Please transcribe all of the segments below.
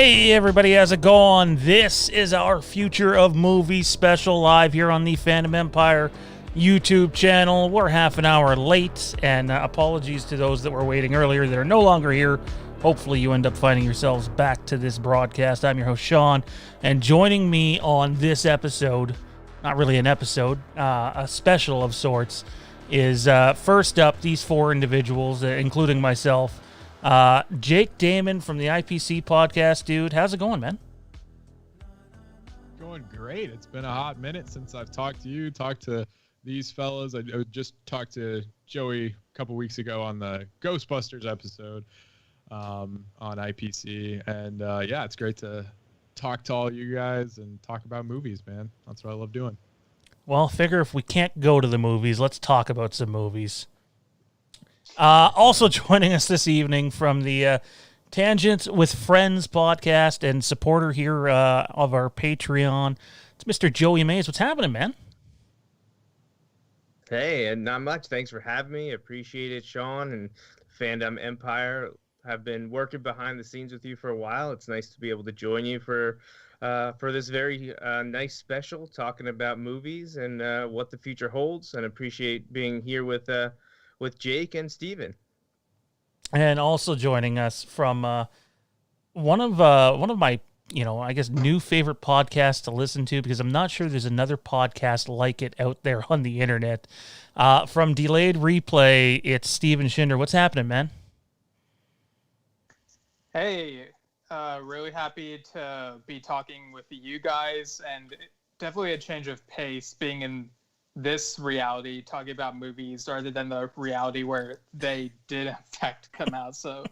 Hey everybody, how's it going? This is our Future of Movies special live here on the Fandom Empire YouTube channel. We're half an hour late, and apologies to those that were waiting earlier that are no longer here. Hopefully you end up finding yourselves back to this broadcast. I'm your host, Sean, and joining me on this episode, not really an episode, a special of sorts, is first up, these four individuals, including myself. Jake Damon from the IPC podcast, dude. How's it going, man? Going great. It's been a hot minute since I've talked to you, talked to these fellas. I just talked to Joey a couple weeks ago on the Ghostbusters episode on IPC. And yeah, it's great to talk to all you guys and talk about movies, man. That's what I love doing. Well, figure if we can't go to the movies, let's talk about some movies. Also joining us this evening from the Tangent with Friends podcast and supporter here of our Patreon, it's Mr. Joey Mays. What's happening, man? Hey, and not much. Thanks for having me. Appreciate it, Sean. And Fandom Empire have been working behind the scenes with you for a while. It's nice to be able to join you for this very nice special, talking about movies and what the future holds. And appreciate being here with Jake and Steven. And also joining us from one of my, I guess, new favorite podcasts to listen to, because I'm not sure there's another podcast like it out there on the internet. From Delayed Replay, it's Steven Schinder. What's happening, man? Hey, really happy to be talking with you guys, and definitely a change of pace being in this reality, talking about movies rather than the reality where they did in fact come out. So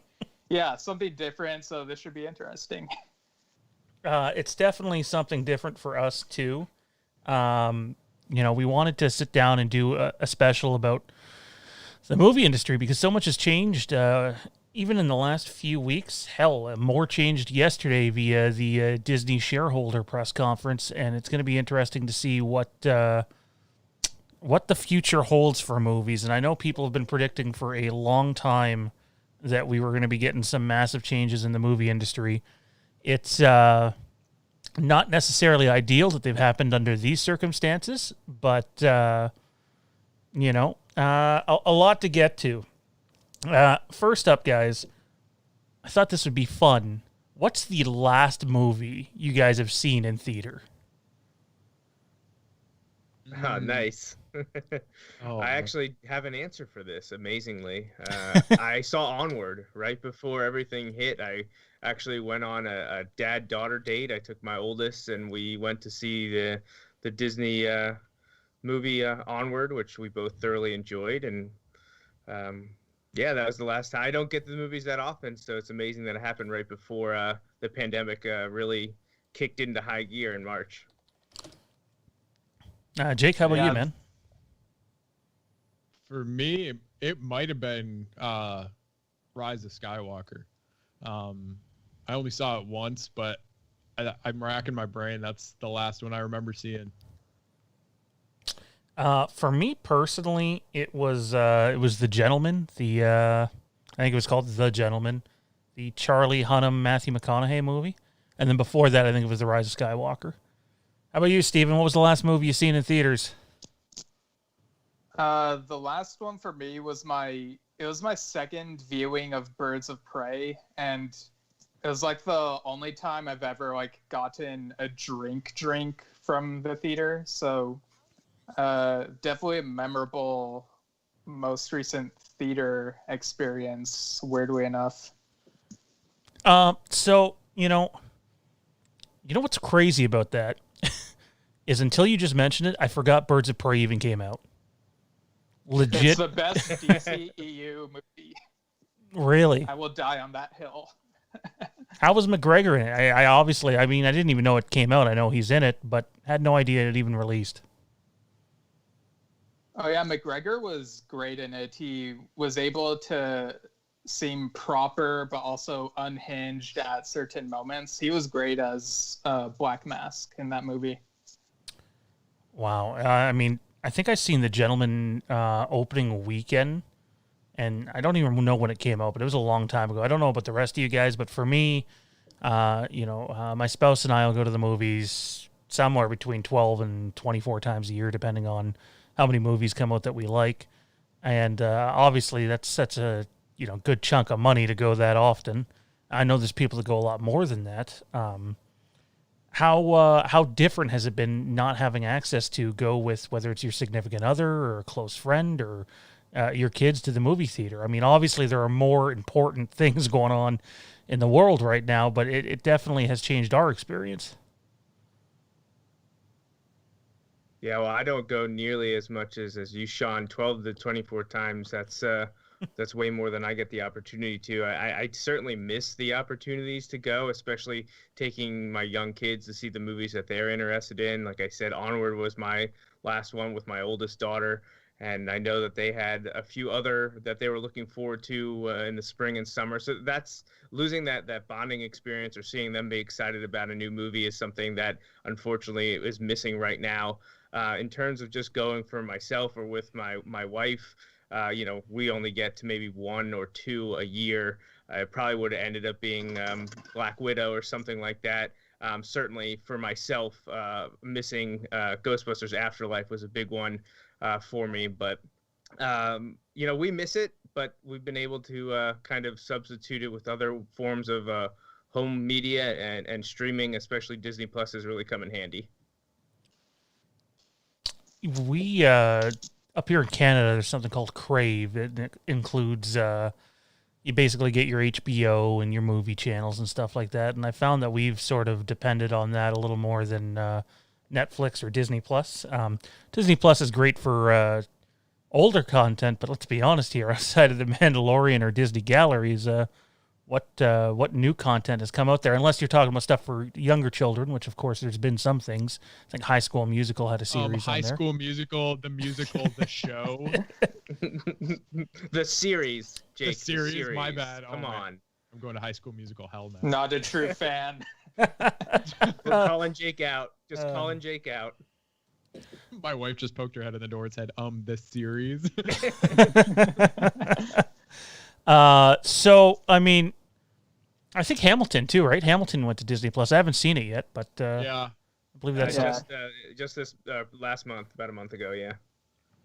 yeah, something different. So this should be interesting. It's definitely something different for us too. We wanted to sit down and do a special about the movie industry because so much has changed, even in the last few weeks. Hell, more changed yesterday via the Disney shareholder press conference, and it's going to be interesting to see what the future holds for movies. And I know people have been predicting for a long time that we were going to be getting some massive changes in the movie industry. It's not necessarily ideal that they've happened under these circumstances, but, a lot to get to. First up, guys, I thought this would be fun. What's the last movie you guys have seen in theater? Oh, nice. I actually have an answer for this, amazingly. I saw Onward right before everything hit. I actually went on a dad-daughter date. I took my oldest, and we went to see the Disney movie Onward, which we both thoroughly enjoyed. And yeah, that was the last time. I don't get to the movies that often, so it's amazing that it happened right before the pandemic really kicked into high gear in March. Jake, how about you, man? For me, it might have been Rise of Skywalker. I only saw it once, but I'm racking my brain. That's the last one I remember seeing. For me personally, it was The Gentleman. I think it was called The Gentleman, the Charlie Hunnam, Matthew McConaughey movie, and then before that, I think it was The Rise of Skywalker. How about you, Steven? What was the last movie you seen in theaters? The last one for me was my second viewing of Birds of Prey, and it was like the only time I've ever gotten a drink from the theater. So definitely a memorable, most recent theater experience, weirdly enough. So you know what's crazy about that is until you just mentioned it, I forgot Birds of Prey even came out. Legit. It's the best DCEU movie. Really? I will die on that hill. How was McGregor in it? I didn't even know it came out. I know he's in it, but had no idea it even released. Oh yeah, McGregor was great in it. He was able to seem proper, but also unhinged at certain moments. He was great as Black Mask in that movie. Wow. I think I seen The Gentleman opening weekend, and I don't even know when it came out, but it was a long time ago. I don't know about the rest of you guys, but for me, My spouse and I will go to the movies somewhere between 12 and 24 times a year, depending on how many movies come out that we like. And obviously, that's such a good chunk of money to go that often. I know there's people that go a lot more than that. How different has it been not having access to go with, whether it's your significant other or a close friend or your kids, to the movie theater? I mean, obviously there are more important things going on in the world right now, but it definitely has changed our experience. Yeah, well, I don't go nearly as much as you, Sean. 12 to 24 times. That's way more than I get the opportunity to. I certainly miss the opportunities to go, especially taking my young kids to see the movies that they're interested in. Like I said, Onward was my last one with my oldest daughter, and I know that they had a few other that they were looking forward to in the spring and summer. So that's losing that bonding experience, or seeing them be excited about a new movie, is something that unfortunately is missing right now. In terms of just going for myself or with my wife, we only get to maybe 1 or 2 a year. It probably would have ended up being Black Widow or something like that. Certainly for myself, missing Ghostbusters Afterlife was a big one for me. But, we miss it, but we've been able to kind of substitute it with other forms of home media and streaming, especially Disney Plus has really come in handy. We up here in Canada, there's something called Crave. It includes you basically get your HBO and your movie channels and stuff like that. And I found that we've sort of depended on that a little more than Netflix or Disney Plus. Disney Plus is great for older content, but let's be honest here, outside of the Mandalorian or Disney Galleries, what new content has come out there? Unless you're talking about stuff for younger children, which of course there's been some things. I think High School Musical had a series on there. High School Musical, the musical, the show, the series. Jake, the series. My bad. Come on. I'm going to High School Musical. Hell no. Not a true fan. We're calling Jake out. Just calling Jake out. My wife just poked her head in the door and said, the series. So, I mean, I think Hamilton too, right? Hamilton went to Disney Plus. I haven't seen it yet, but yeah, I believe that's just this last month, about a month ago. Yeah.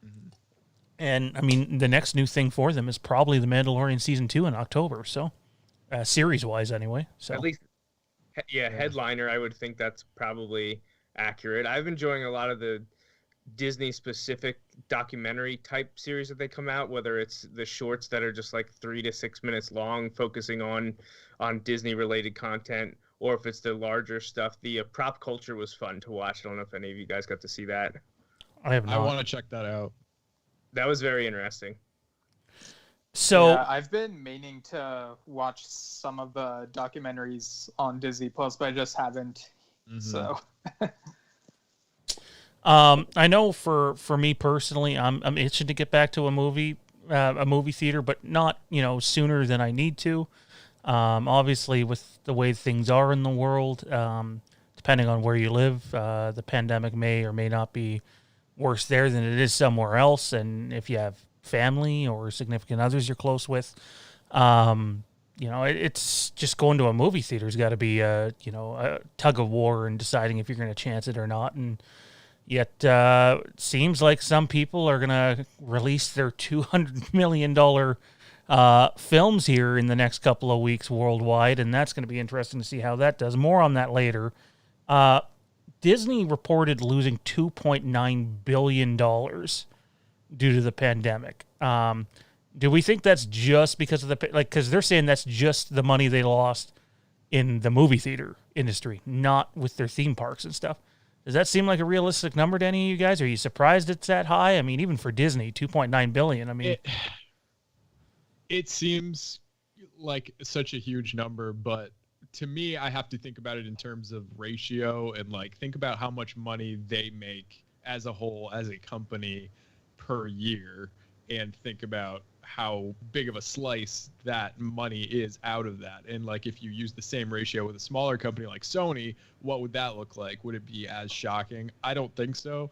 Mm-hmm. And I mean, the next new thing for them is probably the Mandalorian season 2 in October. So, series wise, anyway. So at least, headliner. I would think that's probably accurate. I've been enjoying a lot of the Disney specific documentary type series that they come out, whether it's the shorts that are just like 3 to 6 minutes long, focusing on Disney related content, or if it's the larger stuff. The prop culture was fun to watch. I don't know if any of you guys got to see that. I have not. I want to check that out. That was very interesting. So yeah, I've been meaning to watch some of the documentaries on Disney Plus, but I just haven't. Mm-hmm. So I know for me personally, I'm itching to get back to a movie theater, but not sooner than I need to. Obviously, with the way things are in the world, depending on where you live, the pandemic may or may not be worse there than it is somewhere else. And if you have family or significant others you're close with, it's just going to a movie theater's got to be a tug of war and deciding if you're going to chance it or not. And yet, it seems like some people are going to release their $200 million films here in the next couple of weeks worldwide, and that's going to be interesting to see how that does. More on that later. Disney reported losing $2.9 billion due to the pandemic. Do we think that's just because of because they're saying that's just the money they lost in the movie theater industry, not with their theme parks and stuff? Does that seem like a realistic number to any of you guys? Are you surprised it's that high? I mean, even for Disney, $2.9 billion. I mean, it seems like such a huge number, but to me, I have to think about it in terms of ratio and think about how much money they make as a whole, as a company per year, and think about how big of a slice that money is out of that. And if you use the same ratio with a smaller company like Sony, what would that look like? Would it be as shocking? I don't think so.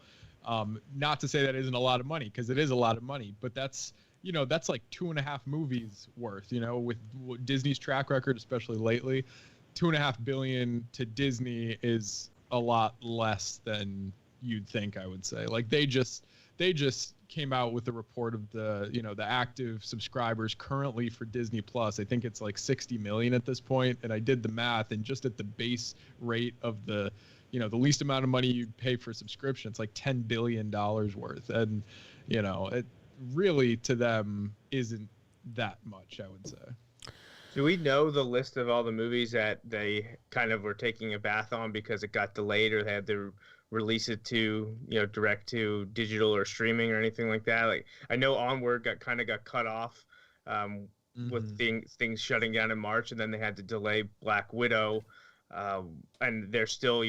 Not to say that isn't a lot of money, because it is a lot of money, but that's like 2.5 movies worth, with Disney's track record, especially lately. $2.5 billion to Disney is a lot less than you'd think. I would say, like they just came out with a report of the active subscribers currently for Disney Plus. I think it's like 60 million at this point, and I did the math, and just at the base rate of the the least amount of money you'd pay for a subscription, it's like $10 billion worth, and it really to them isn't that much, I would say. Do we know the list of all the movies that they kind of were taking a bath on because it got delayed, or they had to release it to direct to digital or streaming or anything like that? Like, I know Onward got cut off with things shutting down in March, and then they had to delay Black Widow, and they're still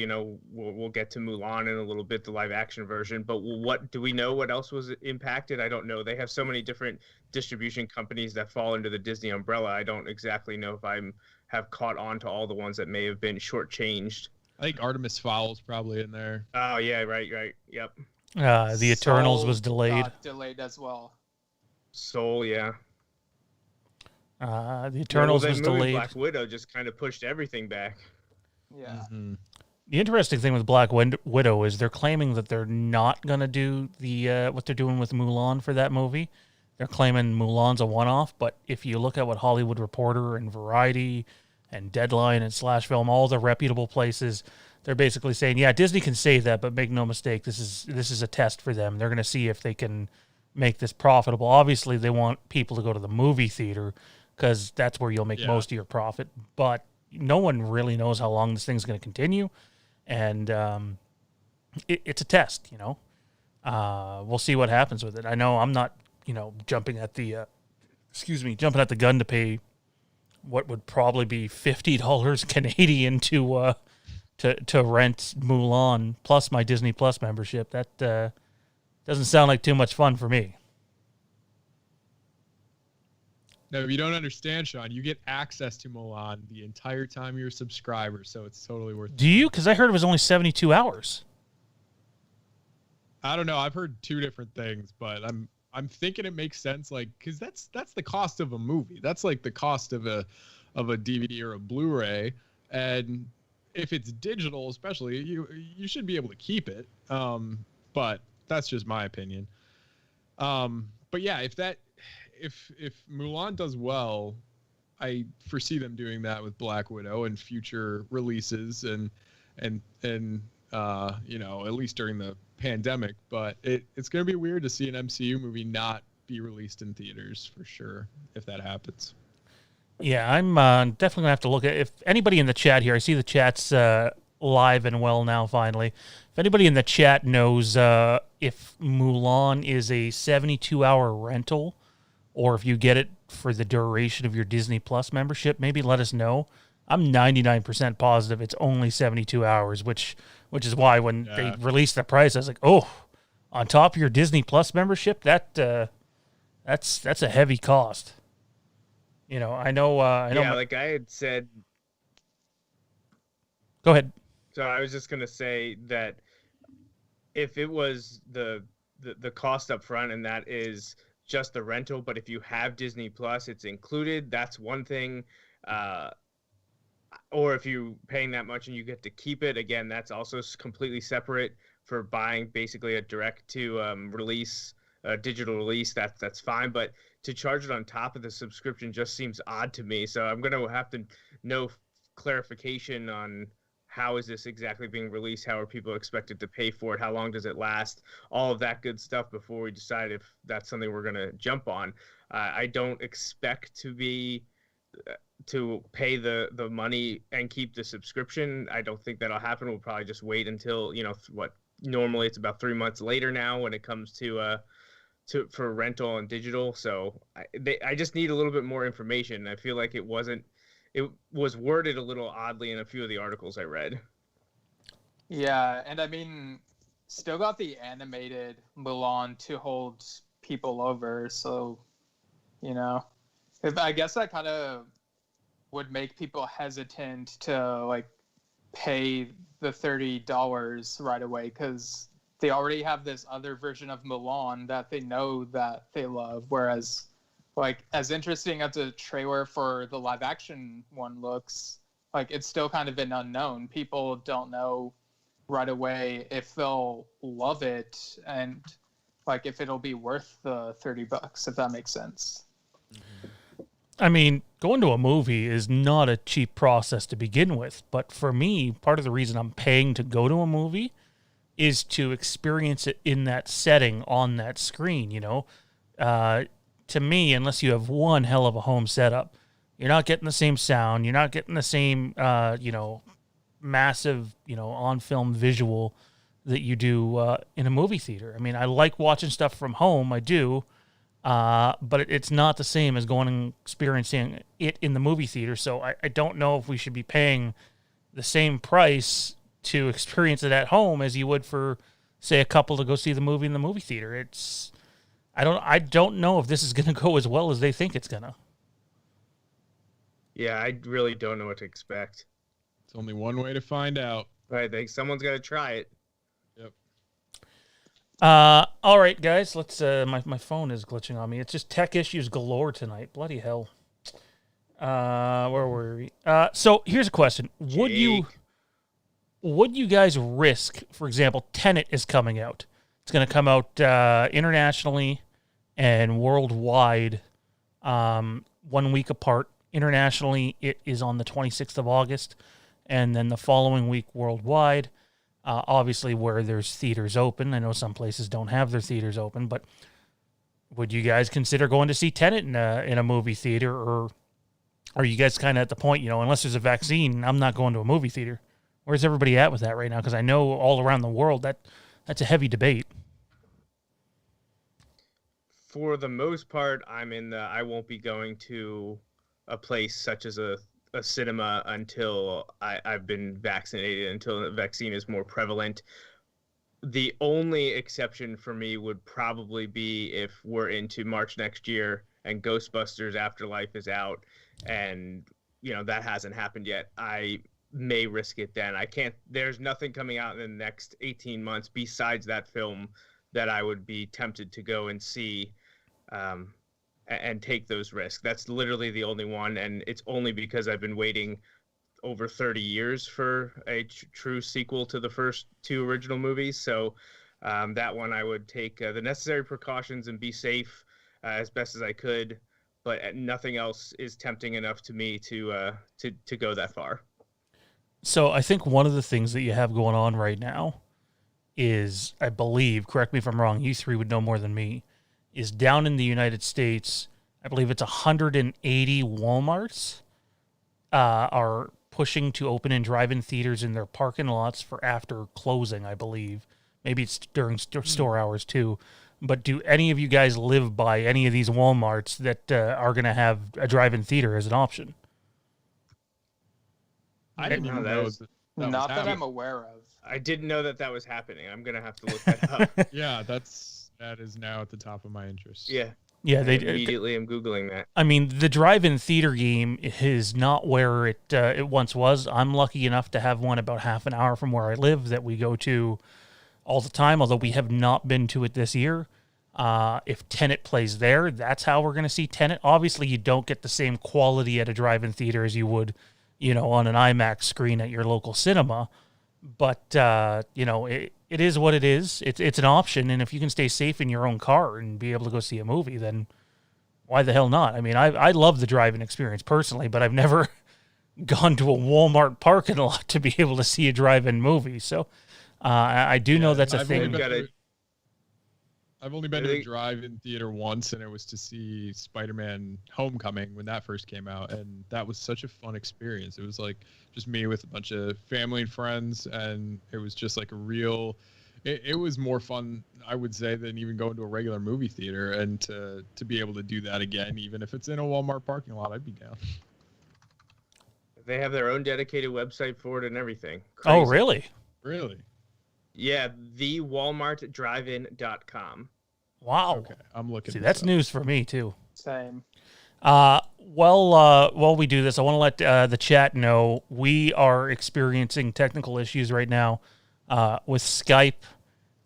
we'll get to Mulan in a little bit, the live action version. But what do we know? What else was impacted? I don't know. They have so many different distribution companies that fall under the Disney umbrella. I don't exactly know if I have caught on to all the ones that may have been shortchanged. I think Artemis Fowl's probably in there. Oh yeah, right, yep. The Eternals was delayed. Delayed as well. Soul, yeah. The Eternals was delayed. Black Widow just kind of pushed everything back. Yeah. Mm-hmm. The interesting thing with Black Widow is they're claiming that they're not going to do the what they're doing with Mulan for that movie. They're claiming Mulan's a one-off, but if you look at what Hollywood Reporter and Variety and Deadline and Slash Film, all the reputable places, they're basically saying, yeah, Disney can say that, but make no mistake, this is a test for them. They're going to see if they can make this profitable. Obviously, they want people to go to the movie theater because that's where you'll make most of your profit, but no one really knows how long this thing's going to continue, and it's a test, We'll see what happens with it. I know I'm not, jumping at the gun to pay what would probably be $50 Canadian to rent Mulan plus my Disney Plus membership. That doesn't sound like too much fun for me. No, if you don't understand, Sean, you get access to Mulan the entire time you're a subscriber, so it's totally worth it. Do you? Because I heard it was only 72 hours. I don't know. I've heard two different things, but I'm thinking it makes sense, like, because that's the cost of a movie. That's like the cost of a DVD or a Blu-ray, and if it's digital, especially, you should be able to keep it. But that's just my opinion. But yeah, if Mulan does well, I foresee them doing that with Black Widow and future releases and at least during the pandemic. But it's going to be weird to see an MCU movie not be released in theaters for sure if that happens. Yeah, I'm definitely going to have to look at, if anybody in the chat here, I see the chat's live and well now finally. If anybody in the chat knows if Mulan is a 72-hour rental or if you get it for the duration of your Disney Plus membership, maybe let us know. I'm 99% positive it's only 72 hours, which is why when they released the price, I was like, oh, on top of your Disney Plus membership, that's a heavy cost. I know. Yeah, like I had said. Go ahead. So I was just gonna say that if it was the cost up front, and that is just the rental, but if you have Disney Plus, it's included. That's one thing. Or if you're paying that much and you get to keep it, again, that's also completely separate for buying basically a direct to release, digital release. That's fine, but to charge it on top of the subscription just seems odd to me. So I'm gonna have to know clarification on how is this exactly being released? How are people expected to pay for it? How long does it last? All of that good stuff before we decide if that's something we're going to jump on. I don't expect to pay the money and keep the subscription. I don't think that'll happen. We'll probably just wait until, normally it's about 3 months later now when it comes to for rental and digital. So I just need a little bit more information. I feel like it was worded a little oddly in a few of the articles I read. Yeah, and I mean, still got the animated Mulan to hold people over, so, I guess that kind of would make people hesitant to, pay the $30 right away, because they already have this other version of Mulan that they know that they love, whereas... as interesting as the trailer for the live action one looks, like it's still kind of an unknown. People don't know right away if they'll love it and like if it'll be worth the $30, if that makes sense. I mean, going to a movie is not a cheap process to begin with, but for me, part of the reason I'm paying to go to a movie is to experience it in that setting on that screen, you know? To me, unless you have one hell of a home setup, you're not getting the same sound, you're not getting the same, massive, on-film visual that you do in a movie theater. I mean, I like watching stuff from home, I do, but it's not the same as going and experiencing it in the movie theater, so I don't know if we should be paying the same price to experience it at home as you would for, say, a couple to go see the movie in the movie theater. I don't know if this is going to go as well as they think it's going to. Yeah, I really don't know what to expect. It's only one way to find out. I think someone's got to try it. Yep. All right, guys, let's, my phone is glitching on me. It's just tech issues galore tonight. Bloody hell. Where were we? So here's a question. Would you guys risk, for example, Tenet is coming out. It's going to come out internationally and worldwide 1 week apart. Internationally, it is on the 26th of August, and then the following week worldwide. Obviously, where there's theaters open. I know some places don't have their theaters open, but would you guys consider going to see Tenet in a movie theater, or are you guys kind of at the point, unless there's a vaccine, I'm not going to a movie theater? Where's everybody at with that right now? Because I know all around the world that's a heavy debate. For the most part, I won't be going to a place such as a cinema until I've been vaccinated, until the vaccine is more prevalent. The only exception for me would probably be if we're into March next year and Ghostbusters Afterlife is out and, that hasn't happened yet. I may risk it then. There's nothing coming out in the next 18 months besides that film that I would be tempted to go and see and take those risks. That's literally the only one, and it's only because I've been waiting over 30 years for a true sequel to the first two original movies. So that one I would take the necessary precautions and be safe as best as I could, but nothing else is tempting enough to me to go that far. So I think one of the things that you have going on right now is, I believe, correct me if I'm wrong, you three would know more than me, is down in the United States, I believe it's 180 Walmarts are pushing to open in drive-in theaters in their parking lots for after closing, I believe. Maybe it's during store hours too. But do any of you guys live by any of these Walmarts that are going to have a drive-in theater as an option? I didn't even know not that I'm aware of. I didn't know that was happening. I'm going to have to look that up. Yeah, that is now at the top of my interest. Yeah. Yeah, I immediately am Googling that. I mean, the drive-in theater game is not where it once was. I'm lucky enough to have one about half an hour from where I live that we go to all the time, although we have not been to it this year. If Tenet plays there, that's how we're going to see Tenet. Obviously, you don't get the same quality at a drive-in theater as you would, on an IMAX screen at your local cinema. But, it is what it is. It's an option, and if you can stay safe in your own car and be able to go see a movie, then why the hell not? I mean, I love the drive-in experience personally, but I've never gone to a Walmart parking lot to be able to see a drive-in movie. So I do know that's a thing. I've only been to a drive-in theater once, and it was to see Spider-Man Homecoming when that first came out, and that was such a fun experience. It was like just me with a bunch of family and friends, and it was just like it was more fun, I would say, than even going to a regular movie theater. And to be able to do that again, even if it's in a Walmart parking lot, I'd be down. They have their own dedicated website for it and everything. Crazy. Oh, really? Really? Yeah, thewalmartdrivein.com. Wow. Okay, I'm looking. See, that's news for me too. Same. While we do this, I want to let the chat know we are experiencing technical issues right now with Skype.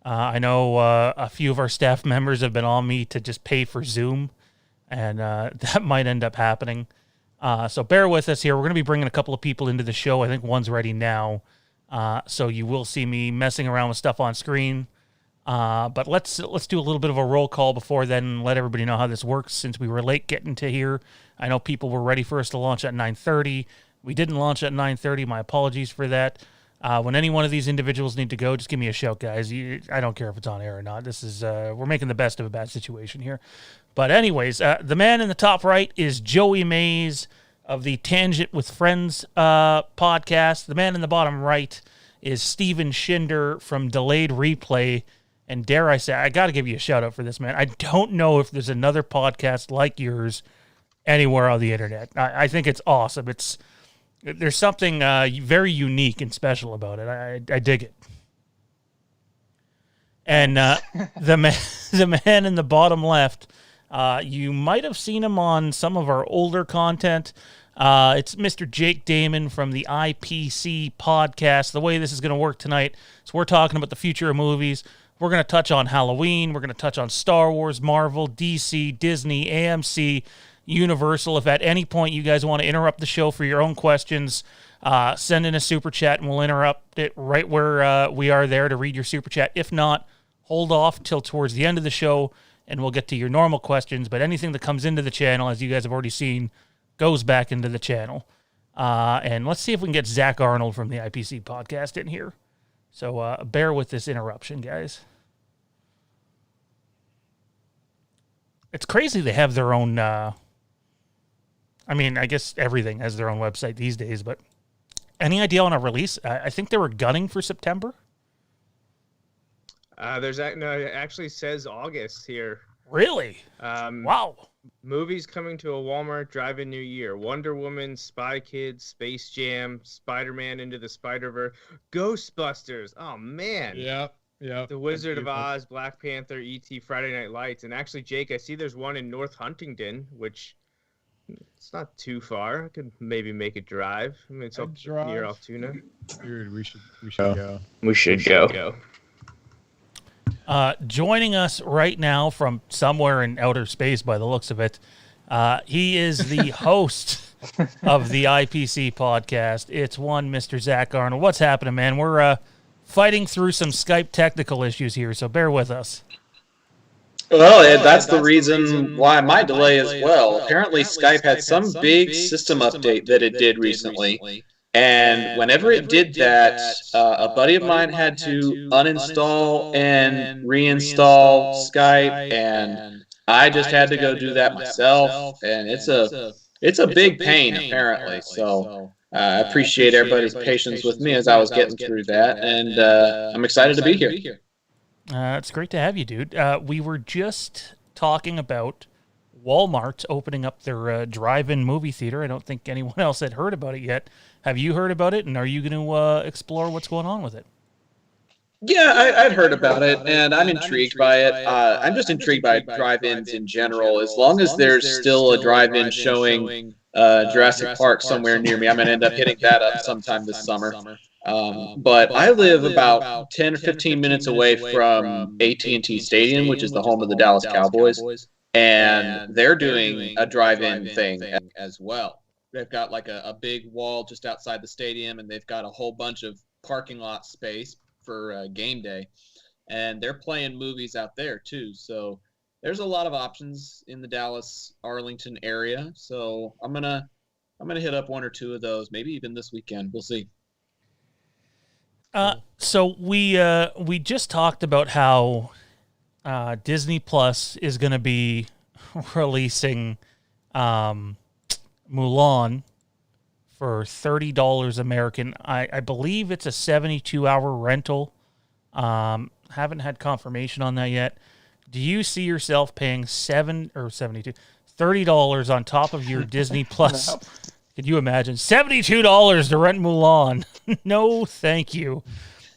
I know a few of our staff members have been on me to just pay for Zoom, and that might end up happening. So bear with us here. We're going to be bringing a couple of people into the show. I think one's ready now. So you will see me messing around with stuff on screen. But let's do a little bit of a roll call before then and let everybody know how this works since we were late getting to here. I know people were ready for us to launch at 9:30. We didn't launch at 9:30. My apologies for that. When any one of these individuals need to go, just give me a shout, guys. I don't care if it's on air or not. This is we're making the best of a bad situation here. But anyways, the man in the top right is Joey Mays of the Tangent with Friends podcast. The man in the bottom right is Steven Schinder from Delayed Replay. And dare I say, I got to give you a shout out for this, man. I don't know if there's another podcast like yours anywhere on the internet. I think it's awesome. There's something very unique and special about it. I dig it. And the man in the bottom left, you might have seen him on some of our older content. It's Mr. Jake Damon from the IPC podcast. The way this is going to work tonight is we're talking about the future of movies. We're going to touch on Halloween. We're going to touch on Star Wars, Marvel, DC, Disney, AMC, Universal. If at any point you guys want to interrupt the show for your own questions, send in a super chat and we'll interrupt it right where we are there to read your super chat. If not, hold off till towards the end of the show and we'll get to your normal questions. But anything that comes into the channel, as you guys have already seen, goes back into the channel. And let's see if we can get Zach Arnold from the IPC podcast in here. So bear with this interruption, guys. It's crazy they have their own... I guess everything has their own website these days, but any idea on a release? I think they were gunning for September. It actually says August here. Really? Wow. Movies coming to a Walmart drive-in New Year: Wonder Woman, Spy Kids, Space Jam, Spider-Man Into the Spider-Verse, Ghostbusters. Oh man. Yeah. The Wizard of Oz, Black Panther, E.T., Friday Night Lights, and actually, Jake, I see there's one in North Huntington, which it's not too far. I could maybe make a drive. I mean, it's up near Altoona. Dude, we should go. We should go. Joining us right now from somewhere in outer space, by the looks of it, he is the host of the IPC podcast. It's one Mr. Zach Arnold. What's happening, man? We're fighting through some Skype technical issues here, so bear with us. Well, that's the reason why my delay as well. Apparently, Skype had some big system update that it did recently. And whenever it did that, a buddy of mine had to uninstall and reinstall Skype, and I just had to go do that myself. And it's a big pain, apparently. So I appreciate everybody's patience with me as I was getting through that, and I'm excited to be here. It's great to have you, dude. We were just talking about Walmart opening up their drive-in movie theater. I don't think anyone else had heard about it yet. Have you heard about it, and are you going to explore what's going on with it? Yeah, I'd heard about it, and I'm intrigued by it. I'm just intrigued by drive-ins in general. As long as there's still a drive-in showing Jurassic Park somewhere near me, I'm going to end up hitting that up sometime this summer. But I live about 10 or 15 minutes away from AT&T Stadium, which is the home of the Dallas Cowboys, and they're doing a drive-in thing as well. They've got like a big wall just outside the stadium, and they've got a whole bunch of parking lot space for game day, and they're playing movies out there too. So there's a lot of options in the Dallas Arlington area. So I'm gonna hit up one or two of those, maybe even this weekend. We'll see. So we just talked about how Disney Plus is going to be releasing Mulan for $30 American. I believe it's a 72-hour rental. Haven't had confirmation on that yet. Do you see yourself paying $30 on top of your Disney Plus? No. Could you imagine $72 to rent Mulan? No, thank you.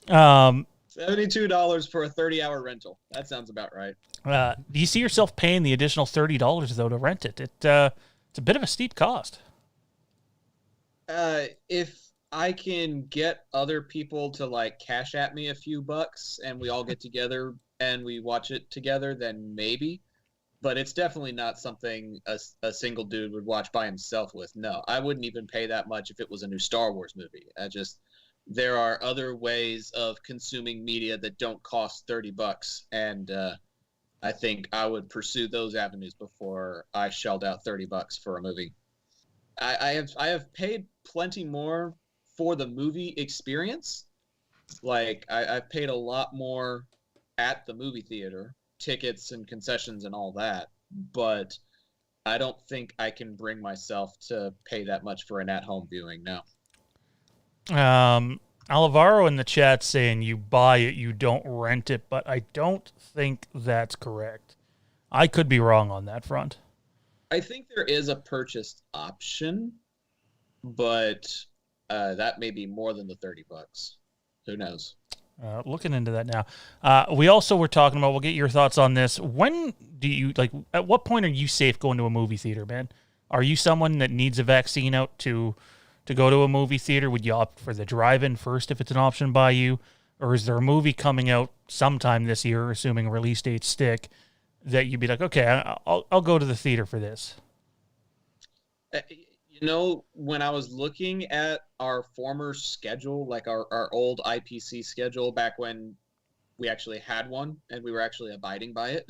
$72 for a 30-hour rental. That sounds about right. Do you see yourself paying the additional $30 though to rent it? It's a bit of a steep cost. If I can get other people to like cash at me a few bucks and we all get together and we watch it together, then maybe. but it's definitely not something a single dude would watch by himself with. No, I wouldn't even pay that much if it was a new Star Wars movie. There are other ways of consuming media that don't cost $30, and I think I would pursue those avenues before I shelled out $30 for a movie. I have paid plenty more for the movie experience. Like I've paid a lot more at the movie theater, tickets and concessions and all that, but I don't think I can bring myself to pay that much for an at-home viewing now. Alvaro in the chat saying you buy it, you don't rent it, but I don't think that's correct. I could be wrong on that front. I think there is a purchased option, but that may be more than the $30. Who knows? Looking into that now. We also were talking about, we'll get your thoughts on this. When do you, at what point are you safe going to a movie theater, man? Are you someone that needs a vaccine out to go to a movie theater? Would you opt for the drive-in first if it's an option by you? Or is there a movie coming out sometime this year, assuming release dates stick, that you'd be like, okay, I'll go to the theater for this? When I was looking at our former schedule, like our old IPC schedule back when we actually had one and we were actually abiding by it,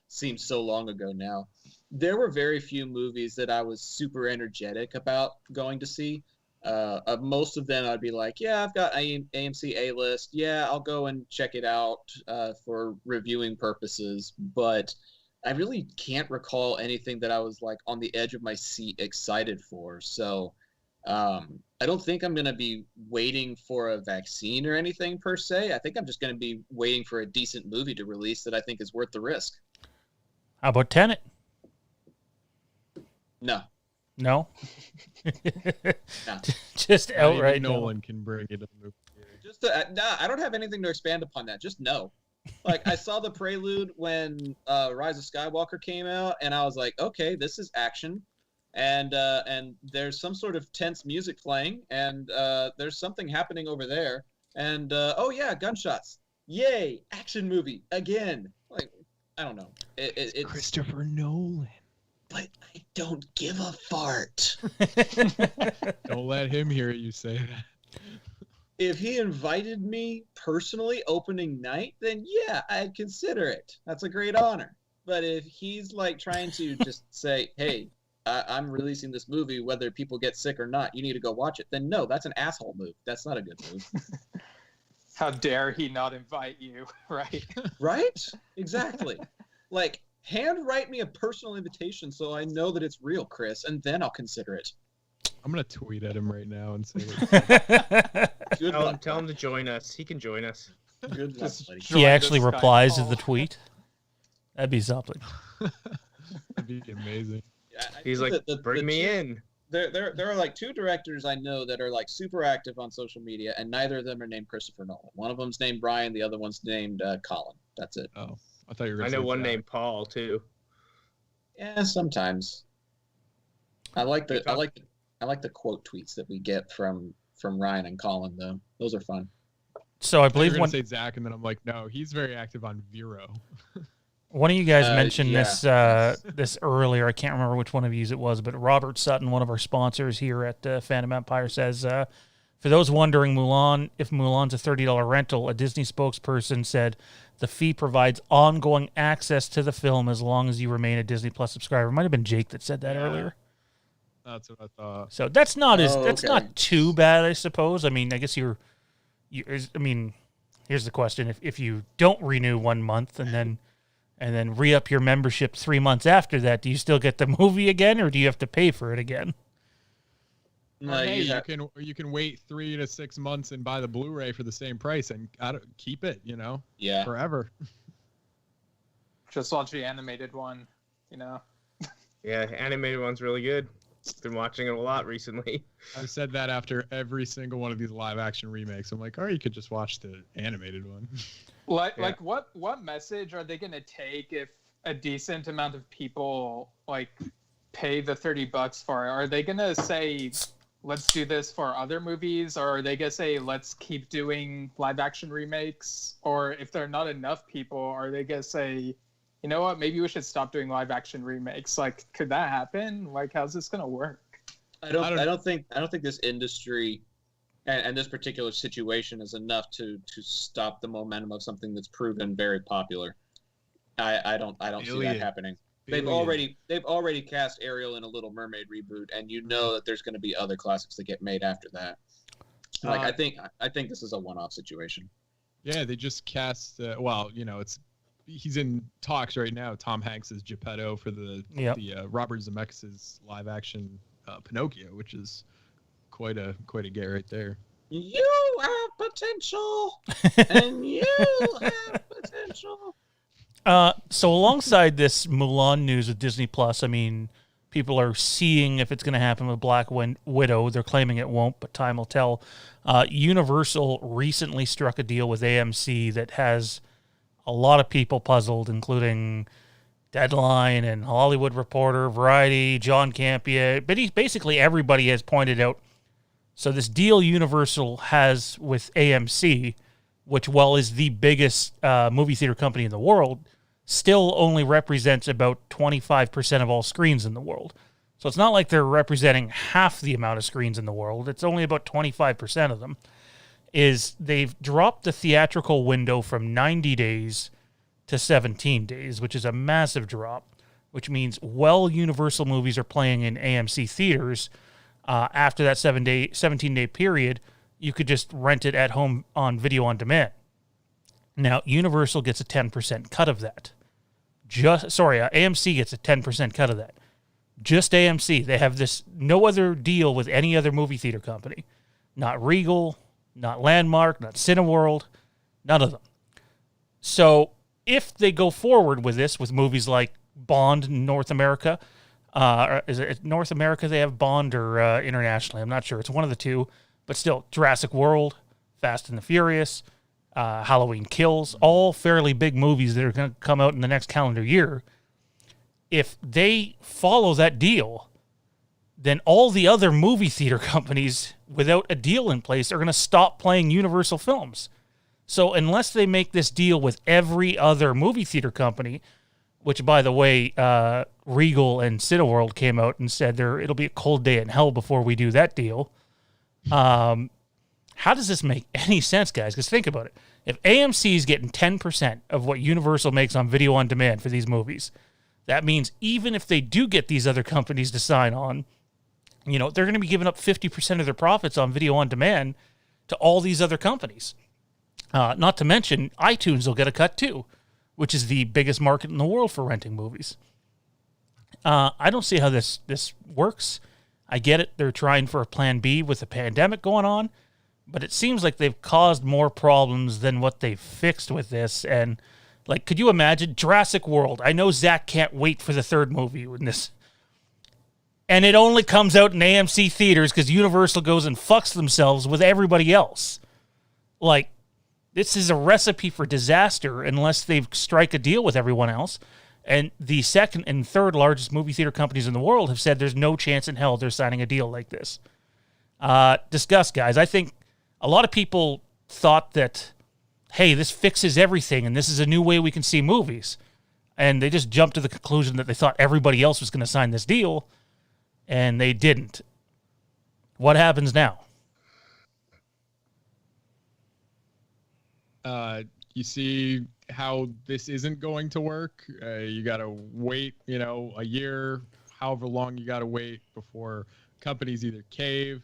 seems so long ago now. There were very few movies that I was super energetic about going to see. Most of them I'd be like, yeah, I've got AMC A-list. Yeah, I'll go and check it out for reviewing purposes. But I really can't recall anything that I was like on the edge of my seat excited for. So I don't think I'm going to be waiting for a vaccine or anything per se. I think I'm just going to be waiting for a decent movie to release that I think is worth the risk. How about Tenet? No. No? No. Just outright Nolan can bring it to the movie. Just I don't have anything to expand upon that. Just no. Like, I saw the prelude when Rise of Skywalker came out, and I was like, okay, this is action, and there's some sort of tense music playing, and there's something happening over there, and oh yeah, gunshots, yay, action movie again. Like, I don't know. It's Christopher Nolan. But I don't give a fart. Don't let him hear you say that. If he invited me personally opening night, then yeah, I'd consider it. That's a great honor. But if he's like trying to just say, hey, I'm releasing this movie, whether people get sick or not, you need to go watch it, then no, that's an asshole move. That's not a good move. How dare he not invite you, right? Right? Exactly. Like, handwrite me a personal invitation so I know that it's real, Chris, and then I'll consider it. I'm going to tweet at him right now and say it. Tell him to join us. He can join us. Good luck, buddy. He actually replies to the tweet. That'd be something. That'd be amazing. Yeah, He's like, bring me in. There are like two directors I know that are like super active on social media, and neither of them are named Christopher Nolan. One of them's named Brian, the other one's named Colin. That's it. Oh, I thought you were. I know one named Paul too. Yeah, sometimes. I like the quote tweets that we get from Ryan and Colin though. Those are fun. So I believe you're gonna say Zach, and then I'm like, no, he's very active on Vero. One of you guys mentioned this earlier. I can't remember which one of you it was, but Robert Sutton, one of our sponsors here at Fandom Empire, says, for those wondering if Mulan's a $30 rental, a Disney spokesperson said the fee provides ongoing access to the film as long as you remain a Disney Plus subscriber. It might have been Jake that said that earlier. That's what I thought. So that's not not too bad, I suppose. I mean, I guess here's the question: if you don't renew 1 month and then re-up your membership 3 months after that, do you still get the movie again, or do you have to pay for it again? Hey, you can wait 3 to 6 months and buy the Blu-ray for the same price and keep it, forever. Just watch the animated one, Yeah, animated one's really good. Been watching it a lot recently. I've said that after every single one of these live-action remakes. I'm like, you could just watch the animated one. Like what message are they gonna take if a decent amount of people like pay the $30 for it? Are they gonna say, let's do this for other movies, or are they gonna say, let's keep doing live action remakes? Or if there are not enough people, are they gonna say, you know what, maybe we should stop doing live action remakes. Like, could that happen? Like, how's this gonna work? I don't think this industry and this particular situation is enough to stop the momentum of something that's proven very popular. I don't see that happening. They've already cast Ariel in a Little Mermaid reboot, and you know that there's going to be other classics that get made after that. Like I think this is a one-off situation. Yeah, they just cast. He's in talks right now. Tom Hanks is Geppetto for the Robert Zemeckis' live-action Pinocchio, which is quite a get right there. You have potential, and you have potential. So alongside this Mulan news with Disney Plus, I mean, people are seeing if it's going to happen with Black Widow. They're claiming it won't, but time will tell. Universal recently struck a deal with AMC that has a lot of people puzzled, including Deadline and Hollywood Reporter, Variety, John Campea. But basically everybody has pointed out. So this deal Universal has with AMC, which, while is the biggest movie theater company in the world, still only represents about 25% of all screens in the world. So it's not like they're representing half the amount of screens in the world. It's only about 25% of them. They've dropped the theatrical window from 90 days to 17 days, which is a massive drop, which means Universal movies are playing in AMC theaters, after that 17-day period, you could just rent it at home on video on demand. Now, Universal gets a 10% cut of that. AMC gets a 10% cut of that. Just AMC. They have this no other deal with any other movie theater company. Not Regal, not Landmark, not Cineworld, none of them. So if they go forward with this, with movies like Bond in North America, is it North America they have Bond, or internationally? I'm not sure. It's one of the two. But still, Jurassic World, Fast and the Furious, Halloween Kills, all fairly big movies that are going to come out in the next calendar year. If they follow that deal, then all the other movie theater companies without a deal in place are going to stop playing Universal films. So unless they make this deal with every other movie theater company, which, by the way, Regal and Cineworld came out and said it'll be a cold day in hell before we do that deal. How does this make any sense, guys? Because think about it. If AMC is getting 10% of what Universal makes on video on demand for these movies, that means even if they do get these other companies to sign on, they're going to be giving up 50% of their profits on video on demand to all these other companies. Not to mention, iTunes will get a cut too, which is the biggest market in the world for renting movies. I don't see how this works. I get it. They're trying for a plan B with the pandemic going on, but it seems like they've caused more problems than what they've fixed with this. And, could you imagine Jurassic World? I know Zach can't wait for the third movie in this. And it only comes out in AMC theaters because Universal goes and fucks themselves with everybody else. This is a recipe for disaster unless they strike a deal with everyone else. And the second and third largest movie theater companies in the world have said there's no chance in hell they're signing a deal like this. Discuss, guys. I think a lot of people thought that, hey, this fixes everything and this is a new way we can see movies. And they just jumped to the conclusion that they thought everybody else was going to sign this deal, and they didn't. What happens now? You see how this isn't going to work. You got to wait, a year, however long you got to wait before companies either cave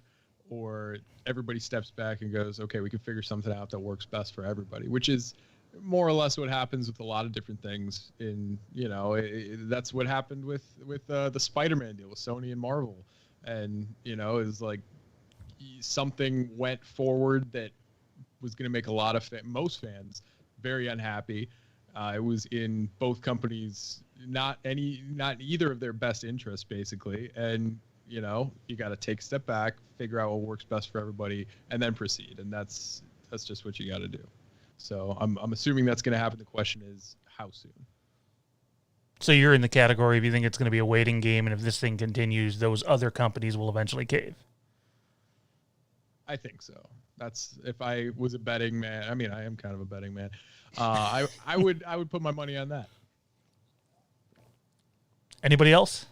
or everybody steps back and goes, okay, we can figure something out that works best for everybody, which is more or less what happens with a lot of different things. That's what happened with the Spider-Man deal with Sony and Marvel. And, it's like something went forward that was going to make a lot of most fans very unhappy. It was in both companies, not either of their best interests, basically. And, you got to take a step back, figure out what works best for everybody, and then proceed. And that's just what you got to do. So I'm assuming that's going to happen. The question is, how soon? So you're in the category if you think it's going to be a waiting game, and if this thing continues, those other companies will eventually cave. I think so. That's, if I was a betting man. I mean, I am kind of a betting man. I would put my money on that. Anybody else?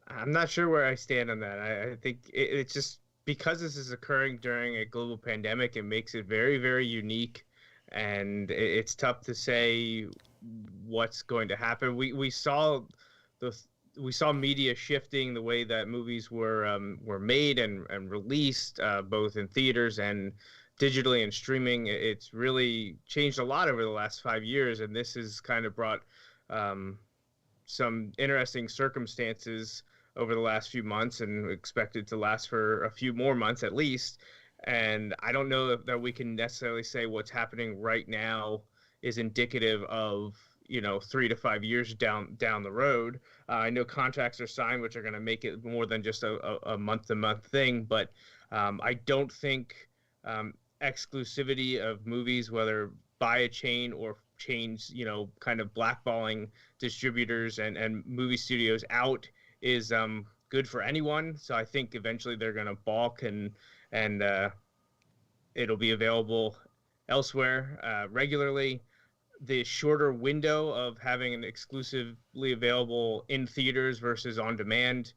I'm not sure where I stand on that. I think it's just because this is occurring during a global pandemic, it makes it very, very unique, and it's tough to say what's going to happen. We saw media shifting the way that movies were made and released, both in theaters and digitally and streaming. It's really changed a lot over the last 5 years, and this has kind of brought some interesting circumstances over the last few months, and expected to last for a few more months at least. And I don't know that we can necessarily say what's happening right now is indicative of 3 to 5 years down the road. I know contracts are signed which are going to make it more than just a month-to-month thing, but I don't think exclusivity of movies, whether by a chain or chains, kind of blackballing distributors and movie studios out, is good for anyone. So I think eventually they're going to balk, and it'll be available elsewhere regularly. The shorter window of having an exclusively available in theaters versus on demand,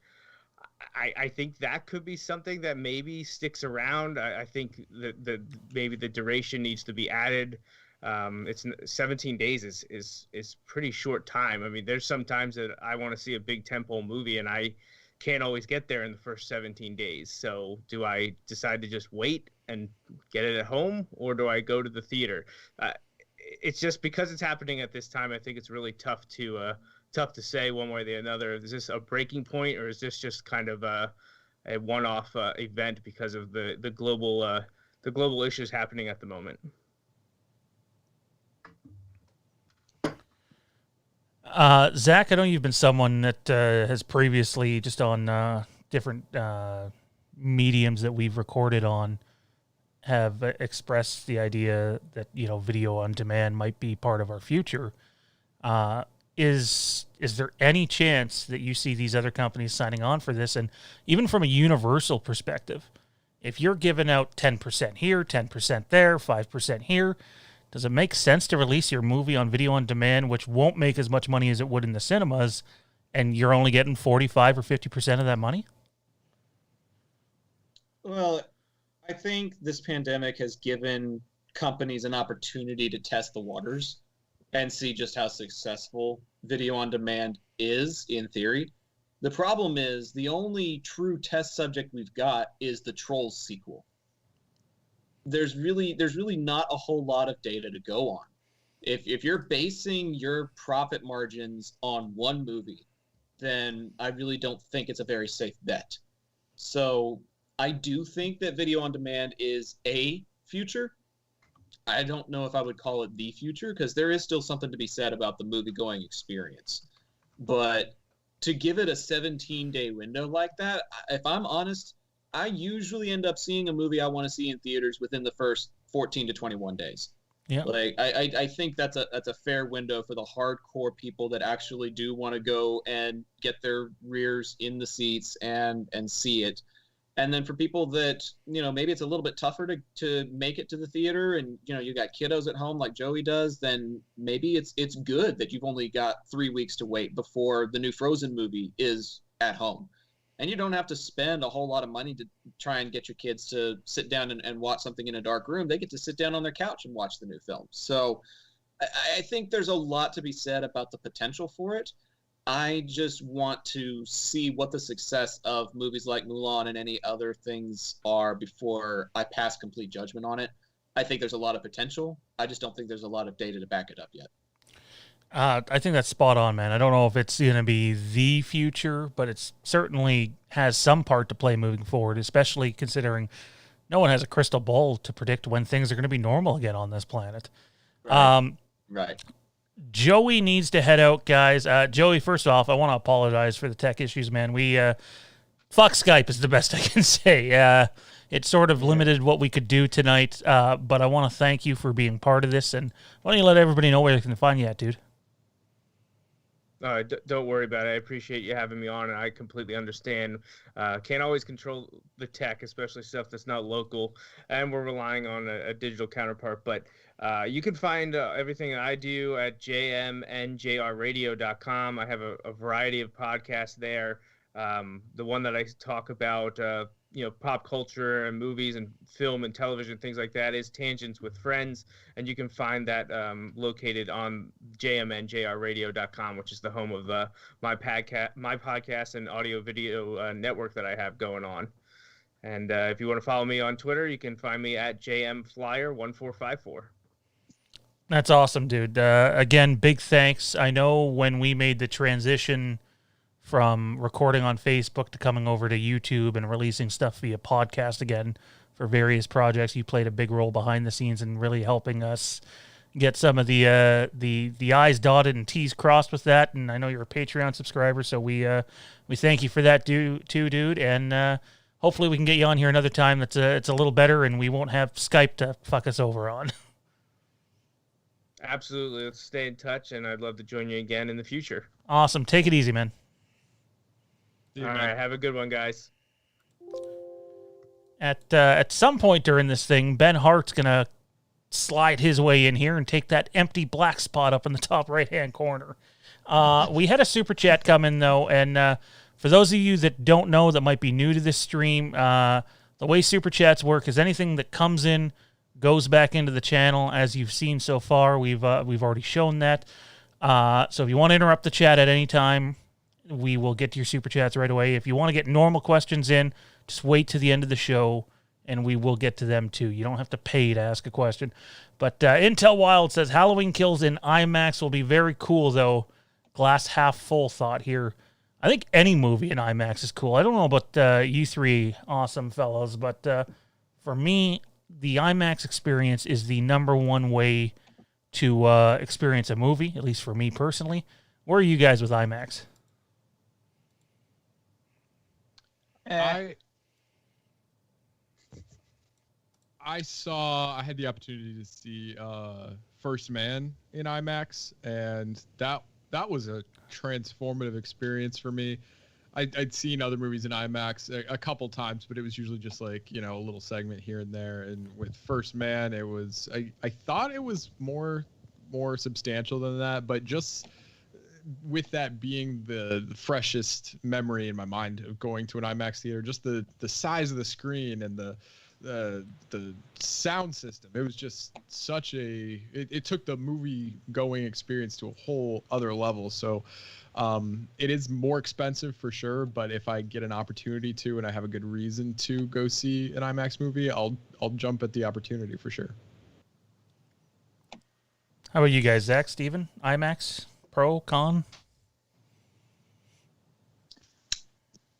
I think that could be something that maybe sticks around. I think that maybe the duration needs to be added. It's 17 days is pretty short time. I mean, there's some times that I want to see a big tentpole movie and I can't always get there in the first 17 days. So do I decide to just wait and get it at home, or do I go to the theater? It's just because it's happening at this time, I think it's really tough to say one way or the other. Is this a breaking point, or is this just kind of a one-off event because of the global issues happening at the moment? Zach, I know you've been someone that has previously, just on different mediums that we've recorded on, have expressed the idea that video on demand might be part of our future. Is there any chance that you see these other companies signing on for this? And even from a Universal perspective, if you're giving out 10% here, 10% there, 5% here, does it make sense to release your movie on video on demand, which won't make as much money as it would in the cinemas, and you're only getting 45 or 50% of that money? Well, I think this pandemic has given companies an opportunity to test the waters and see just how successful video on demand is in theory. The problem is the only true test subject we've got is the Trolls sequel. There's really not a whole lot of data to go on. If you're basing your profit margins on one movie, then I really don't think it's a very safe bet. So I do think that video on demand is a future. I don't know if I would call it the future, because there is still something to be said about the movie-going experience. But to give it a 17-day window like that, if I'm honest, I usually end up seeing a movie I want to see in theaters within the first 14 to 21 days. Yeah. Like I think that's a fair window for the hardcore people that actually do want to go and get their rears in the seats and see it. And then for people that, maybe it's a little bit tougher to make it to the theater, and, you got kiddos at home like Joey does, then maybe it's good that you've only got 3 weeks to wait before the new Frozen movie is at home. And you don't have to spend a whole lot of money to try and get your kids to sit down and watch something in a dark room. They get to sit down on their couch and watch the new film. So I think there's a lot to be said about the potential for it. I just want to see what the success of movies like Mulan and any other things are before I pass complete judgment on it. I think there's a lot of potential. I just don't think there's a lot of data to back it up yet. I think that's spot on, man. I don't know if it's going to be the future, but it certainly has some part to play moving forward, especially considering no one has a crystal ball to predict when things are going to be normal again on this planet. Right. Joey needs to head out, guys. Joey, first off, I want to apologize for the tech issues, man. Fuck Skype is the best I can say. It sort of limited what we could do tonight, but I want to thank you for being part of this, and why don't you let everybody know where they can find you at, dude? Don't worry about it. I appreciate you having me on, and I completely understand. Can't always control the tech, especially stuff that's not local, and we're relying on a digital counterpart. But You can find everything I do at jmnjrradio.com. I have a variety of podcasts there. The one that I talk about, pop culture and movies and film and television, things like that, is Tangents with Friends. And you can find that located on jmnjrradio.com, which is the home of my podcast and audio video network that I have going on. And if you want to follow me on Twitter, you can find me at jmflyer1454. That's awesome, dude. Again, big thanks. I know when we made the transition from recording on Facebook to coming over to YouTube and releasing stuff via podcast again for various projects, you played a big role behind the scenes in really helping us get some of the I's dotted and T's crossed with that. And I know you're a Patreon subscriber, so we thank you for that, too, dude. And hopefully we can get you on here another time that's it's a little better and we won't have Skype to fuck us over on. Absolutely. Let's stay in touch, and I'd love to join you again in the future. Awesome. Take it easy, man. All right. Have a good one, guys. At some point during this thing, Ben Hart's going to slide his way in here and take that empty black spot up in the top right-hand corner. We had a super chat come in, though, and for those of you that don't know that might be new to this stream, the way super chats work is anything that comes in goes back into the channel, as you've seen so far. We've already shown that. So if you want to interrupt the chat at any time, we will get to your super chats right away. If you want to get normal questions in, just wait to the end of the show, and we will get to them too. You don't have to pay to ask a question. But Intel Wild says, Halloween Kills in IMAX will be very cool, though. Glass half full thought here. I think any movie in IMAX is cool. I don't know about you three awesome fellows, but for me, the IMAX experience is the number one way to experience a movie, at least for me personally. Where are you guys with IMAX? I had the opportunity to see First Man in IMAX, and that was a transformative experience for me. I'd seen other movies in IMAX a couple times, but it was usually just like, a little segment here and there. And with First Man, it was, I thought it was more substantial than that, but just with that being the freshest memory in my mind of going to an IMAX theater, just the size of the screen and the sound system, it was just such it took the movie going experience to a whole other level. So it is more expensive for sure, but if I get an opportunity to and I have a good reason to go see an IMAX movie, I'll jump at the opportunity for sure. How about you guys, Zach, Steven? IMAX, pro, con?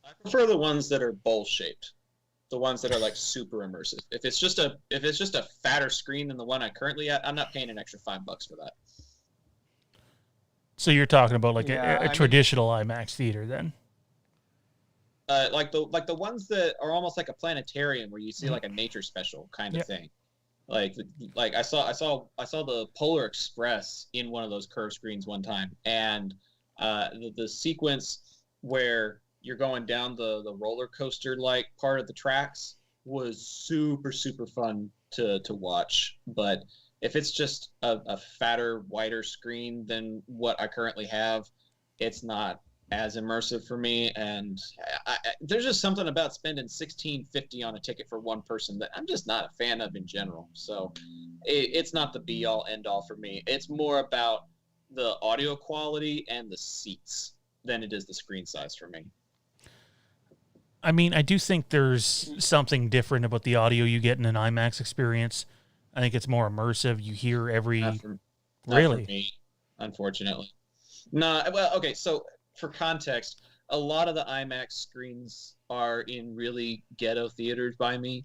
I prefer the ones that are bowl shaped. The ones that are like super immersive. If it's just a fatter screen than the one I currently at, I'm not paying an extra $5 for that. So you're talking about like a traditional IMAX theater then? Like the ones that are almost like a planetarium where you see like a nature special kind of thing. Like I saw the Polar Express in one of those curved screens one time, and the sequence where you're going down the roller coaster like part of the tracks was super fun to watch. But if it's just a fatter, wider screen than what I currently have, it's not as immersive for me. And there's just something about spending $16.50 on a ticket for one person that I'm just not a fan of in general. So it's not the be all end all for me. It's more about the audio quality and the seats than it is the screen size for me. I mean, I do think there's something different about the audio you get in an IMAX experience. I think it's more immersive. You hear every... Not for me, unfortunately. No, well, okay, so for context, a lot of the IMAX screens are in really ghetto theaters by me.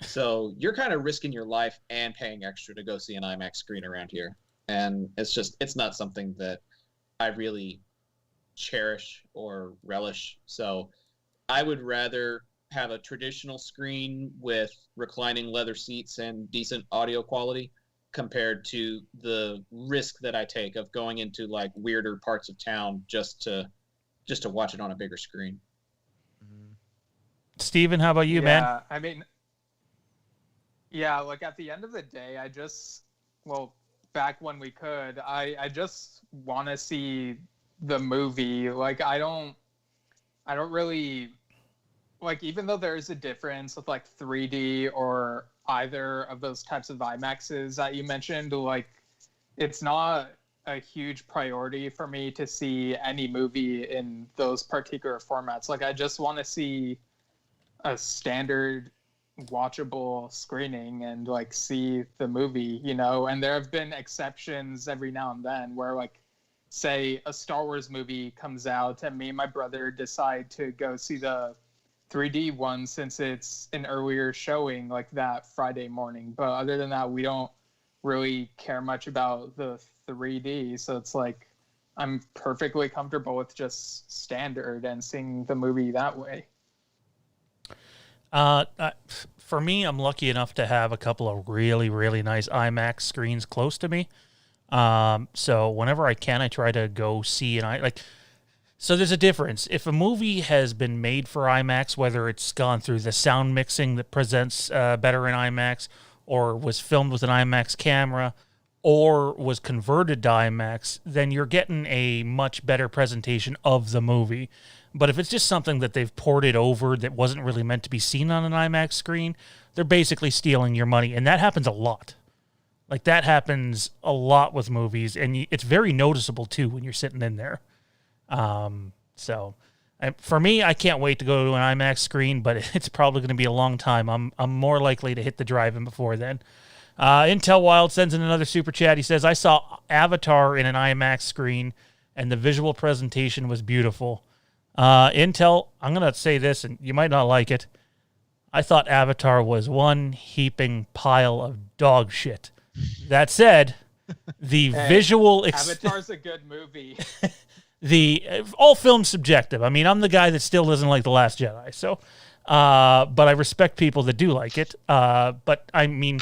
So you're kind of risking your life and paying extra to go see an IMAX screen around here. And it's not something that I really cherish or relish. So I would rather have a traditional screen with reclining leather seats and decent audio quality compared to the risk that I take of going into like weirder parts of town just to watch it on a bigger screen. Steven, how about you, man? I mean, yeah, like at the end of the day, I just well, back when we could, I just want to see the movie. Like, I don't really, like, even though there is a difference with like 3D or either of those types of IMAXs that you mentioned, like, it's not a huge priority for me to see any movie in those particular formats. Like, I just want to see a standard watchable screening and like see the movie, you know. And there have been exceptions every now and then where, like, say a Star Wars movie comes out and me and my brother decide to go see the 3D one since it's an earlier showing, like that Friday morning. But other than that, we don't really care much about the 3D. So it's like, I'm perfectly comfortable with just standard and seeing the movie that way. For me, I'm lucky enough to have a couple of really, really nice IMAX screens close to me. So whenever I can, I try to go see so there's a difference. If a movie has been made for IMAX, whether it's gone through the sound mixing that presents better in IMAX, or was filmed with an IMAX camera, or was converted to IMAX, then you're getting a much better presentation of the movie. But if it's just something that they've ported over that wasn't really meant to be seen on an IMAX screen, they're basically stealing your money. And that happens a lot. Like, that happens a lot with movies, and it's very noticeable, too, when you're sitting in there. For me, I can't wait to go to an IMAX screen, but it's probably going to be a long time. I'm more likely to hit the drive-in before then. Intel Wild sends in another super chat. He says, I saw Avatar in an IMAX screen, and the visual presentation was beautiful. Intel, I'm going to say this, and you might not like it. I thought Avatar was one heaping pile of dog shit. That said, the visual... Avatar's a good movie. All films subjective. I mean, I'm the guy that still doesn't like The Last Jedi, so... but I respect people that do like it. But, I mean,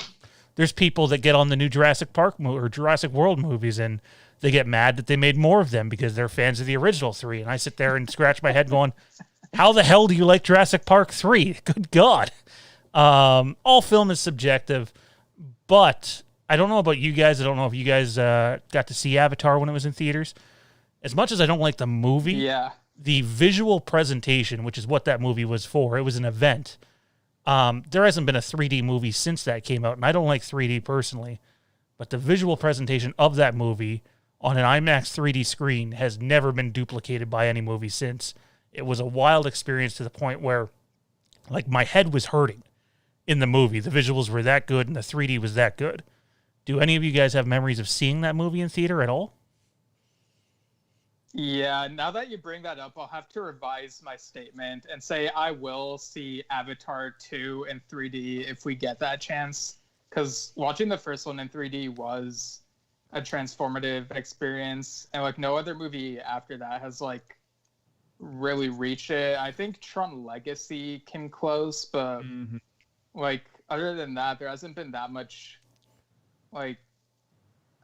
there's people that get on the new Jurassic Park or Jurassic World movies, and they get mad that they made more of them because they're fans of the original three. And I sit there and scratch my head going, how the hell do you like Jurassic Park 3? Good God. All film is subjective, but I don't know about you guys. I don't know if you guys got to see Avatar when it was in theaters. As much as I don't like the movie, the visual presentation, which is what that movie was for, it was an event. There hasn't been a 3D movie since that came out, and I don't like 3D personally, but the visual presentation of that movie on an IMAX 3D screen has never been duplicated by any movie since. It was a wild experience to the point where, like, my head was hurting in the movie. The visuals were that good, and the 3D was that good. Do any of you guys have memories of seeing that movie in theater at all? Yeah, now that you bring that up, I'll have to revise my statement and say I will see Avatar 2 in 3D if we get that chance. Because watching the first one in 3D was a transformative experience. And, like, no other movie after that has, like, really reached it. I think Tron Legacy came close, but, like, other than that, there hasn't been that much, like,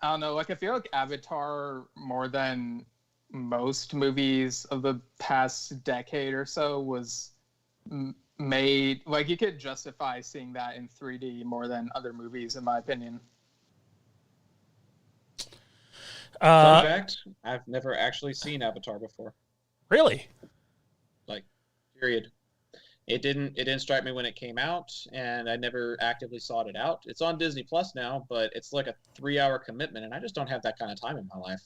I don't know. Like, I feel like Avatar, more than most movies of the past decade or so, was made, like, you could justify seeing that in 3D more than other movies, in my opinion. Fun fact, I've never actually seen Avatar before. Really? Like, period. It didn't strike me when it came out, and I never actively sought it out. It's on Disney Plus now, but it's like a 3-hour commitment, and I just don't have that kind of time in my life.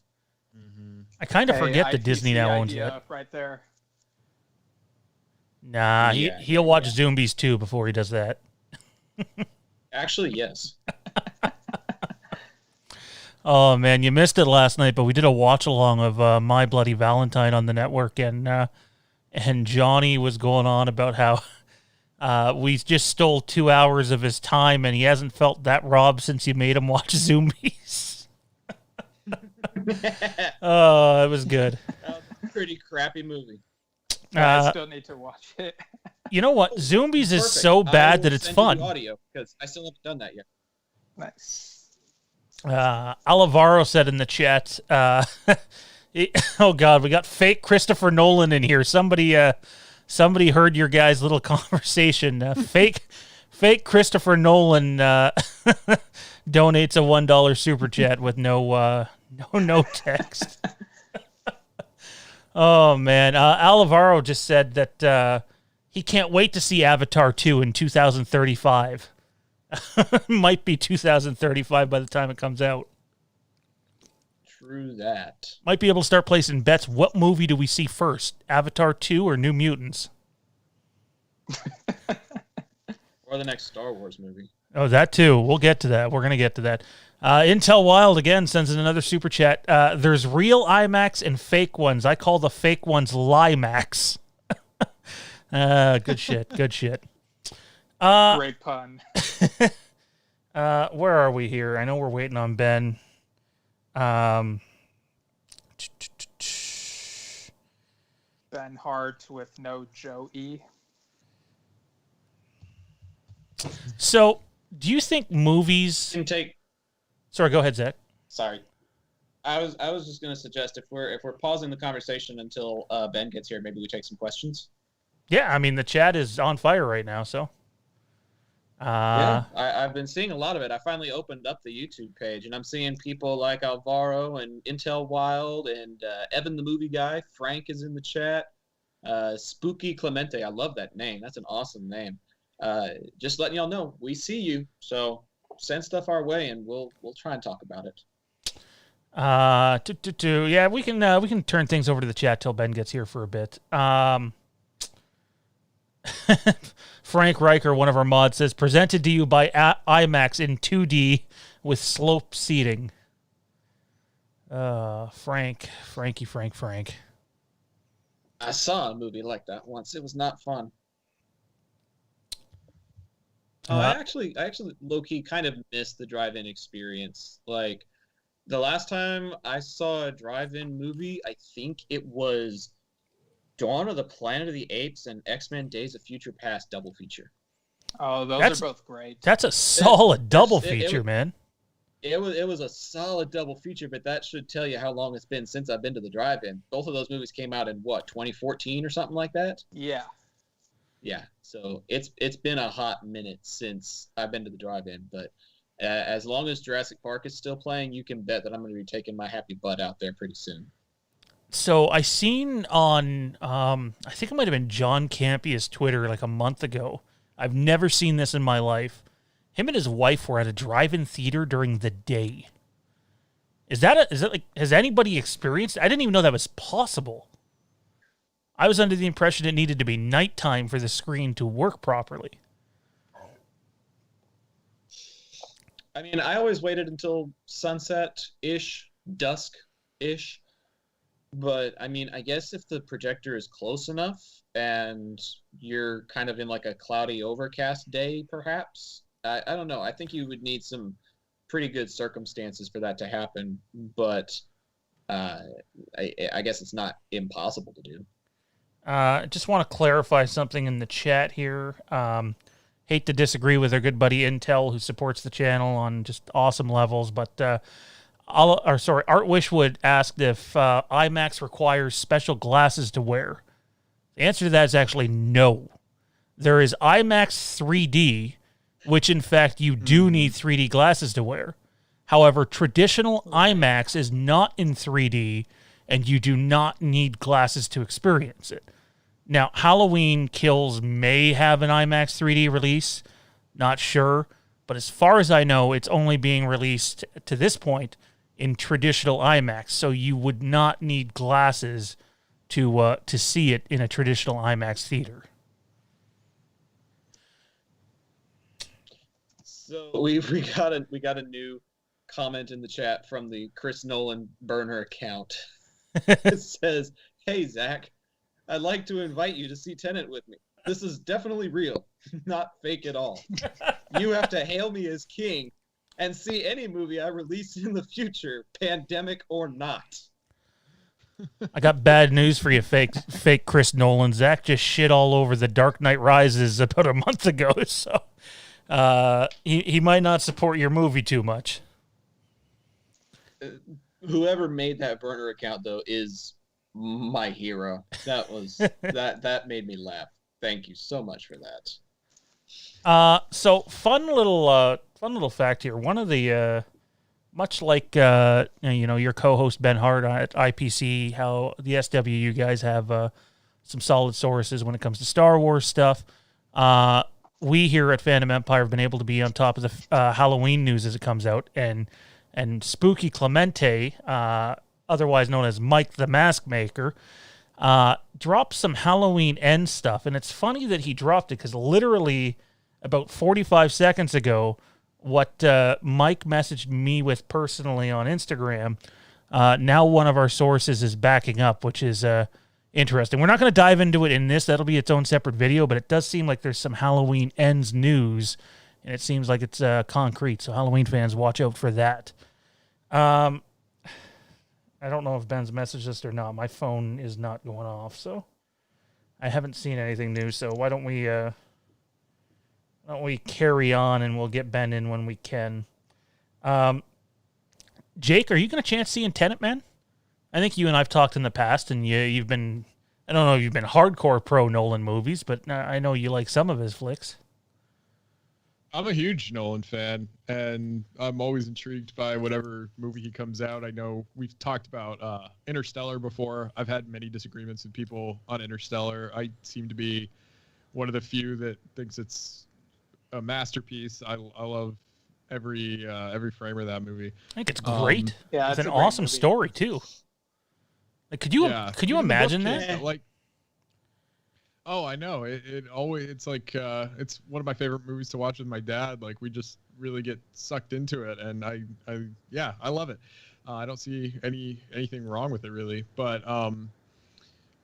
I kind of forget that Disney now owns it. Right there. Nah, he'll watch Zombies too before he does that. Actually, yes. Oh man, you missed it last night, but we did a watch along of My Bloody Valentine on the network, and Johnny was going on about how we just stole 2 hours of his time, and he hasn't felt that robbed since you made him watch Zombies. Oh, it was good. Pretty crappy movie. I still need to watch it. You know what? Zombies is so bad that it's fun. Audio, because I still haven't done that yet. Nice. Alvaro said in the chat, oh God, we got fake Christopher Nolan in here. Somebody heard your guys' little conversation. Fake Christopher Nolan donates a $1 super chat with no text. Oh man, Alvaro just said that he can't wait to see Avatar 2 in 2035. Might be 2035 by the time it comes out. True that. Might be able to start placing bets. What movie do we see first, Avatar 2 or New Mutants? Or the next Star Wars movie. Oh, that too. We'll get to that. We're going to get to that. Intel Wild, again, sends in another super chat. There's real IMAX and fake ones. I call the fake ones Limax. Good shit. Good shit. Great pun. Where are we here? I know we're waiting on Ben. Ben Hart with no Joey. So, do you think movies Can take. Sorry, go ahead, Zach. Sorry, I was just gonna suggest if we're pausing the conversation until Ben gets here, maybe we take some questions. Yeah, I mean the chat is on fire right now, so. Yeah, I've been seeing a lot of it. I finally opened up the YouTube page, and I'm seeing people like Alvaro and Intel Wild and Evan the Movie Guy. Frank is in the chat. Spooky Clemente, I love that name. That's an awesome name. Just letting y'all know, we see you. So send stuff our way, and we'll try and talk about it. Yeah, we can turn things over to the chat till Ben gets here for a bit. Frank Riker, one of our mods, says, presented to you by IMAX in 2D with slope seating. Frank. I saw a movie like that once. It was not fun. I actually low-key kind of missed the drive-in experience. Like, the last time I saw a drive-in movie, I think it was Dawn of the Planet of the Apes and X-Men Days of Future Past double feature. Oh, those are both great. That's a solid double feature, man. It was a solid double feature, but that should tell you how long it's been since I've been to the drive-in. Both of those movies came out in, 2014 or something like that? Yeah. Yeah, so it's been a hot minute since I've been to the drive-in, but as long as Jurassic Park is still playing, you can bet that I'm going to be taking my happy butt out there pretty soon. So I seen on, I think it might have been John Campia's Twitter like a month ago. I've never seen this in my life. Him and his wife were at a drive-in theater during the day. Is that like, has anybody experienced? I didn't even know that was possible. I was under the impression it needed to be nighttime for the screen to work properly. I mean, I always waited until sunset-ish, dusk-ish. But, I mean, I guess if the projector is close enough and you're kind of in like a cloudy, overcast day, perhaps, I don't know. I think you would need some pretty good circumstances for that to happen. But I guess it's not impossible to do. Just want to clarify something in the chat here. Hate to disagree with our good buddy Intel, who supports the channel on just awesome levels, but Art Wishwood asked if IMAX requires special glasses to wear. The answer to that is actually no. There is IMAX 3D, which in fact you do need 3D glasses to wear. However, traditional IMAX is not in 3D, and you do not need glasses to experience it. Now, Halloween Kills may have an IMAX 3D release. Not sure. But as far as I know, it's only being released to this point in traditional IMAX, so you would not need glasses to see it in a traditional IMAX theater. So we got a new comment in the chat from the Chris Nolan burner account. It says, "Hey Zach, I'd like to invite you to see Tenet with me. This is definitely real, not fake at all. You have to hail me as king and see any movie I release in the future, pandemic or not." I got bad news for you, fake Chris Nolan. Zach just shit all over The Dark Knight Rises about a month ago, so he might not support your movie too much. Whoever made that burner account, though, is my hero. That was that made me laugh. Thank you so much for that. So fun little fact here. One of the much like your co-host Ben Hart at IPC, how the SWU guys have some solid sources when it comes to Star Wars stuff. We here at Fandom Empire have been able to be on top of the Halloween news as it comes out, and Spooky Clemente, otherwise known as Mike the Mask Maker, dropped some Halloween End stuff. And it's funny that he dropped it because literally about 45 seconds ago, what Mike messaged me with personally on Instagram, now one of our sources is backing up, which is interesting. We're not going to dive into it in this. That'll be its own separate video, but it does seem like there's some Halloween Ends news, and it seems like it's concrete. So Halloween fans, watch out for that. I don't know if Ben's messaged us or not. My phone is not going off, so I haven't seen anything new. So why don't we carry on and we'll get Ben in when we can. Jake, are you going to chance seeing Tenet, man? I think you and I've talked in the past, and you've been, I don't know if you've been hardcore pro Nolan movies, but I know you like some of his flicks. I'm a huge Nolan fan, and I'm always intrigued by whatever movie he comes out. I know we've talked about Interstellar before. I've had many disagreements with people on Interstellar. I seem to be one of the few that thinks it's a masterpiece. I love every frame of that movie. I think it's great. Yeah, it's an awesome movie. Story too. Like, could you imagine that? Like, oh, I know. It always, it's like it's one of my favorite movies to watch with my dad. Like, we just really get sucked into it, and I love it. I don't see anything wrong with it really, but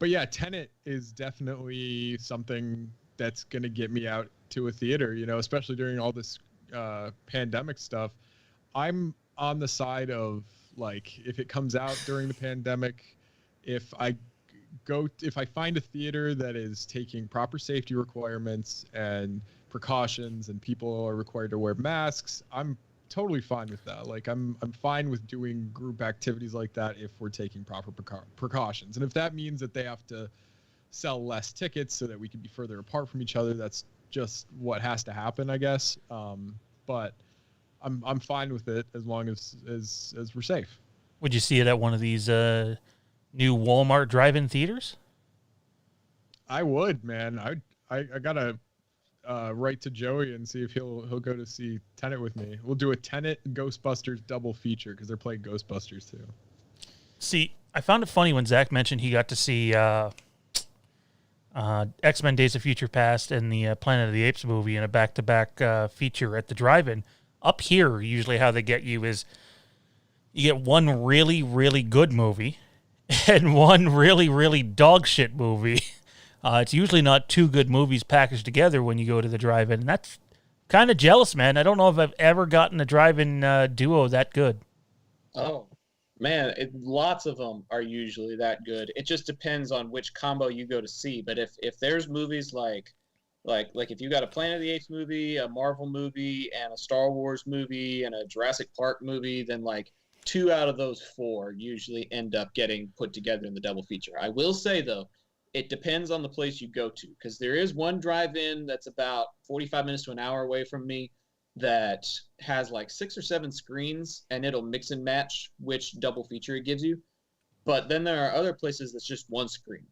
yeah, Tenet is definitely something that's gonna get me out to a theater. You know, especially during all this pandemic stuff. I'm on the side of, like, if it comes out during the pandemic, if I find a theater that is taking proper safety requirements and precautions, and people are required to wear masks, I'm totally fine with that. Like, I'm fine with doing group activities like that if we're taking proper precautions. And if that means that they have to sell less tickets so that we can be further apart from each other, that's just what has to happen, I guess. But I'm fine with it as long as we're safe. Would you see it at one of these new Walmart drive-in theaters? I would, man. I gotta write to Joey and see if he'll go to see Tenet with me. We'll do a Tenet and Ghostbusters double feature because they're playing Ghostbusters too. See, I found it funny when Zach mentioned he got to see X-Men Days of Future Past and the Planet of the Apes movie in a back-to-back feature at the drive-in. Up here, usually how they get you is you get one really, really good movie and one really, really dog shit movie. It's usually not two good movies packaged together when you go to the drive-in. And that's kind of jealous, man. I don't know if I've ever gotten a drive-in duo that good. Oh, man, lots of them are usually that good. It just depends on which combo you go to see. But if there's movies like if you got a Planet of the Apes movie, a Marvel movie, and a Star Wars movie, and a Jurassic Park movie, then like 2 out of those 4 usually end up getting put together in the double feature. I will say, though, it depends on the place you go to, because there is one drive-in that's about 45 minutes to an hour away from me that has like 6 or 7 screens, and it'll mix and match which double feature it gives you. But then there are other places that's just one screen,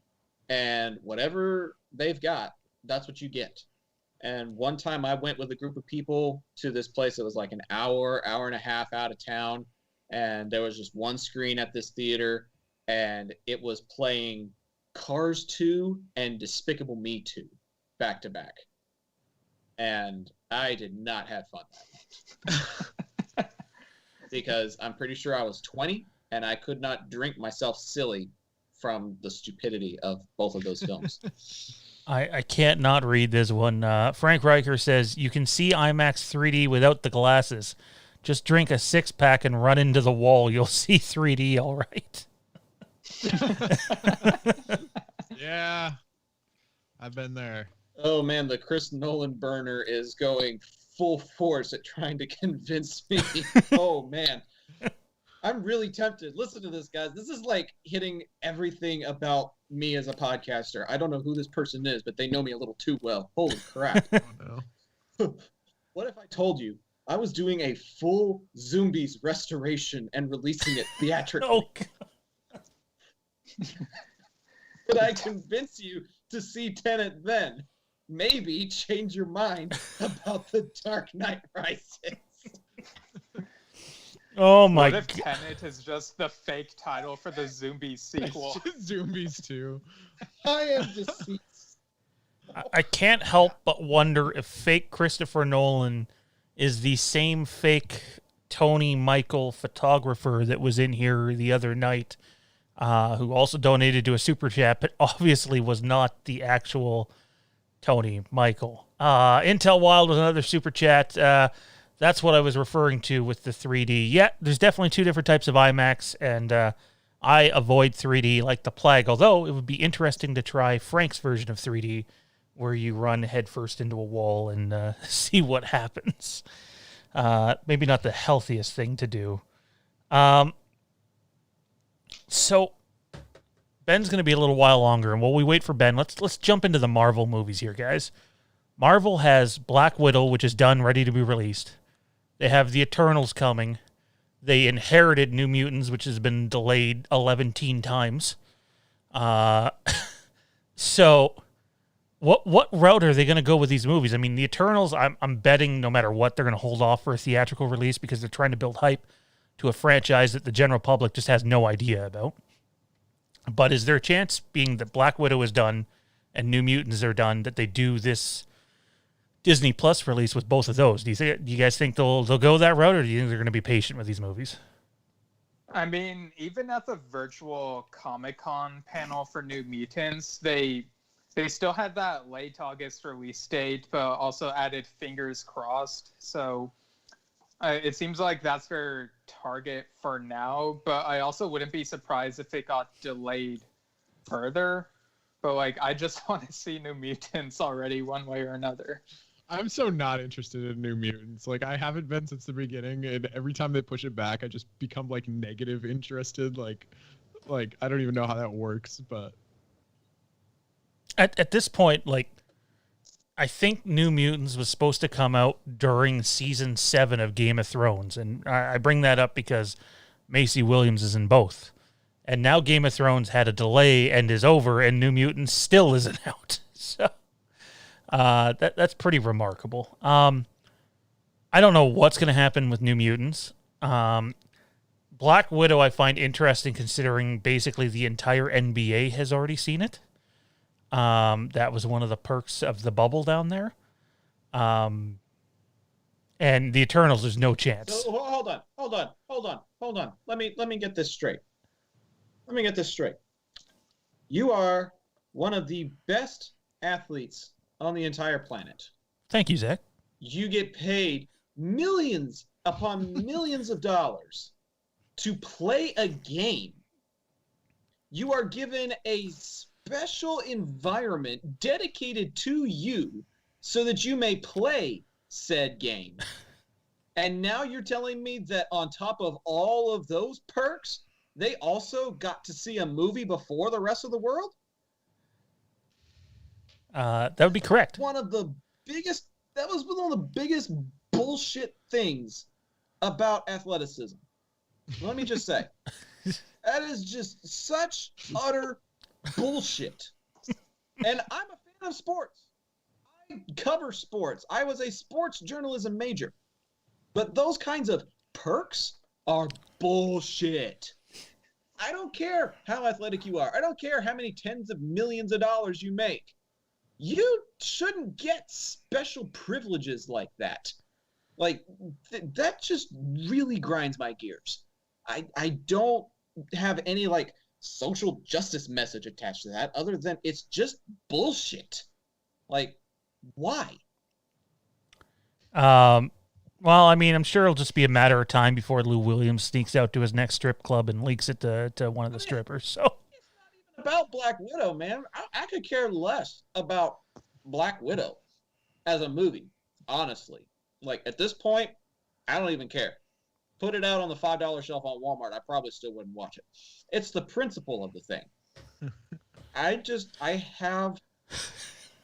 and whatever they've got, that's what you get. And one time I went with a group of people to this place that was like an hour and a half out of town, and there was just one screen at this theater, and it was playing Cars 2 and Despicable Me 2 back to back. And I did not have fun that night. Because I'm pretty sure I was 20 and I could not drink myself silly from the stupidity of both of those films. I can't not read this one. Frank Riker says, you can see IMAX 3D without the glasses. Just drink a 6-pack and run into the wall. You'll see 3D all right. Yeah, I've been there. Oh, man, the Chris Nolan burner is going full force at trying to convince me. Oh, man. I'm really tempted. Listen to this, guys. This is like hitting everything about me as a podcaster. I don't know who this person is, but they know me a little too well. Holy crap. Oh, no. What if I told you I was doing a full Zombies restoration and releasing it theatrically? Oh, Could I convince you to see Tenet then? Maybe change your mind about The Dark Knight Rises. oh my What if God. Tenet is just the fake title for the Zombies sequel? Zombies 2. I am deceased. I can't help but wonder if fake Christopher Nolan is the same fake Tony Michael photographer that was in here the other night, who also donated to a super chat, but obviously was not the actual Tony Michael. Intel Wild with another super chat. That's what I was referring to with the 3D. Yeah, there's definitely two different types of IMAX, and I avoid 3D like the plague, although it would be interesting to try Frank's version of 3D, where you run headfirst into a wall and see what happens. Maybe not the healthiest thing to do. So Ben's going to be a little while longer, and while we wait for Ben, let's jump into the Marvel movies here, guys. Marvel has Black Widow, which is done, ready to be released. They have the Eternals coming. They inherited New Mutants, which has been delayed 11 times. So what route are they going to go with these movies? I mean, the Eternals, I'm betting no matter what, they're going to hold off for a theatrical release because they're trying to build hype to a franchise that the general public just has no idea about. But is there a chance, being that Black Widow is done and New Mutants are done, that they do this Disney Plus release with both of those? Do you guys think they'll go that route, or do you think they're going to be patient with these movies? I mean, even at the virtual Comic-Con panel for New Mutants, they still had that late August release date, but also added fingers crossed. So it seems like that's their target for now, but I also wouldn't be surprised if it got delayed further. But I just want to see New Mutants already, one way or another. I'm so not interested in New Mutants. I haven't been since the beginning, and every time they push it back, I just become negative interested. Like I don't even know how that works, but At this point, I think New Mutants was supposed to come out during season 7 of Game of Thrones, and I bring that up because Macy Williams is in both. And now Game of Thrones had a delay and is over, and New Mutants still isn't out. So that's pretty remarkable. I don't know what's going to happen with New Mutants. Black Widow I find interesting considering basically the entire NBA has already seen it. That was one of the perks of the bubble down there. And the Eternals, there's no chance. So, hold on. Let me get this straight. You are one of the best athletes on the entire planet. Thank you, Zach. You get paid millions upon millions of dollars to play a game. You are given a special environment dedicated to you so that you may play said game. And now you're telling me that on top of all of those perks, they also got to see a movie before the rest of the world? That would be correct. That was one of the biggest bullshit things about athleticism. Let me just say, that is just such utter bullshit. And I'm a fan of sports. I cover sports. I was a sports journalism major. But those kinds of perks are bullshit. I don't care how athletic you are. I don't care how many tens of millions of dollars you make. You shouldn't get special privileges like that. That just really grinds my gears. I don't have any social justice message attached to that other than it's just bullshit. Why? Well, I mean, I'm sure it'll just be a matter of time before Lou Williams sneaks out to his next strip club and leaks it to one of the strippers. So it's not even about Black Widow, man. I could care less about Black Widow as a movie, honestly. At this point, I don't even care. Put it out on the $5 shelf on Walmart. I probably still wouldn't watch it. It's the principle of the thing. I have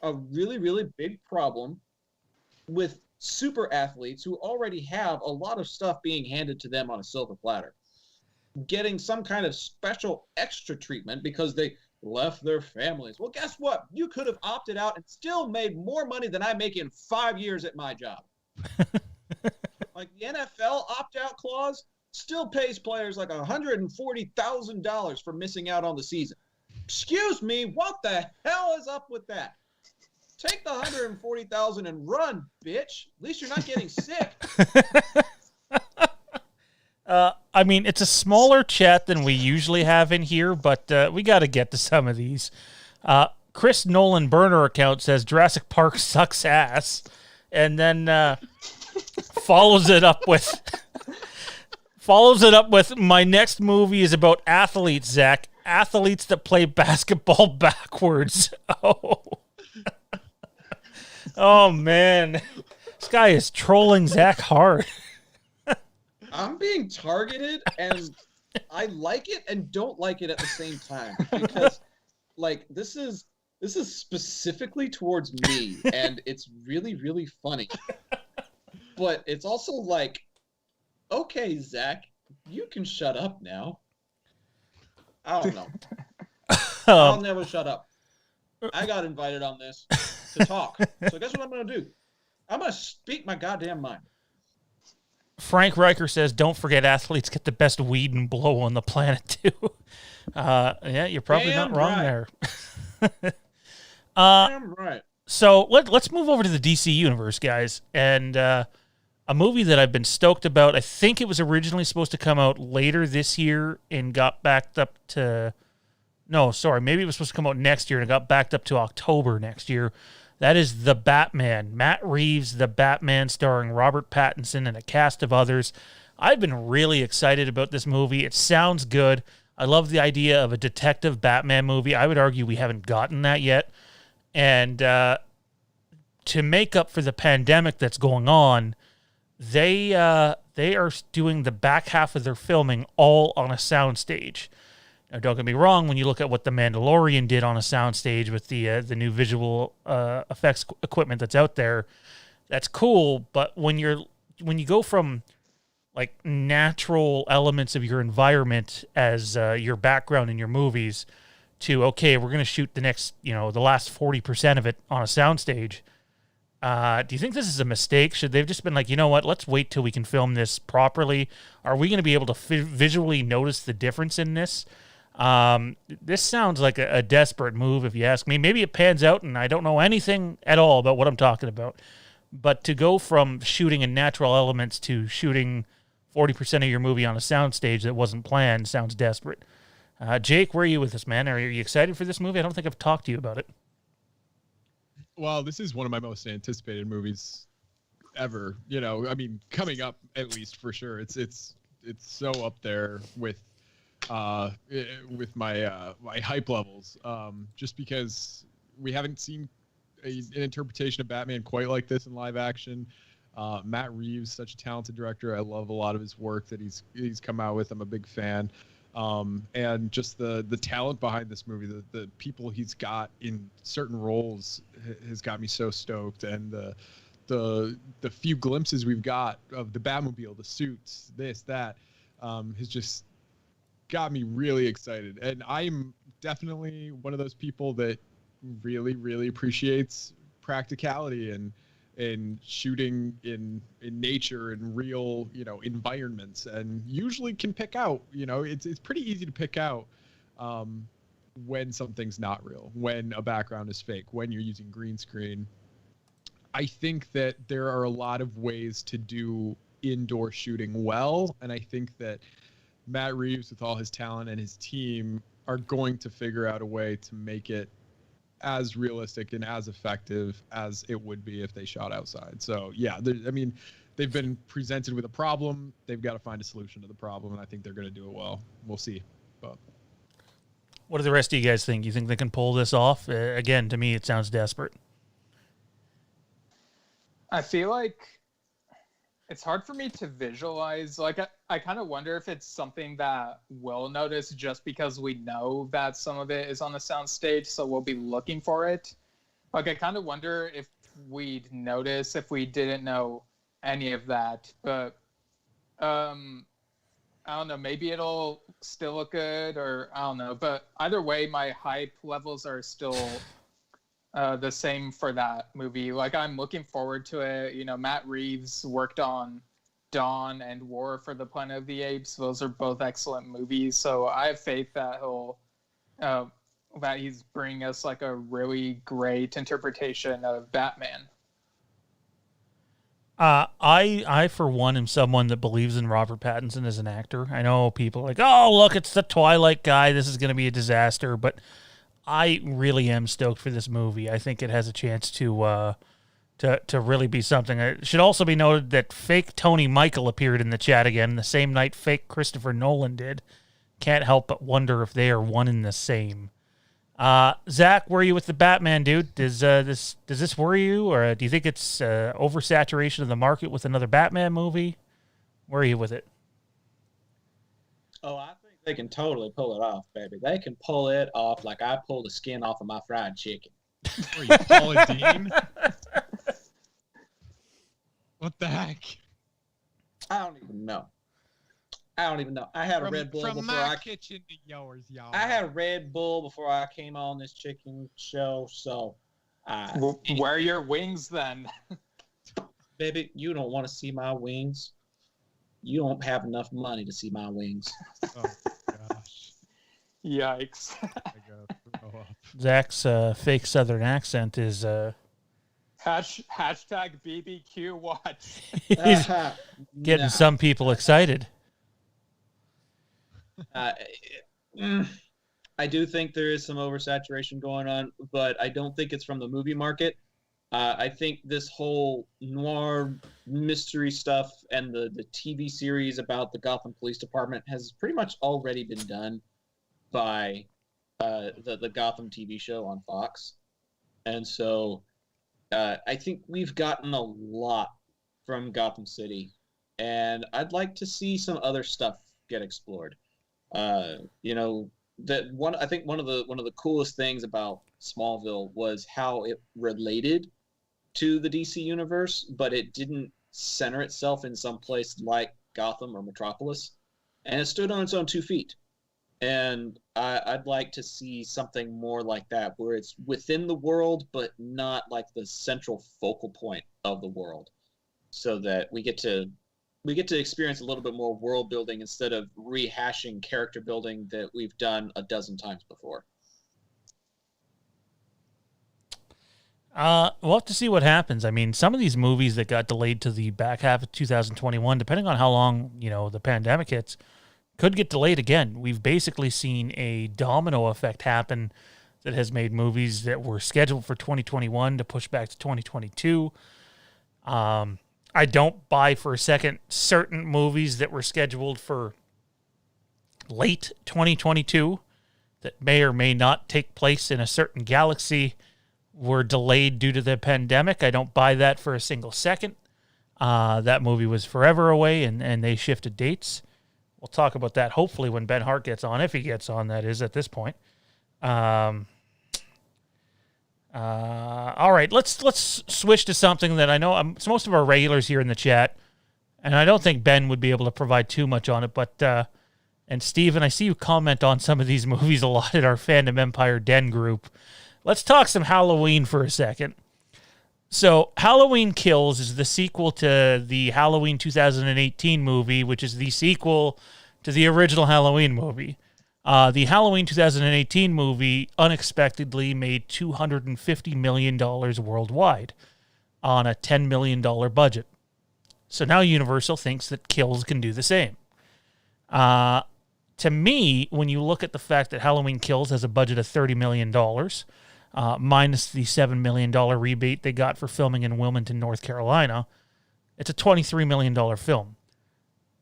a really, really big problem with super athletes who already have a lot of stuff being handed to them on a silver platter, getting some kind of special extra treatment because they left their families. Well, guess what? You could have opted out and still made more money than I make in 5 years at my job. Like the NFL opt-out clause still pays players like $140,000 for missing out on the season. Excuse me, what the hell is up with that? Take the $140,000 and run, bitch. At least you're not getting sick. I mean, it's a smaller chat than we usually have in here, but we got to get to some of these. Chris Nolan burner account says Jurassic Park sucks ass, and then follows it up with my next movie is about athletes, Zach. Athletes that play basketball backwards. Oh man, this guy is trolling Zach hard. I'm being targeted, and I like it and don't like it at the same time because, like, this is specifically towards me, and it's really, really funny. But it's also like, okay, Zach, you can shut up now. I don't know. I'll never shut up. I got invited on this to talk. So guess what I'm going to do? I'm going to speak my goddamn mind. Frank Riker says, don't forget athletes get the best weed and blow on the planet, too. Yeah, you're probably not wrong there. Damn right. So let's move over to the DC universe, guys. And a movie that I've been stoked about, I think it was originally supposed to come out later this year and got backed up to... No, sorry, maybe it was supposed to come out next year and it got backed up to October next year. That is The Batman. Matt Reeves, The Batman, starring Robert Pattinson and a cast of others. I've been really excited about this movie. It sounds good. I love the idea of a detective Batman movie. I would argue we haven't gotten that yet. And to make up for the pandemic that's going on, they are doing the back half of their filming all on a soundstage. Now, don't get me wrong, when you look at what The Mandalorian did on a soundstage with the new visual effects equipment that's out there, that's cool. But when you go from like natural elements of your environment as your background in your movies to, okay, we're going to shoot the last 40% of it on a soundstage. Do you think this is a mistake? Should they've just been like, you know what, let's wait till we can film this properly? Are we going to be able to visually notice the difference in this? This sounds like a desperate move, if you ask me. Maybe it pans out, and I don't know anything at all about what I'm talking about. But to go from shooting in natural elements to shooting 40% of your movie on a soundstage that wasn't planned sounds desperate. Jake, where are you with this, man? Are you excited for this movie? I don't think I've talked to you about it. Well, this is one of my most anticipated movies ever. You know, I mean, coming up at least for sure. It's so up there with my my hype levels. Just because we haven't seen an interpretation of Batman quite like this in live action. Matt Reeves, such a talented director. I love a lot of his work that he's come out with. I'm a big fan. And just the talent behind this movie, the people he's got in certain roles has got me so stoked. And the few glimpses we've got of the Batmobile, the suits, this, that, has just got me really excited. And I'm definitely one of those people that really, really appreciates practicality and shooting in nature and real, environments, and usually can pick out, it's pretty easy to pick out when something's not real, when a background is fake, when you're using green screen. I think that there are a lot of ways to do indoor shooting well, and I think that Matt Reeves, with all his talent and his team, are going to figure out a way to make it as realistic and as effective as it would be if they shot outside. So yeah, they've been presented with a problem. They've got to find a solution to the problem, and I think they're going to do it well. We'll see. But what do the rest of you guys think? You think they can pull this off? Again, to me, it sounds desperate. I feel like it's hard for me to visualize. Like, I kind of wonder if it's something that we'll notice just because we know that some of it is on the sound stage, so we'll be looking for it. Like, I kind of wonder if we'd notice if we didn't know any of that. But I don't know, maybe it'll still look good, or I don't know. But either way, my hype levels are still the same for that movie. Like, I'm looking forward to it. You know, Matt Reeves worked on Dawn and War for the Planet of the Apes. Those are both excellent movies. So I have faith that he's bringing us like a really great interpretation of Batman. I for one am someone that believes in Robert Pattinson as an actor. I know people are like, oh, look, it's the Twilight guy, this is going to be a disaster, but I really am stoked for this movie. I think it has a chance to really be something. It should also be noted that fake Tony Michael appeared in the chat again the same night fake Christopher Nolan did. Can't help but wonder if they are one and the same. Zach, where are you with the Batman, dude? Does this worry you, or do you think it's oversaturation of the market with another Batman movie? Where are you with it? Oh, I think they can totally pull it off, baby. They can pull it off like I pull the skin off of my fried chicken. Are you Paula Dean? What the heck? I don't even know. I had a Red Bull from before my kitchen to yours, y'all. I had a Red Bull before I came on this chicken show, so Where are your wings then? baby, you don't want to see my wings. You don't have enough money to see my wings. Oh gosh. Yikes. I gotta throw up. Zach's fake Southern accent is Hashtag BBQ watch. he's getting some people excited. I do think there is some oversaturation going on, but I don't think it's from the movie market. I think this whole noir mystery stuff and the TV series about the Gotham Police Department has pretty much already been done by the Gotham TV show on Fox. And so I think we've gotten a lot from Gotham City, and I'd like to see some other stuff get explored. I think one of the coolest things about Smallville was how it related to the DC universe, but it didn't center itself in some place like Gotham or Metropolis, and it stood on its own 2 feet. And I'd like to see something more like that, where it's within the world, but not like the central focal point of the world, so that we get to experience a little bit more world building instead of rehashing character building that we've done a dozen times before. We'll have to see what happens. I mean, some of these movies that got delayed to the back half of 2021, depending on how long, the pandemic hits, could get delayed again. We've basically seen a domino effect happen that has made movies that were scheduled for 2021 to push back to 2022. I don't buy for a second certain movies that were scheduled for late 2022 that may or may not take place in a certain galaxy were delayed due to the pandemic. I don't buy that for a single second. That movie was forever away, and they shifted dates. We'll talk about that hopefully when Ben Hart gets on, if he gets on, that is, at this point. All right, let's switch to something that I know it's most of our regulars here in the chat, and I don't think Ben would be able to provide too much on it, but and Steven, I see you comment on some of these movies a lot at our Fandom Empire Den group. Let's talk some Halloween for a second. So Halloween Kills is the sequel to the Halloween 2018 movie, which is the sequel to the original Halloween movie. The Halloween 2018 movie unexpectedly made $250 million worldwide on a $10 million budget. So now Universal thinks that Kills can do the same. To me, when you look at the fact that Halloween Kills has a budget of $30 million, minus the $7 million rebate they got for filming in Wilmington, North Carolina, it's a $23 million film.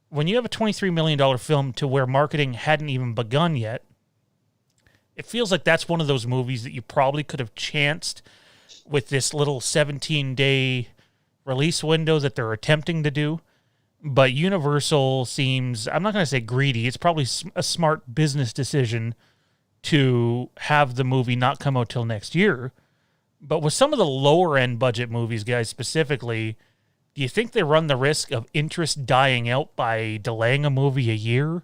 When you have a $23 million film to where marketing hadn't even begun yet, it feels like that's one of those movies that you probably could have chanced with this little 17-day release window that they're attempting to do. But Universal seems, I'm not going to say greedy, it's probably a smart business decision to have the movie not come out till next year, But with some of the lower end budget movies, guys, specifically, do you think they run the risk of interest dying out by delaying a movie a year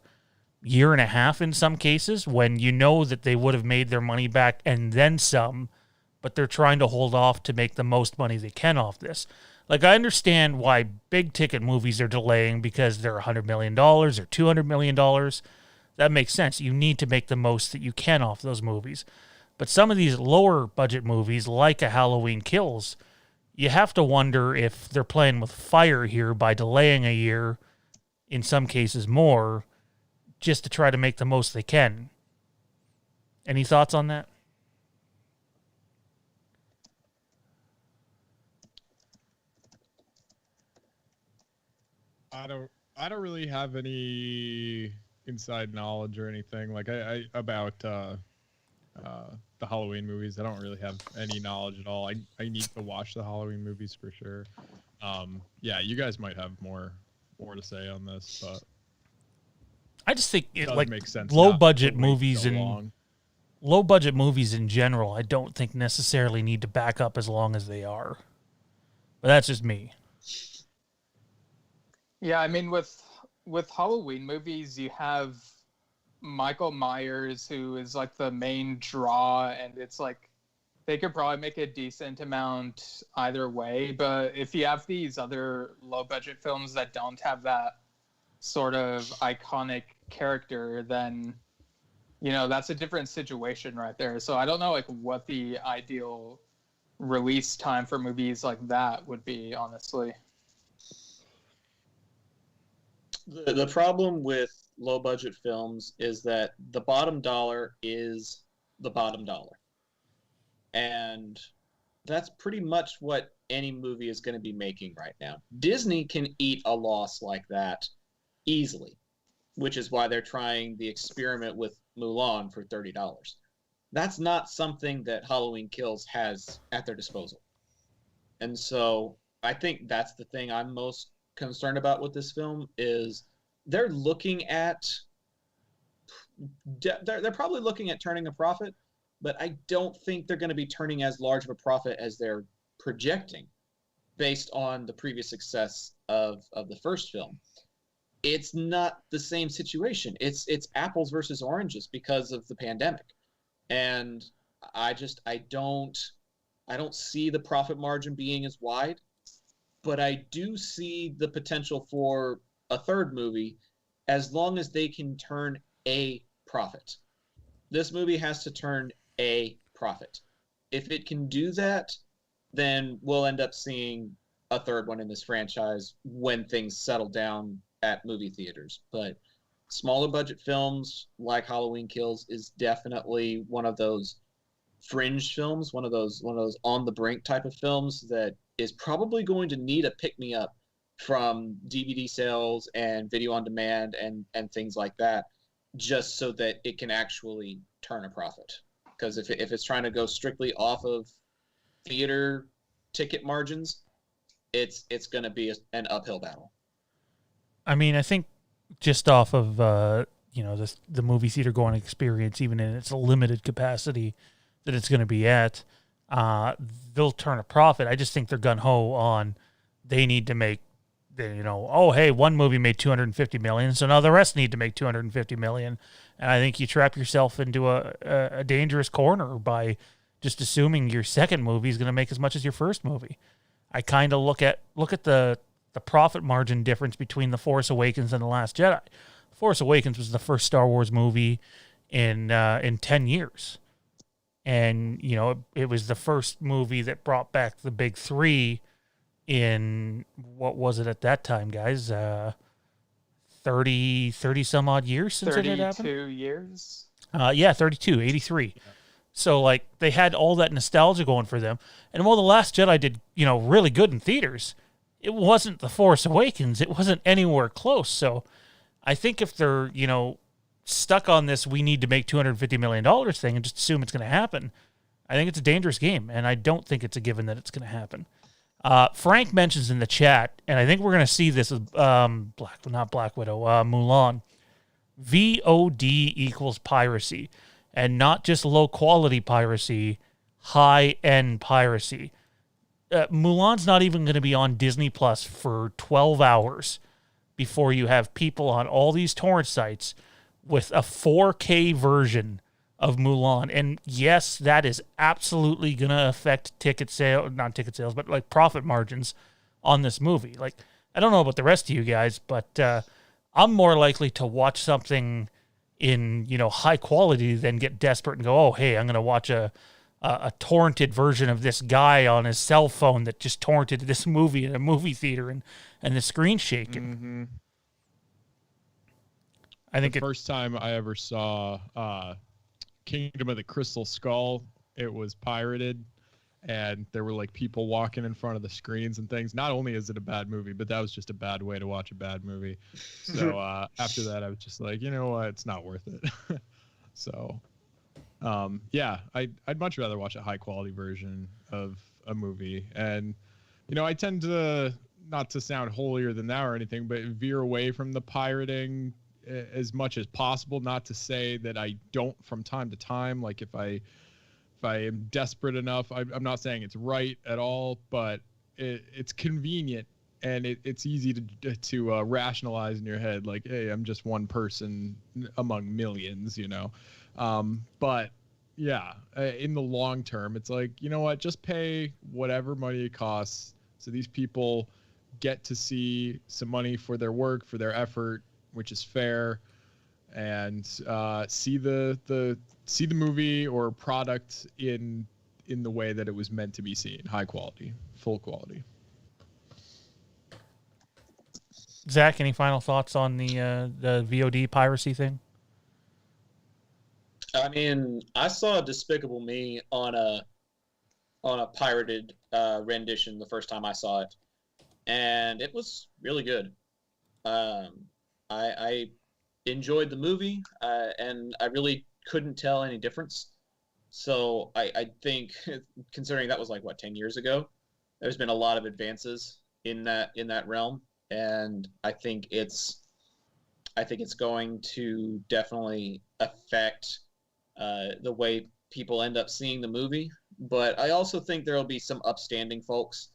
and a half in some cases, when you know that they would have made their money back and then some, but they're trying to hold off to make the most money they can off this? Like, I understand why big ticket movies are delaying because they're $100 million or $200 million. That makes sense. You need to make the most that you can off those movies. But some of these lower budget movies, like a Halloween Kills, you have to wonder if they're playing with fire here by delaying a year, in some cases more, just to try to make the most they can. Any thoughts on that? I don't really have any inside knowledge or anything like I about the Halloween movies. I don't really have any knowledge at all. I need to watch the Halloween movies for sure. Yeah, you guys might have more to say on this, but I just think it like makes sense. Low budget movies in general, I don't think necessarily need to back up as long as they are. But that's just me. Yeah, I mean, with Halloween movies, you have Michael Myers, who is like the main draw, and it's like they could probably make a decent amount either way. But if you have these other low budget films that don't have that sort of iconic character, then that's a different situation right there. So I don't know like what the ideal release time for movies like that would be, honestly. The problem with low budget films is that the bottom dollar is the bottom dollar. And that's pretty much what any movie is going to be making right now. Disney can eat a loss like that easily, which is why they're trying the experiment with Mulan for $30. That's not something that Halloween Kills has at their disposal. And so I think that's the thing I'm most concerned about with this film is they're probably looking at turning a profit, but I don't think they're going to be turning as large of a profit as they're projecting based on the previous success of the first film. It's not the same situation. It's apples versus oranges because of the pandemic. And I don't see the profit margin being as wide. But I do see the potential for a third movie as long as they can turn a profit. This movie has to turn a profit. If it can do that, then we'll end up seeing a third one in this franchise when things settle down at movie theaters. But smaller budget films like Halloween Kills is definitely one of those fringe films, one of those on the brink type of films that is probably going to need a pick-me-up from DVD sales and video on demand and things like that, just so that it can actually turn a profit. Because if it's trying to go strictly off of theater ticket margins, it's going to be an uphill battle. I mean, I think just off of the movie theater going experience, even in its limited capacity that it's going to be at, they'll turn a profit. I just think they're gun-ho on they need to make, one movie made $250 million, so now the rest need to make $250 million. And I think you trap yourself into a dangerous corner by just assuming your second movie is going to make as much as your first movie. I kind of look at the profit margin difference between The Force Awakens and The Last Jedi. The Force Awakens was the first Star Wars movie in 10 years. And, it was the first movie that brought back the big three in, what was it at that time, guys? 30 some odd years since it had happened? 32 years? 32, 83. Yeah. So, they had all that nostalgia going for them. And while The Last Jedi did, really good in theaters, it wasn't The Force Awakens. It wasn't anywhere close. So, I think if they're, stuck on this we need to make $250 million thing and just assume it's going to happen, I think it's a dangerous game, and I don't think it's a given that it's going to happen. Frank mentions in the chat, and I think we're going to see this with Mulan. VOD equals piracy, and not just low-quality piracy, high-end piracy. Mulan's not even going to be on Disney Plus for 12 hours before you have people on all these torrent sites with a 4K version of Mulan. And yes, that is absolutely going to affect not ticket sales, but like profit margins on this movie. Like, I don't know about the rest of you guys, but I'm more likely to watch something in, high quality than get desperate and go, oh, hey, I'm going to watch a torrented version of this guy on his cell phone that just torrented this movie in a movie theater and the screen's shaking. Mm-hmm. I think the first time I ever saw Kingdom of the Crystal Skull, it was pirated, and there were like people walking in front of the screens and things. Not only is it a bad movie, but that was just a bad way to watch a bad movie. So after that, I was just like, you know what, it's not worth it. So I'd much rather watch a high quality version of a movie. And I tend to, not to sound holier than thou or anything, but veer away from the pirating as much as possible. Not to say that I don't from time to time. Like if I am desperate enough, I'm not saying it's right at all, but it's convenient and it's easy to rationalize in your head. Like, hey, I'm just one person among millions, But yeah, in the long term, it's like, you know what, just pay whatever money it costs so these people get to see some money for their work, for their effort, which is fair, and see the movie or product in the way that it was meant to be seen, high quality, full quality. Zach, any final thoughts on the VOD piracy thing? I mean, I saw Despicable Me on a pirated rendition the first time I saw it, and it was really good. I enjoyed the movie, and I really couldn't tell any difference. So I think, considering that was like 10 years ago, there's been a lot of advances in that realm, and I think it's going to definitely affect the way people end up seeing the movie. But I also think there'll be some upstanding folks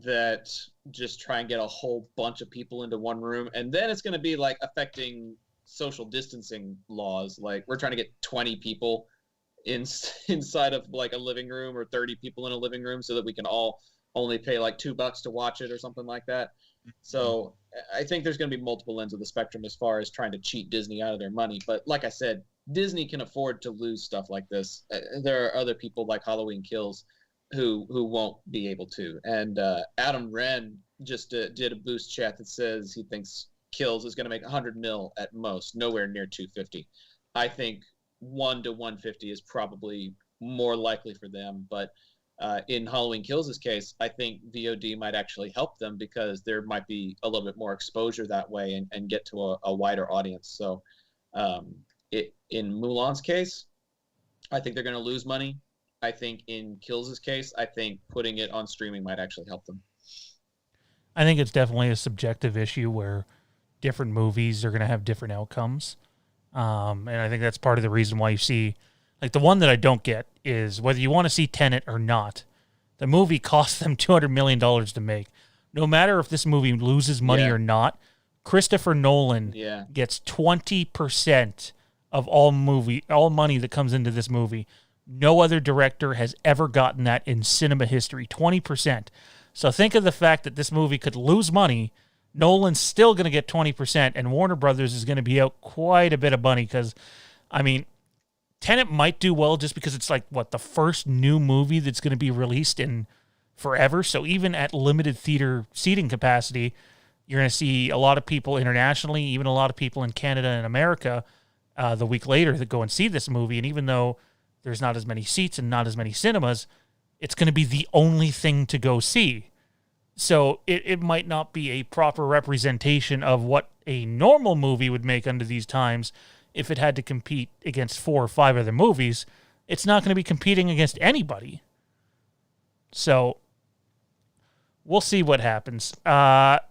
that just try and get a whole bunch of people into one room, and then it's going to be like affecting social distancing laws. Like, we're trying to get 20 people inside of like a living room, or 30 people in a living room, so that we can all only pay like $2 to watch it or something like that. So I think there's going to be multiple ends of the spectrum as far as trying to cheat Disney out of their money. But like I said, Disney can afford to lose stuff like this. There are other people like Halloween Kills who won't be able to. And Adam Wren just did a boost chat that says he thinks Kills is going to make 100 mil at most, nowhere near 250. I think 1 to 150 is probably more likely for them. But in Halloween Kills' case, I think VOD might actually help them, because there might be a little bit more exposure that way and get to a wider audience. So in Mulan's case, I think they're going to lose money. I think in Kills' case, I think putting it on streaming might actually help them. I think it's definitely a subjective issue where different movies are going to have different outcomes. And I think that's part of the reason why you see, like, the one that I don't get is whether you want to see Tenet or not, the movie cost them $200 million to make. No matter if this movie loses money or not, Christopher Nolan gets 20% of all money that comes into this movie. No other director has ever gotten that in cinema history, 20%. So think of the fact that this movie could lose money. Nolan's still going to get 20%, and Warner Brothers is going to be out quite a bit of money because, I mean, Tenet might do well just because it's like, the first new movie that's going to be released in forever. So even at limited theater seating capacity, you're going to see a lot of people internationally, even a lot of people in Canada and America the week later that go and see this movie. And even though there's not as many seats and not as many cinemas, it's going to be the only thing to go see. So it might not be a proper representation of what a normal movie would make under these times. If it had to compete against 4 or 5 other movies, it's not going to be competing against anybody. So we'll see what happens.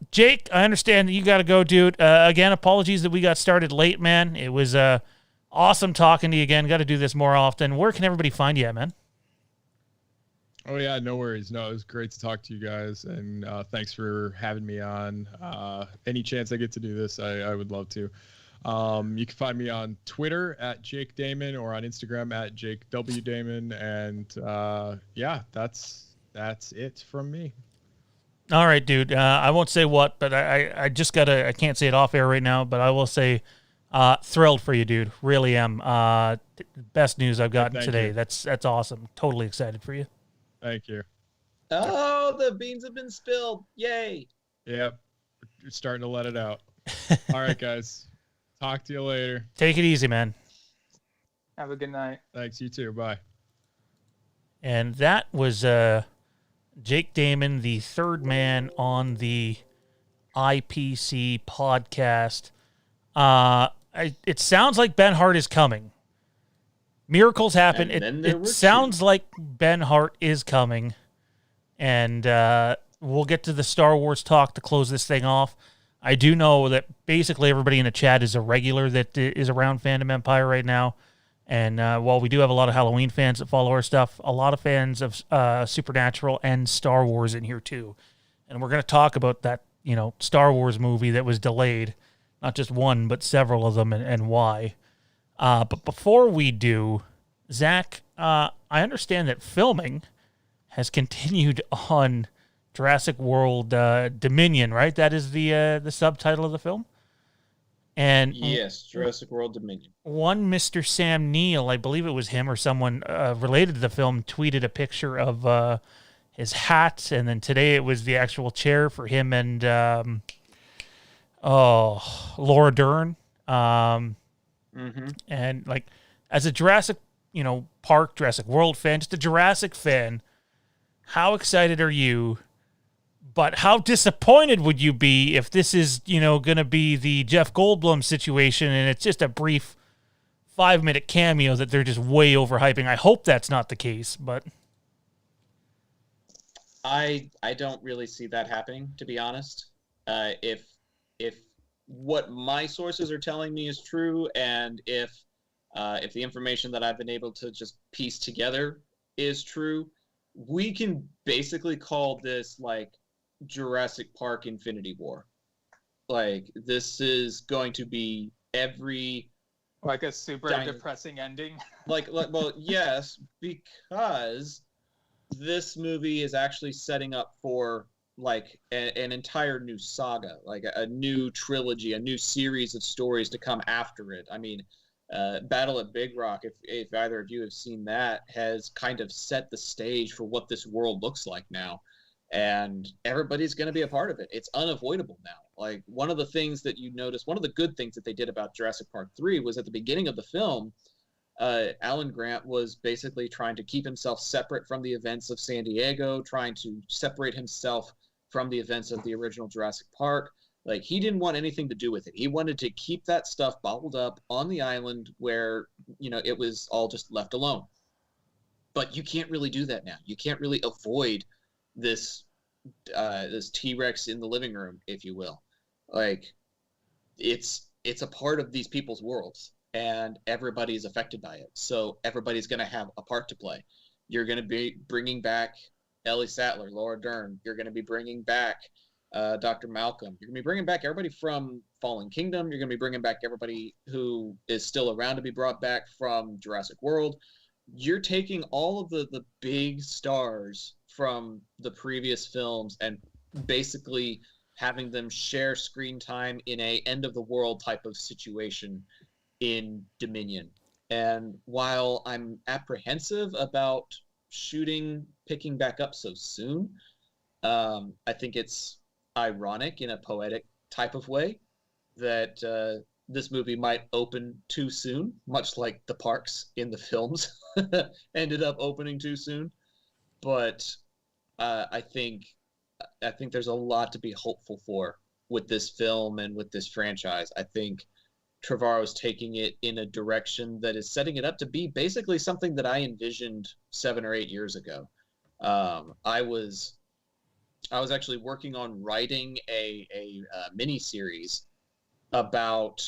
Jake, I understand that you got to go, dude. Again, apologies that we got started late, man. It was awesome talking to you again. Got to do this more often. Where can everybody find you at, man? Oh yeah, no worries. No, it was great to talk to you guys, and thanks for having me on. Any chance I get to do this, I would love to. You can find me on Twitter at Jake Damon or on Instagram at Jake W Damon, and yeah, that's it from me. All right, dude. I won't say what, but I just gotta. I can't say it off air right now, but I will say, thrilled for you, dude. Really am. Best news I've gotten today. You. That's awesome. Totally excited for you. Thank you. Oh, the beans have been spilled. Yay. Yep. You're starting to let it out. All right, guys. Talk to you later. Take it easy, man. Have a good night. Thanks. You too. Bye. And that was Jake Damon, the third man on the IPC podcast. It sounds like Ben Hart is coming. Miracles happen. It sounds like Ben Hart is coming. And we'll get to the Star Wars talk to close this thing off. I do know that basically everybody in the chat is a regular that is around Fandom Empire right now. And while we do have a lot of Halloween fans that follow our stuff, a lot of fans of Supernatural and Star Wars in here too. And we're going to talk about that, Star Wars movie that was delayed. Not just one, but several of them and why. But before we do, Zach, I understand that filming has continued on Jurassic World Dominion, right? That is the subtitle of the film. And yes, Jurassic World Dominion. One Mr. Sam Neill, I believe it was him or someone related to the film, tweeted a picture of his hat, and then today it was the actual chair for him and Laura Dern. And like, as a Jurassic, Park, Jurassic World fan, just a Jurassic fan, how excited are you? But how disappointed would you be if this is, going to be the Jeff Goldblum situation and it's just a brief 5-minute cameo that they're just way overhyping? I hope that's not the case, but I don't really see that happening, to be honest. If what my sources are telling me is true, and if the information that I've been able to just piece together is true, we can basically call this like Jurassic Park Infinity War. Like, this is going to be every like a super depressing ending. Well, yes, because this movie is actually setting up for like an entire new saga, like a new trilogy, a new series of stories to come after it. I mean, Battle at Big Rock, if either of you have seen that, has kind of set the stage for what this world looks like now. And everybody's going to be a part of it. It's unavoidable now. Like, one of the things that you notice, one of the good things that they did about Jurassic Park 3 was at the beginning of the film, Alan Grant was basically trying to keep himself separate from the events of San Diego, trying to separate himself from the events of the original Jurassic Park. Like, he didn't want anything to do with it. He wanted to keep that stuff bottled up on the island where, it was all just left alone. But you can't really do that now. You can't really avoid this T-Rex in the living room, if you will. Like, it's a part of these people's worlds, and everybody's affected by it. So everybody's going to have a part to play. You're going to be bringing back Ellie Sattler, Laura Dern. You're going to be bringing back Dr. Malcolm. You're going to be bringing back everybody from Fallen Kingdom. You're going to be bringing back everybody who is still around to be brought back from Jurassic World. You're taking all of the big stars from the previous films and basically having them share screen time in a end of the world type of situation in Dominion. And while I'm apprehensive about shooting picking back up so soon, I think it's ironic in a poetic type of way that this movie might open too soon, much like the parks in the films ended up opening too soon. But I think there's a lot to be hopeful for with this film and with this franchise. I think Trevorrow's taking it in a direction that is setting it up to be basically something that I envisioned 7 or 8 years ago. I was actually working on writing a mini series about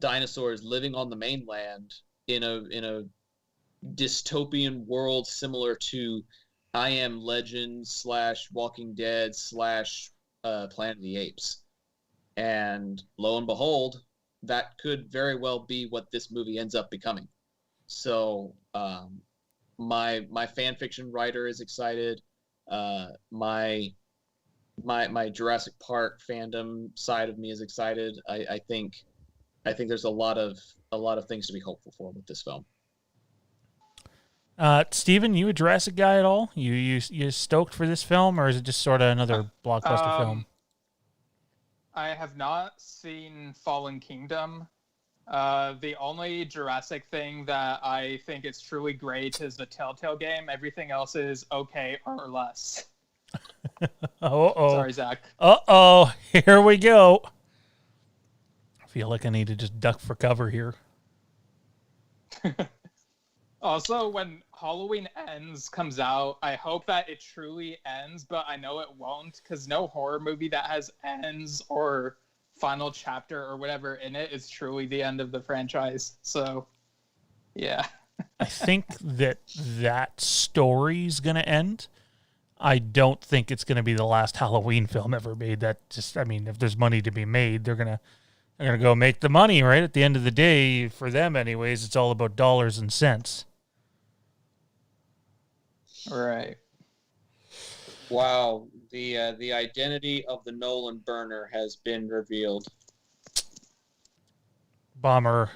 dinosaurs living on the mainland in a dystopian world similar to I Am Legend / Walking Dead / Planet of the Apes. And lo and behold, that could very well be what this movie ends up becoming. So my fan fiction writer is excited. My Jurassic Park fandom side of me is excited. I think there's a lot of things to be hopeful for with this film. Steven, you a Jurassic guy at all? You stoked for this film, or is it just sort of another blockbuster film? I have not seen Fallen Kingdom. The only Jurassic thing that I think is truly great is the Telltale game. Everything else is okay or less. Uh-oh. Sorry, Zach. Uh-oh. Here we go. I feel like I need to just duck for cover here. Also, when Halloween Ends comes out, I hope that it truly ends, but I know it won't, because no horror movie that has ends or final chapter or whatever in it is truly the end of the franchise. So, yeah. I think that story's going to end. I don't think it's going to be the last Halloween film ever made. If there's money to be made, they're going to go make the money, right? At the end of the day, for them anyways, it's all about dollars and cents. Right. Wow, the identity of the Nolan burner has been revealed. Bummer.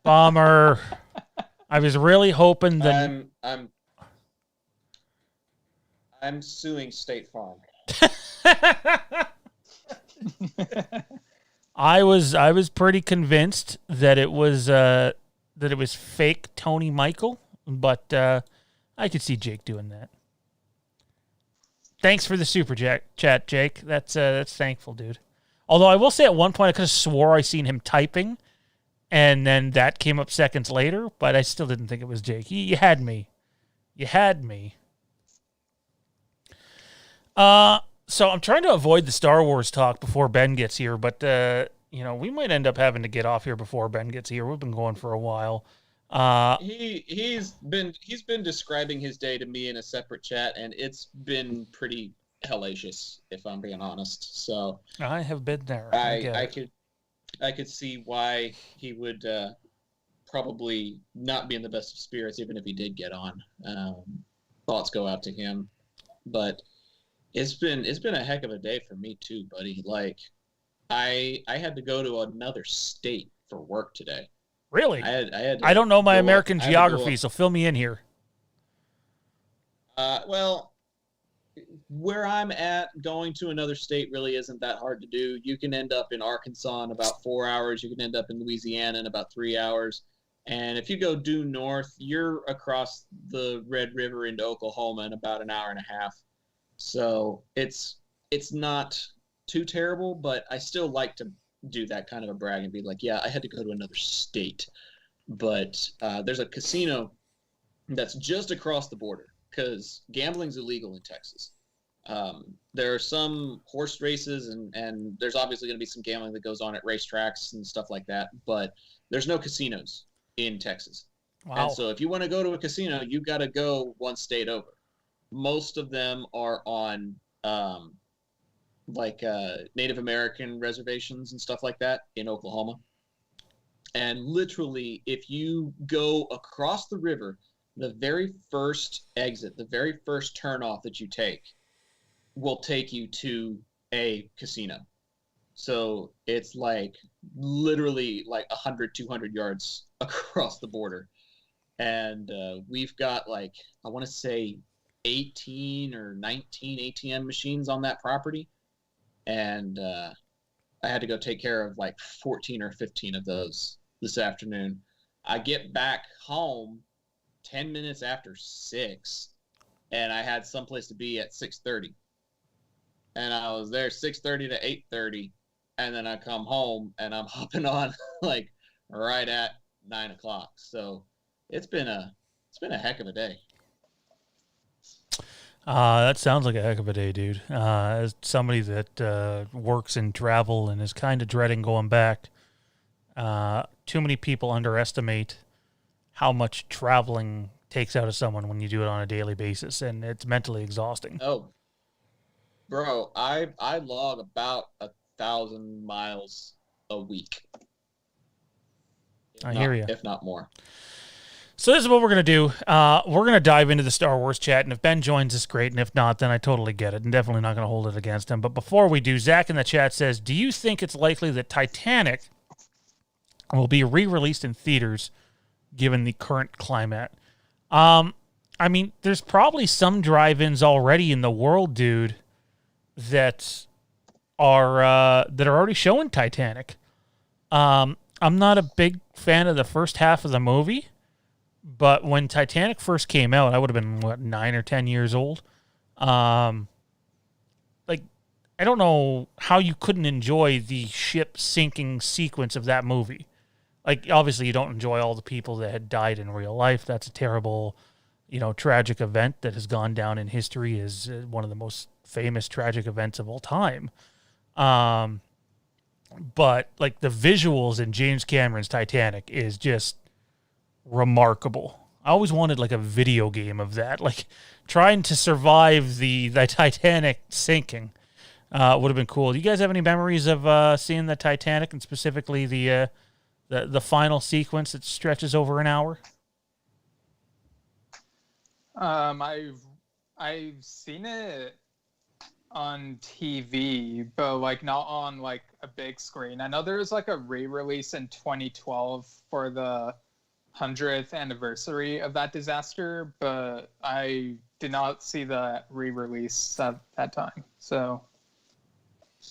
Bummer. I was really hoping that I'm suing State Farm. I was pretty convinced that it was fake Tony Michael, but I could see Jake doing that. Thanks for the super chat, Jake. That's thankful, dude. Although I will say at one point I could have swore I seen him typing, and then that came up seconds later, but I still didn't think it was Jake. You had me. You had me. So I'm trying to avoid the Star Wars talk before Ben gets here, but we might end up having to get off here before Ben gets here. We've been going for a while. He's been describing his day to me in a separate chat, and it's been pretty hellacious, if I'm being honest. So I have been there. I could see why he would probably not be in the best of spirits, even if he did get on. Thoughts go out to him, but it's been a heck of a day for me too, buddy. Like I had to go to another state for work today. Really? I don't know my American geography, so fill me in here. Well, where I'm at, going to another state really isn't that hard to do. You can end up in Arkansas in about 4 hours. You can end up in Louisiana in about 3 hours. And if you go due north, you're across the Red River into Oklahoma in about an hour and a half. So it's not too terrible, but I still like to do that kind of a brag and be like, yeah, I had to go to another state. But there's a casino that's just across the border because gambling's illegal in Texas. There are some horse races and there's obviously going to be some gambling that goes on at racetracks and stuff like that, but there's no casinos in Texas. Wow. And so if you want to go to a casino, you got to go one state over. Most of them are on Native American reservations and stuff like that in Oklahoma. And literally, if you go across the river, the very first exit, the very first turnoff that you take will take you to a casino. So it's like literally like 100, 200 yards across the border. And we've got I want to say 18 or 19 ATM machines on that property. And I had to go take care of 14 or 15 of those this afternoon. I get back home 10 minutes after 6, and I had someplace to be at 6:30. And I was there 6:30 to 8:30, and then I come home and I'm hopping on right at 9 o'clock. So it's been a heck of a day. That sounds like a heck of a day, dude. As somebody that works in travel and is kind of dreading going back, too many people underestimate how much traveling takes out of someone when you do it on a daily basis, and it's mentally exhausting. Oh, bro, I log about 1,000 miles a week. I hear you. If not more. So this is what we're going to do. We're going to dive into the Star Wars chat, and if Ben joins us, great, and if not, then I totally get it, and definitely not going to hold it against him. But before we do, Zach in the chat says, do you think it's likely that Titanic will be re-released in theaters given the current climate? I mean, there's probably some drive-ins already in the world, dude, that are already showing Titanic. I'm not a big fan of the first half of the movie, but when Titanic first came out, I would have been, 9 or 10 years old. I don't know how you couldn't enjoy the ship sinking sequence of that movie. Like, obviously, you don't enjoy all the people that had died in real life. That's a terrible, tragic event that has gone down in history as one of the most famous tragic events of all time. But, like, the visuals in James Cameron's Titanic is just remarkable. I always wanted, like, a video game of that. Like, trying to survive the Titanic sinking would have been cool. Do you guys have any memories of seeing the Titanic, and specifically the final sequence that stretches over an hour? I've seen it on TV, but like not on like a big screen. I know there was like a re-release in 2012 for the 100th anniversary of that disaster, but I did not see the re-release at that time. So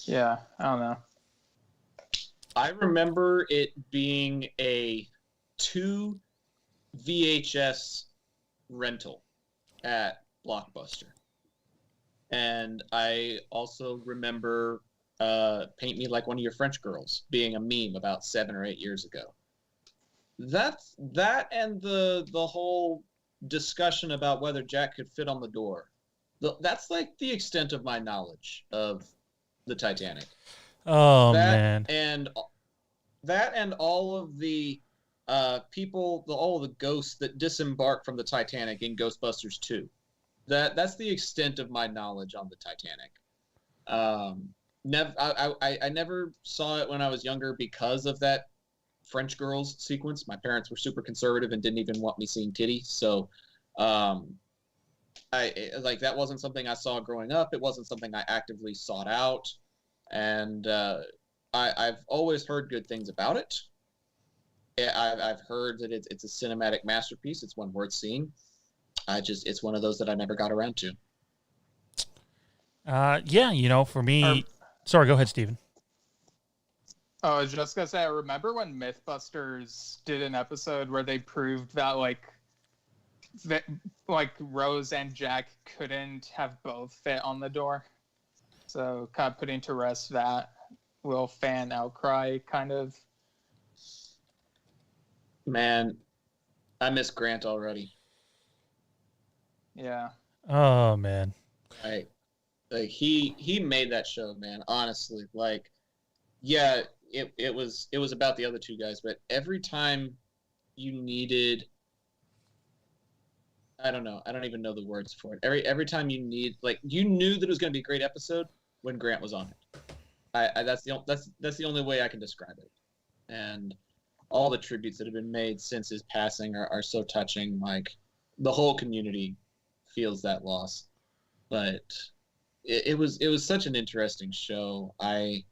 yeah, I don't know. I remember it being a 2 VHS rental at Blockbuster. And I also remember Paint Me Like One of Your French Girls being a meme about 7 or 8 years ago. That and the whole discussion about whether Jack could fit on the door. That's like the extent of my knowledge of the Titanic. Oh, man. And all of the people, all of the ghosts that disembark from the Titanic in Ghostbusters 2. That's the extent of my knowledge on the Titanic. I never saw it when I was younger because of that French Girls sequence. My parents were super conservative and didn't even want me seeing titties, so that wasn't something I saw growing up. It wasn't something I actively sought out, and I've always heard good things about it. I've heard that it's a cinematic masterpiece. It's one worth seeing. It's one of those that I never got around to. For me... Sorry, go ahead, Steven. Oh, I was just going to say, I remember when Mythbusters did an episode where they proved that, Rose and Jack couldn't have both fit on the door. So kind of putting to rest that little fan outcry, kind of. Man, I miss Grant already. Yeah. Oh, man. He made that show, man. Honestly, it was about the other two guys, but every time you needed, I don't know, I don't even know the words for it. Every time you knew that it was going to be a great episode when Grant was on it. That's the only way I can describe it. And all the tributes that have been made since his passing are so touching. Like, the whole community feels that loss. But it was such an interesting show. I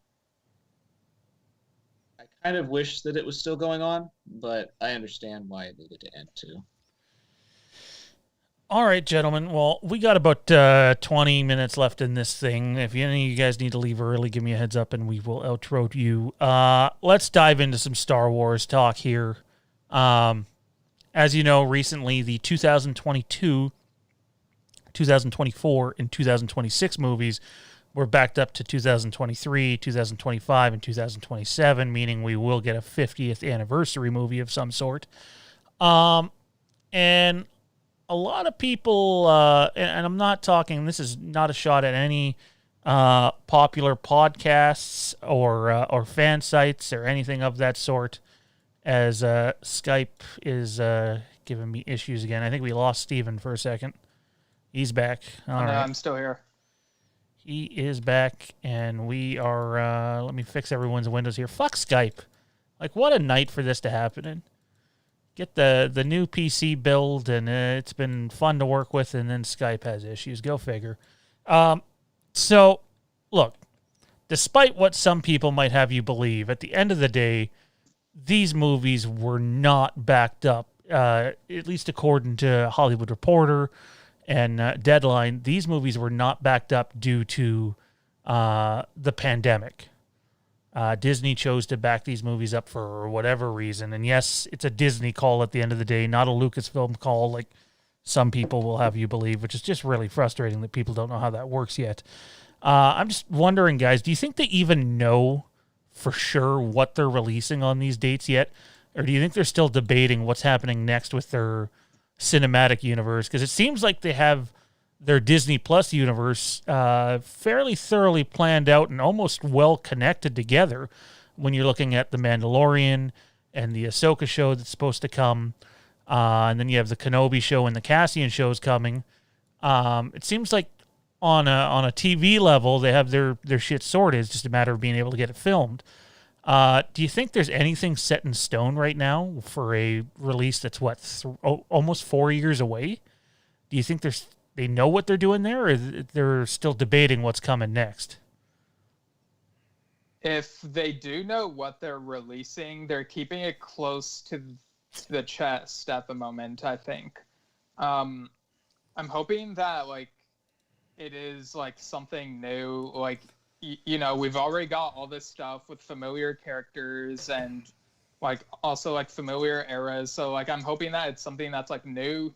kind of wish that it was still going on, but I understand why it needed to end too. All right, gentlemen. Well, we got about 20 minutes left in this thing. If any of you guys need to leave early, give me a heads up and we will outro you. Let's dive into some Star Wars talk here. As you know, recently the 2022, 2024, and 2026 movies were backed up to 2023, 2025, and 2027, meaning we will get a 50th anniversary movie of some sort. And a lot of people, and I'm not talking, this is not a shot at any popular podcasts or fan sites or anything of that sort. as Skype is giving me issues again. I think we lost Steven for a second. He's back. All right. I'm still here. He is back, and we are... let me fix everyone's windows here. Fuck Skype. Like, what a night for this to happen in. Get the new PC build, and it's been fun to work with, and then Skype has issues. Go figure. So, look, despite what some people might have you believe, at the end of the day, these movies were not backed up, at least according to Hollywood Reporter and Deadline. These movies were not backed up due to the pandemic. Disney chose to back these movies up for whatever reason. And yes, it's a Disney call at the end of the day, not a Lucasfilm call like some people will have you believe, which is just really frustrating that people don't know how that works yet. I'm just wondering, guys, do you think they even know for sure what they're releasing on these dates yet? Or do you think they're still debating what's happening next with their cinematic universe? Because it seems like they have their Disney Plus universe fairly thoroughly planned out and almost well connected together when you're looking at The Mandalorian and the Ahsoka show that's supposed to come. And then you have the Kenobi show and the Cassian shows coming. It seems like on a TV level, they have their shit sorted. It's just a matter of being able to get it filmed. Do you think there's anything set in stone right now for a release that's, almost 4 years away? Do you think they know what they're doing there, or they're still debating what's coming next? If they do know what they're releasing, they're keeping it close to the chest at the moment, I think. I'm hoping that, like, it is, like, something new. Like, you know, we've already got all this stuff with familiar characters and, like, also, like, familiar eras. So, like, I'm hoping that it's something that's, like, new.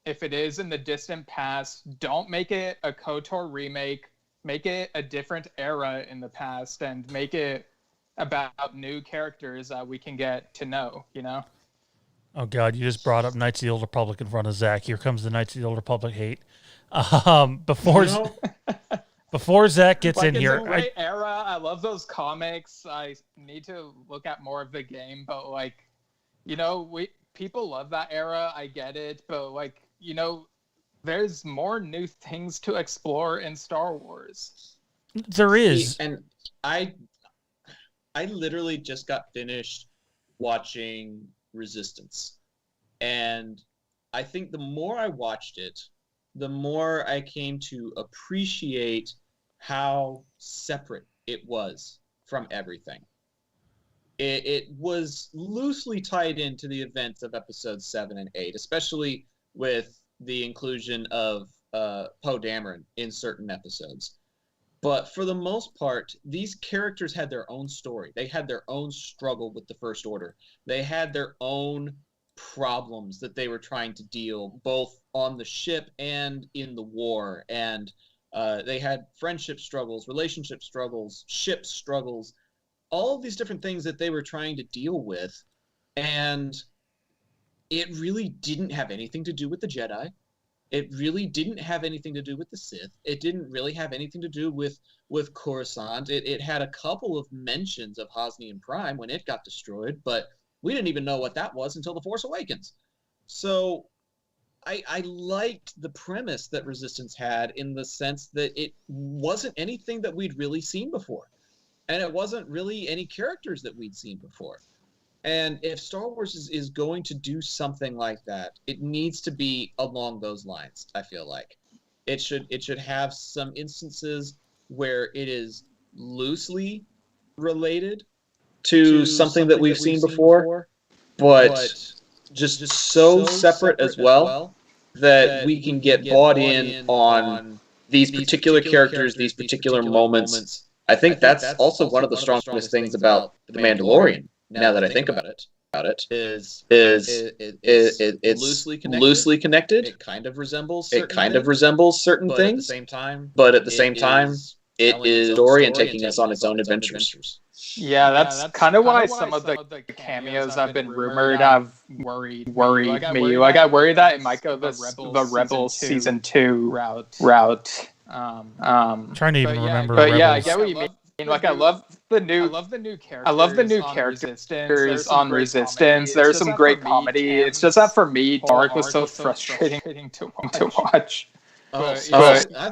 If it is in the distant past, don't make it a KOTOR remake. Make it a different era in the past and make it about new characters that we can get to know, you know? Oh, God, you just brought up Knights of the Old Republic in front of Zach. Here comes the Knights of the Old Republic hate. Before Zach gets in here... It's a great era. I love those comics. I need to look at more of the game, but, like, you know, people love that era. I get it, but, like, you know, there's more new things to explore in Star Wars. There is. And I literally just got finished watching Resistance. And I think the more I watched it, the more I came to appreciate how separate it was from everything. It was loosely tied into the events of episodes 7 and 8, especially with the inclusion of Poe Dameron in certain episodes. But for the most part, these characters had their own story. They had their own struggle with the First Order. They had their own problems that they were trying to deal, both on the ship and in the war. And they had friendship struggles, relationship struggles, ship struggles, all of these different things that they were trying to deal with. And it really didn't have anything to do with the Jedi. It really didn't have anything to do with the Sith. It didn't really have anything to do with Coruscant. It had a couple of mentions of Hosnian Prime when it got destroyed, but we didn't even know what that was until The Force Awakens. So I liked the premise that Resistance had, in the sense that it wasn't anything that we'd really seen before. And it wasn't really any characters that we'd seen before. And if Star Wars is going to do something like that, it needs to be along those lines, I feel like. It should have some instances where it is loosely related to something that we've seen before, but just so separate as well that we can get bought in on these particular characters, these particular moments. I think that's also one of the strongest things about The Mandalorian. Now that I think about it, it's loosely connected. It kind of resembles certain things, but at the same time, it is story and taking us on its own adventures. Yeah, that's kind of why some of the cameos have been rumored have worried me. Like, I worry that it might go the Rebels season 2 route. Trying to even remember. But yeah, I get what you mean. Like, I love the new characters on Resistance. There's some great comedy. It's just that for me, Arc was so frustrating to watch. I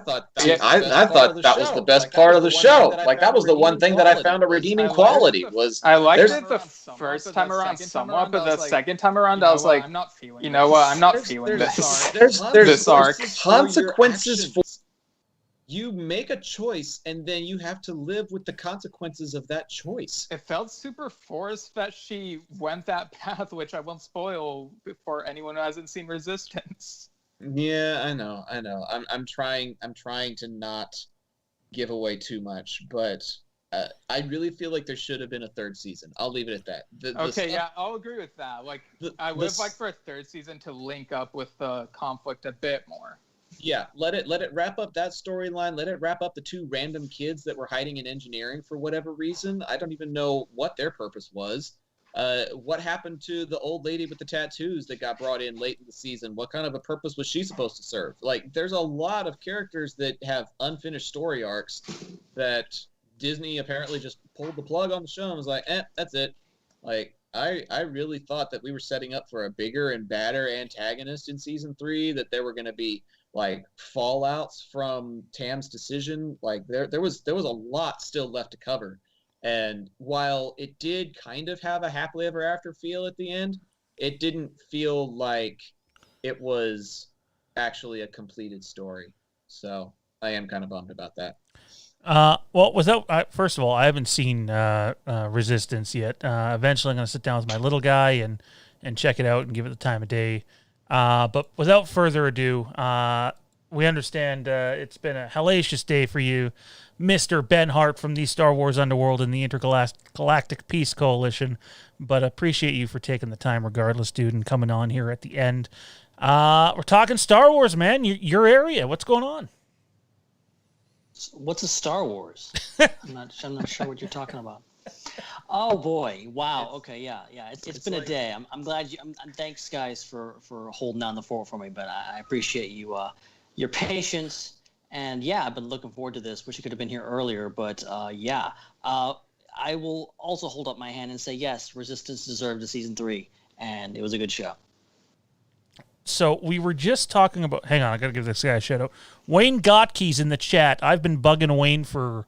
thought that was the best part of the show. Like that was the one thing that I found a redeeming quality was. I liked it the first time around somewhat, but the second time around I was like, you know what? I'm not feeling this. There's this arc. Consequences for. You make a choice, and then you have to live with the consequences of that choice. It felt super forced that she went that path, which I won't spoil for anyone who hasn't seen Resistance. Yeah, I know. I'm trying to not give away too much, but I really feel like there should have been a third season. I'll leave it at that. Yeah, I'll agree with that. Like, I would have liked for a third season to link up with the conflict a bit more. Yeah, let it wrap up that storyline. Let it wrap up the two random kids that were hiding in engineering for whatever reason. I don't even know what their purpose was. What happened to the old lady with the tattoos that got brought in late in the season? What kind of a purpose was she supposed to serve? Like, there's a lot of characters that have unfinished story arcs that Disney apparently just pulled the plug on the show and was like, that's it. Like, I really thought that we were setting up for a bigger and badder antagonist in season 3, that there were going to be like fallouts from Tam's decision. Like there was a lot still left to cover. And while it did kind of have a happily ever after feel at the end, it didn't feel like it was actually a completed story. So I am kind of bummed about that. First of all, I haven't seen Resistance yet. Eventually I'm going to sit down with my little guy and check it out and give it the time of day. But without further ado, we understand it's been a hellacious day for you, Mr. Ben Hart from the Star Wars Underworld and the Intergalactic Peace Coalition. But appreciate you for taking the time regardless, dude, and coming on here at the end. We're talking Star Wars, man. Your area. What's going on? What's a Star Wars? I'm not sure what you're talking about. Oh boy! Wow. Okay. Yeah. It's been a day. I'm glad you. Thanks, guys, for holding down the fort for me. But I appreciate you, your patience, and yeah, I've been looking forward to this. Wish I could have been here earlier, but yeah. I will also hold up my hand and say yes. Resistance deserved a season 3, and it was a good show. So we were just talking about. Hang on, I gotta give this guy a shout out. Wayne Gottke's in the chat. I've been bugging Wayne for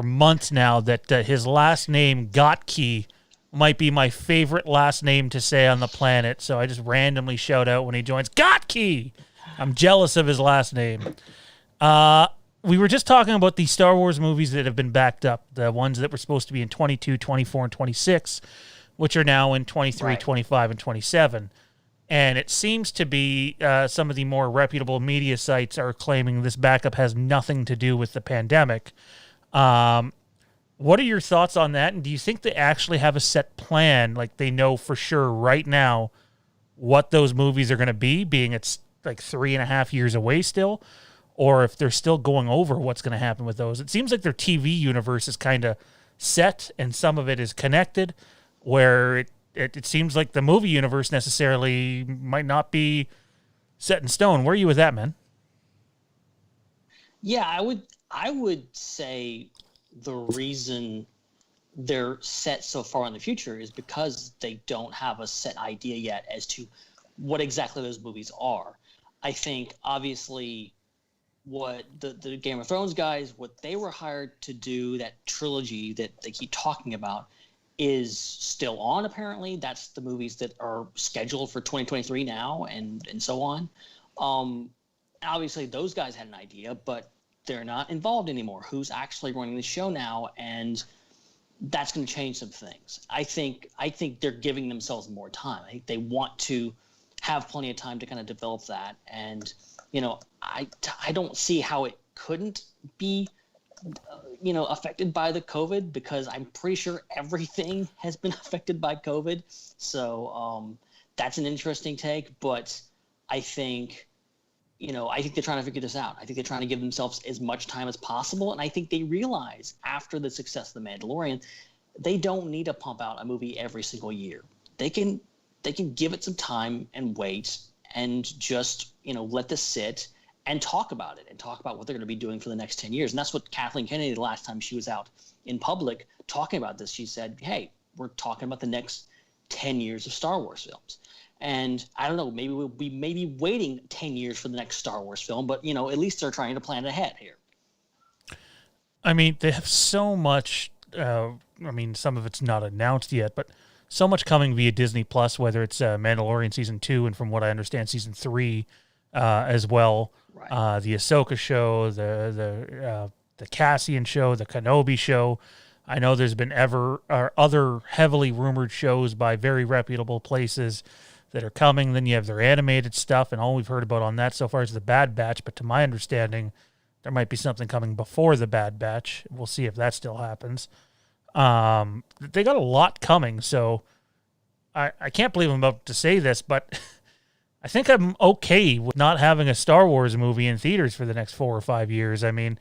months now that his last name, Gottke, might be my favorite last name to say on the planet. So I just randomly shout out when he joins, Gottke! I'm jealous of his last name. We were just talking about the Star Wars movies that have been backed up, the ones that were supposed to be in 22, 24, and 26, which are now in 23, right. 25, and 27. And it seems to be some of the more reputable media sites are claiming this backup has nothing to do with the pandemic. What are your thoughts on that? And do you think they actually have a set plan, like they know for sure right now what those movies are going to be, being it's like 3.5 years away still, or if they're still going over what's going to happen with those? It seems like their TV universe is kind of set and some of it is connected, where it seems like the movie universe necessarily might not be set in stone. Where are you with that, man? Yeah, I would say the reason they're set so far in the future is because they don't have a set idea yet as to what exactly those movies are. I think, obviously, what the Game of Thrones guys, what they were hired to do, that trilogy that they keep talking about, is still on, apparently. That's the movies that are scheduled for 2023 now and so on. Obviously, those guys had an idea, but they're not involved anymore. Who's actually running the show now? And that's going to change some things. I think they're giving themselves more time. I think they want to have plenty of time to kind of develop that. And, I don't see how it couldn't be, affected by the COVID, because I'm pretty sure everything has been affected by COVID. So that's an interesting take. But I think they're trying to figure this out. I think they're trying to give themselves as much time as possible. And I think they realize after the success of The Mandalorian, they don't need to pump out a movie every single year. They can give it some time and wait and just, let this sit and talk about it and talk about what they're going to be doing for the next 10 years. And that's what Kathleen Kennedy, the last time she was out in public talking about this. She said, hey, we're talking about the next 10 years of Star Wars films. And I don't know, maybe we'll be waiting 10 years for the next Star Wars film, but, you know, at least they're trying to plan ahead here. I mean, they have so much, I mean, some of it's not announced yet, but so much coming via Disney Plus, whether it's Mandalorian Season 2 and from what I understand, Season 3 as well. Right. The Ahsoka show, the Cassian show, the Kenobi show. I know there's been other heavily rumored shows by very reputable places that are coming. Then you have their animated stuff, and all we've heard about on that so far is the Bad Batch. But to my understanding, there might be something coming before the Bad Batch. We'll see if that still happens. They got a lot coming, so I can't believe I'm about to say this, but I think I'm okay with not having a Star Wars movie in theaters for the next 4 or 5 years. I mean,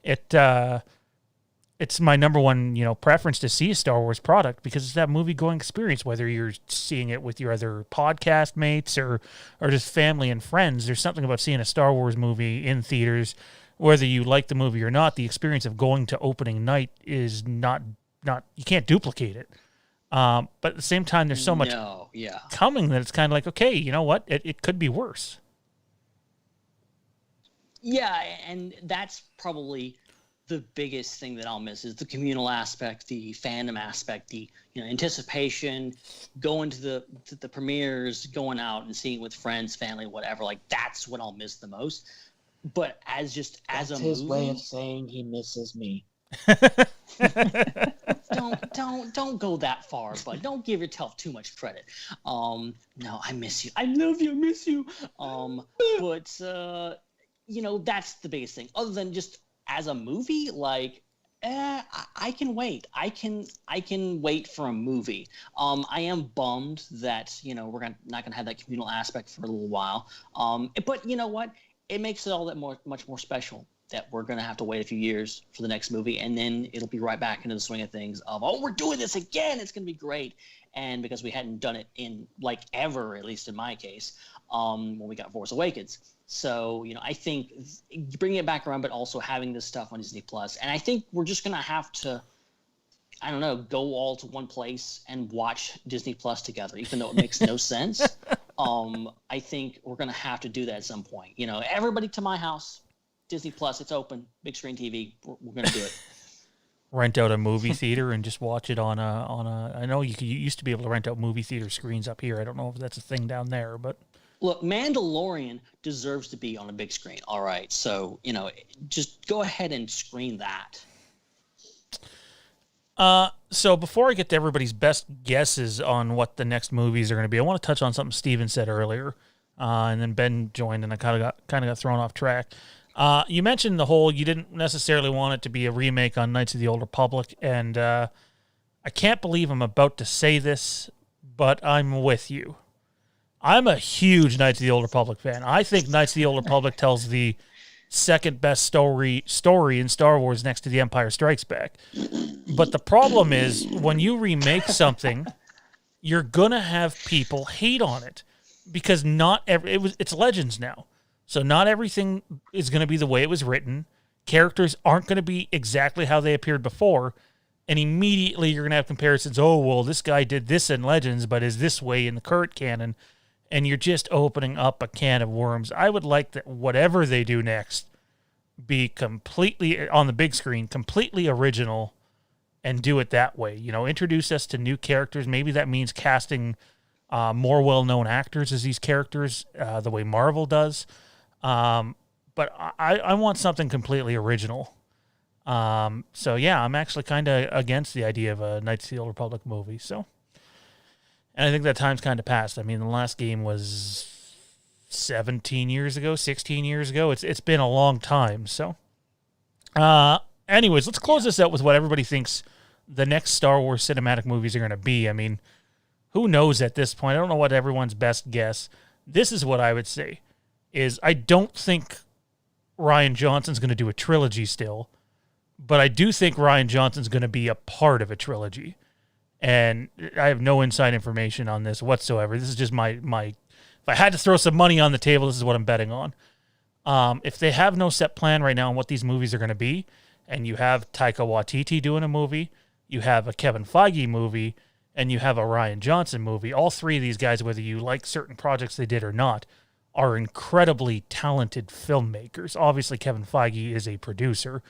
it's my number one, preference to see a Star Wars product because it's that movie-going experience, whether you're seeing it with your other podcast mates or just family and friends. There's something about seeing a Star Wars movie in theaters, whether you like the movie or not. The experience of going to opening night is not you can't duplicate it. But at the same time, there's so much coming that it's kind of like, okay, you know what? It could be worse. Yeah, and that's probably the biggest thing that I'll miss is the communal aspect, the fandom aspect, the anticipation, going to the premieres, going out and seeing it with friends, family, whatever. Like that's what I'll miss the most. But as a his movie, way of saying he misses me. don't go that far, but don't give yourself too much credit. No, I miss you. I love you. I miss you. But that's the biggest thing. Other than just as a movie, like, I can wait. I can wait for a movie. I am bummed that we're not gonna have that communal aspect for a little while. But you know what? It makes it all that much more special that we're gonna have to wait a few years for the next movie, and then it'll be right back into the swing of things of we're doing this again. It's gonna be great. And because we hadn't done it in like ever, at least in my case, when we got Force Awakens. So, I think bringing it back around, but also having this stuff on Disney Plus. And I think we're just going to have to, I don't know, go all to one place and watch Disney Plus together, even though it makes no sense. I think we're going to have to do that at some point. Everybody to my house, Disney Plus, it's open, big screen TV. We're going to do it. Rent out a movie theater and just watch it on a. I know you used to be able to rent out movie theater screens up here. I don't know if that's a thing down there, but. Look, Mandalorian deserves to be on a big screen. All right. So, just go ahead and screen that. So before I get to everybody's best guesses on what the next movies are going to be, I want to touch on something Steven said earlier. And then Ben joined and I kind of got thrown off track. You mentioned you didn't necessarily want it to be a remake on Knights of the Old Republic. And I can't believe I'm about to say this, but I'm with you. I'm a huge Knights of the Old Republic fan. I think Knights of the Old Republic tells the second best story in Star Wars next to The Empire Strikes Back. But the problem is when you remake something, you're going to have people hate on it because it's Legends now. So not everything is going to be the way it was written. Characters aren't going to be exactly how they appeared before. And immediately you're going to have comparisons. Oh, well, this guy did this in Legends, but is this way in the current canon. And you're just opening up a can of worms. I would like that whatever they do next be completely, on the big screen, completely original and do it that way. Introduce us to new characters. Maybe that means casting more well-known actors as these characters, the way Marvel does. But I want something completely original. So, yeah, I'm actually kind of against the idea of a Knights of the Old Republic movie, so... And I think that time's kind of passed. I mean, the last game was 17 years ago, 16 years ago. It's been a long time. So, anyways, let's close this out with what everybody thinks the next Star Wars cinematic movies are going to be. I mean, who knows at this point? I don't know what everyone's best guess. This is what I would say, is I don't think Rian Johnson's going to do a trilogy still, but I do think Rian Johnson's going to be a part of a trilogy. And I have no inside information on this whatsoever. This is just my. If I had to throw some money on the table, this is what I'm betting on. If they have no set plan right now on what these movies are going to be, and you have Taika Waititi doing a movie, you have a Kevin Feige movie, and you have a Rian Johnson movie. All three of these guys, whether you like certain projects they did or not, are incredibly talented filmmakers. Obviously, Kevin Feige is a producer,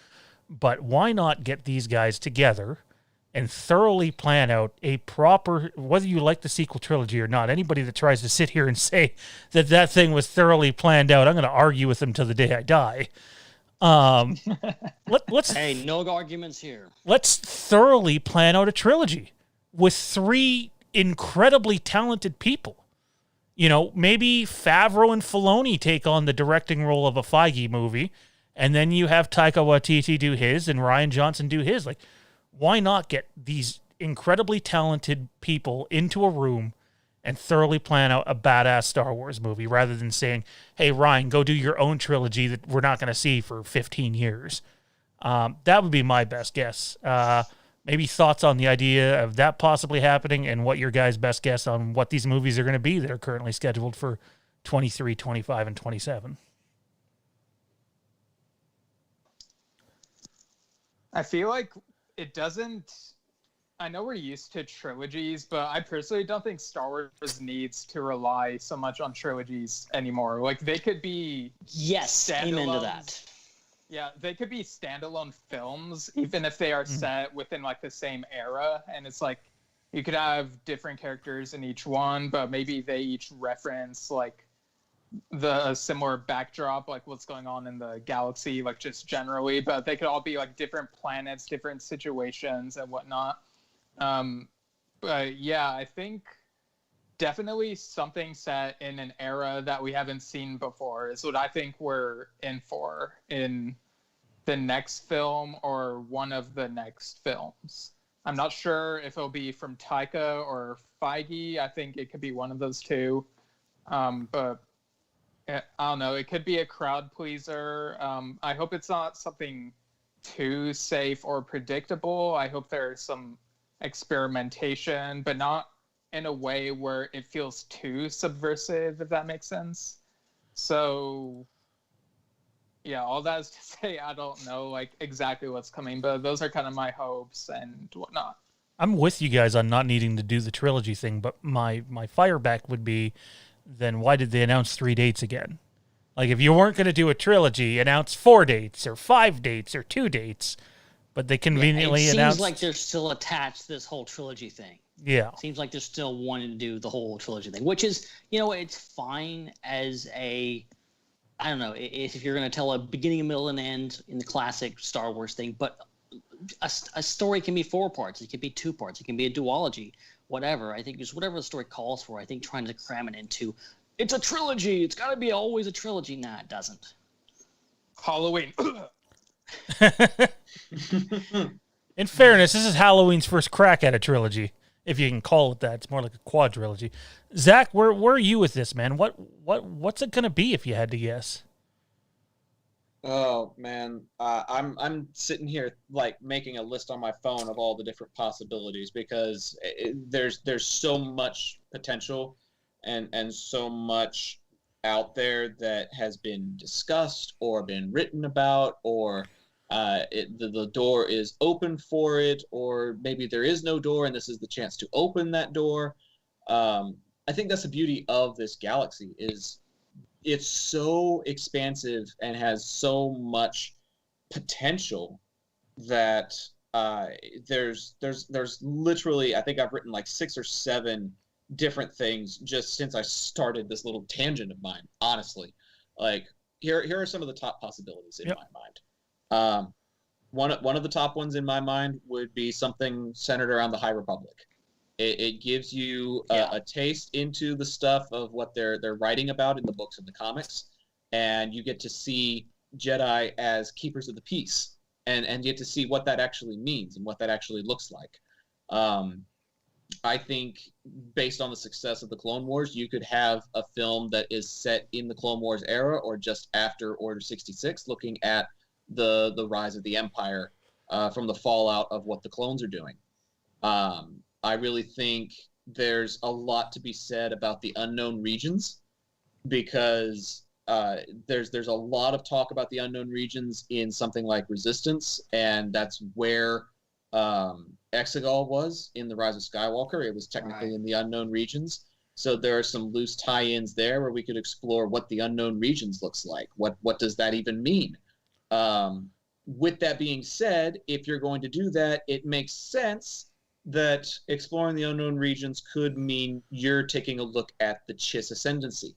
but why not get these guys together and thoroughly plan out a proper, whether you like the sequel trilogy or not, anybody that tries to sit here and say that that thing was thoroughly planned out, I'm going to argue with them till the day I die. Let's Hey, no arguments here. Let's thoroughly plan out a trilogy with three incredibly talented people. You know, maybe Favreau and Filoni take on the directing role of a Feige movie, and then you have Taika Waititi do his and Rian Johnson do his. Like, why not get these incredibly talented people into a room and thoroughly plan out a badass Star Wars movie rather than saying, hey, Ryan, go do your own trilogy that we're not going to see for 15 years. That would be my best guess. Maybe thoughts on the idea of that possibly happening and what your guys' best guess on what these movies are going to be that are currently scheduled for 23, 25, and 27. I feel like it doesn't. I know we're used to trilogies, but I personally don't think Star Wars needs to rely so much on trilogies anymore. Like, they could be Amen to that. Yeah, they could be standalone films, even if they are set within like the same era. And it's like you could have different characters in each one, but maybe they each reference like a similar backdrop, like what's going on in the galaxy, like just generally. But they could all be like different planets, different situations, and whatnot. But yeah, I think definitely something set in an era that we haven't seen before is what I think we're in for in the next film or one of the next films. I'm not sure if it'll be from Taika or Feige. I think it could be one of those two. But I don't know. It could be a crowd pleaser. I hope it's not something too safe or predictable. I hope there's some experimentation, but not in a way where it feels too subversive, if that makes sense. So yeah, all that is to say, I don't know like exactly what's coming, but those are kind of my hopes and whatnot. I'm with you guys on not needing to do the trilogy thing, but my fireback would be, then why did they announce 3 dates again? Like, if you weren't going to do a trilogy, announce 4 dates or 5 dates or 2 dates, but they conveniently announced. It seems like they're still attached to this whole trilogy thing. Yeah. Seems like they're still wanting to do the whole trilogy thing, which is, you know, it's fine as a, I don't know, if you're going to tell a beginning, a middle, and end in the classic Star Wars thing, but a story can be 4 parts. It can be 2 parts. It can be a duology, whatever. I think just whatever the story calls for. I think trying to cram it into, it's a trilogy. It's got to be always a trilogy. Nah, it doesn't. Halloween. In fairness, this is Halloween's first crack at a trilogy, if you can call it that. It's more like a quadrilogy. Zach, where are you with this, man? What's it gonna be if you had to guess? Oh man, I'm sitting here like making a list on my phone of all the different possibilities because there's so much potential and so much out there that has been discussed or been written about, or the door is open for it, or maybe there is no door and this is the chance to open that door. I think that's the beauty of this galaxy, is it's so expansive and has so much potential that there's literally, I think I've written like 6 or 7 different things just since I started this little tangent of mine, honestly. Like, here are some of the top possibilities in my mind. One of the top ones in my mind would be something centered around the High Republic. It gives you a taste into the stuff of what they're writing about in the books and the comics, and you get to see Jedi as keepers of the peace, and you get to see what that actually means and what that actually looks like. I think based on the success of the Clone Wars, you could have a film that is set in the Clone Wars era or just after Order 66, looking at the rise of the Empire from the fallout of what the clones are doing. I really think there's a lot to be said about the unknown regions, because there's a lot of talk about the unknown regions in something like Resistance, and that's where Exegol was in The Rise of Skywalker. It was technically in the unknown regions. So there are some loose tie-ins there where we could explore what the unknown regions looks like. What does that even mean? With that being said, if you're going to do that, it makes sense that exploring the unknown regions could mean you're taking a look at the Chiss Ascendancy,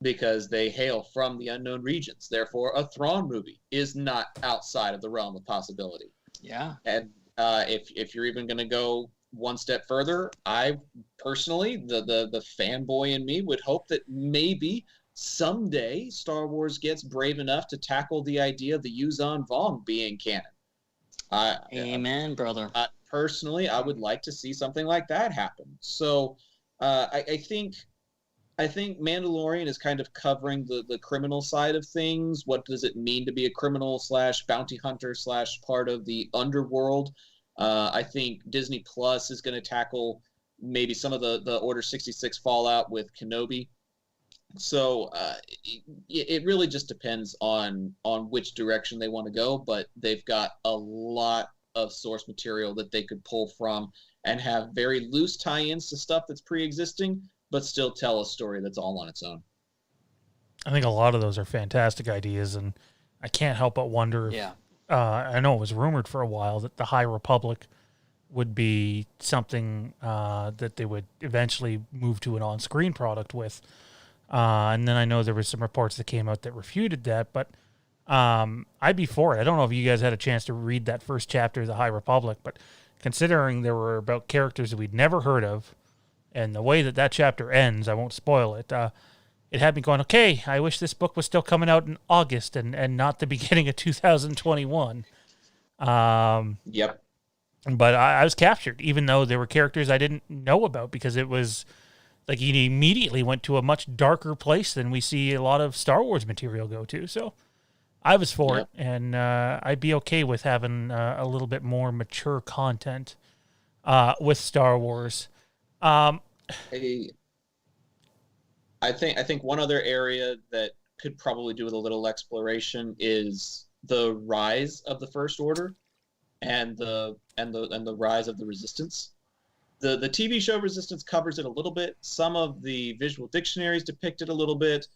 because they hail from the unknown regions. Therefore, a Thrawn movie is not outside of the realm of possibility. Yeah. And if you're even going to go one step further, I personally, the fanboy in me, would hope that maybe someday Star Wars gets brave enough to tackle the idea of the Yuuzhan Vong being canon. Amen, brother. Personally, I would like to see something like that happen. So I think Mandalorian is kind of covering the criminal side of things. What does it mean to be a criminal / bounty hunter / part of the underworld? I think Disney Plus is going to tackle maybe some of the Order 66 fallout with Kenobi. So it really just depends on which direction they want to go, but they've got a lot of source material that they could pull from and have very loose tie-ins to stuff that's pre-existing, but still tell a story that's all on its own. I think a lot of those are fantastic ideas, and I can't help but wonder if, I know it was rumored for a while that the High Republic would be something that they would eventually move to an on-screen product with. And then I know there was some reports that came out that refuted that, but I'd be for it. I don't know if you guys had a chance to read that first chapter of the High Republic, but considering there were about characters that we'd never heard of, and the way that chapter ends, I won't spoil it, it had me going, okay, I wish this book was still coming out in August and not the beginning of 2021. Yep. But I was captured, even though there were characters I didn't know about, because it was like he immediately went to a much darker place than we see a lot of Star Wars material go to. So I was for it, and I'd be okay with having a little bit more mature content with Star Wars. I think one other area that could probably do with a little exploration is the rise of the First Order and the rise of the Resistance. The TV show Resistance covers it a little bit. Some of the visual dictionaries depict it a little bit,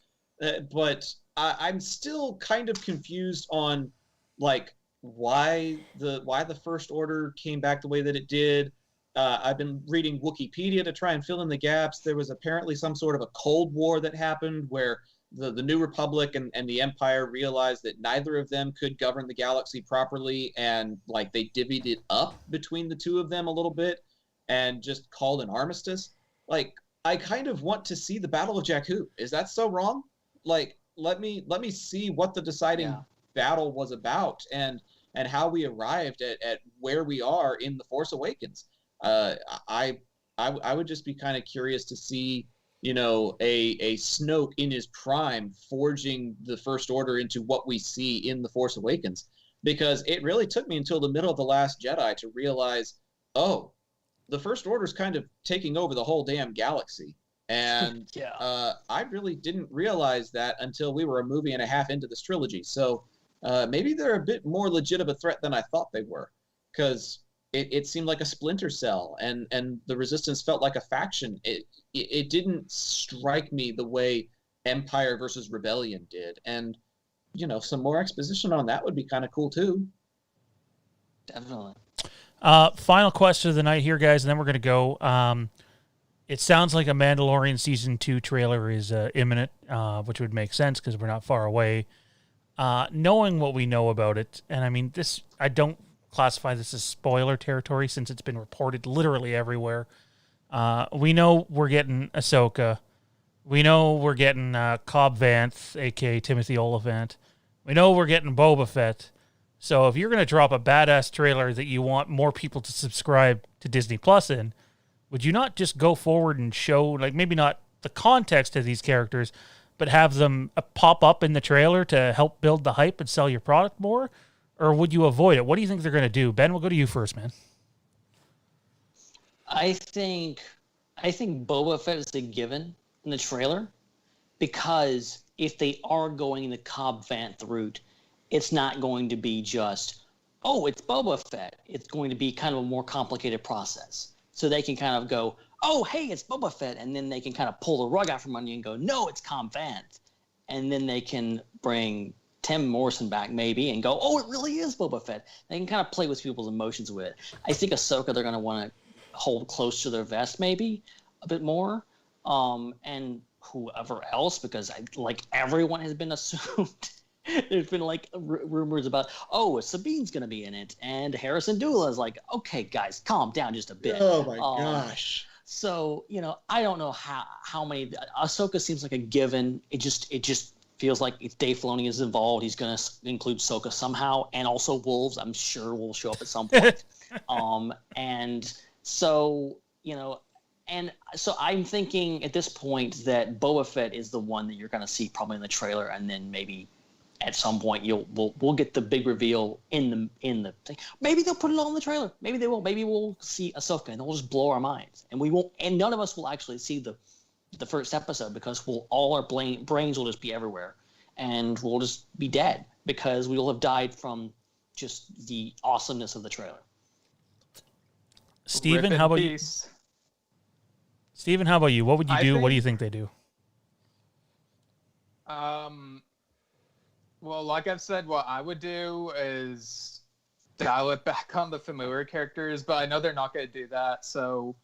but I'm still kind of confused on like why the First Order came back the way that it did. I've been reading Wikipedia to try and fill in the gaps. There was apparently some sort of a Cold War that happened where the New Republic and the Empire realized that neither of them could govern the galaxy properly, and like they divvied it up between the two of them a little bit and just called an armistice. Like, I kind of want to see the Battle of Jakku. Is that so wrong? Like, let me see what the deciding battle was about and how we arrived at where we are in The Force Awakens. I would just be kind of curious to see, you know, a Snoke in his prime forging the First Order into what we see in The Force Awakens, because it really took me until the middle of The Last Jedi to realize, oh, the First Order is kind of taking over the whole damn galaxy. And I really didn't realize that until we were a movie and a half into this trilogy. So maybe they're a bit more legit of a threat than I thought they were, because it seemed like a splinter cell, and the Resistance felt like a faction. It didn't strike me the way Empire versus Rebellion did. And, you know, some more exposition on that would be kind of cool too. Definitely. Final question of the night here, guys, and then we're going to go. It sounds like a Mandalorian Season 2 trailer is imminent, which would make sense because we're not far away. Knowing what we know about it, and I mean, this, I don't classify this as spoiler territory since it's been reported literally everywhere. We know we're getting Ahsoka. We know we're getting Cobb Vanth, a.k.a. Timothy Olyphant. We know we're getting Boba Fett. So if you're going to drop a badass trailer that you want more people to subscribe to Disney Plus in, would you not just go forward and show, like, maybe not the context of these characters, but have them pop up in the trailer to help build the hype and sell your product more? Or would you avoid it? What do you think they're going to do? Ben, we'll go to you first, man. I think Boba Fett is a given in the trailer because if they are going the Cobb Vanth route, it's not going to be just, oh, it's Boba Fett. It's going to be kind of a more complicated process. So they can kind of go, oh, hey, it's Boba Fett. And then they can kind of pull the rug out from under you and go, no, it's Cobb Vanth. And then they can bring Tim Morrison back maybe and go, oh, it really is Boba Fett. They can kind of play with people's emotions with it. I think Ahsoka, they're going to want to hold close to their vest maybe a bit more. And whoever else, because everyone has been assumed. There's been rumors about, oh, Sabine's going to be in it. And Harrison Dula is like, okay, guys, calm down just a bit. Oh, my gosh. So, I don't know how many. Ahsoka seems like a given. It just feels like if Dave Filoni is involved, he's going to include Ahsoka somehow. And also wolves, I'm sure, will show up at some point. And so, and so I'm thinking at this point that Boba Fett is the one that you're going to see probably in the trailer, and then maybe at some point we'll get the big reveal in the thing. Maybe they'll put it all in the trailer. Maybe they will. Maybe we'll see Ahsoka and they'll just blow our minds, and we won't. And none of us will actually see the first episode because all our brains will just be everywhere, and we'll just be dead because we will have died from just the awesomeness of the trailer. Steven, how about you? Steven, how about you? What would you do? What do you think they do? Well, like I've said, what I would do is dial it back on the familiar characters, but I know they're not going to do that. So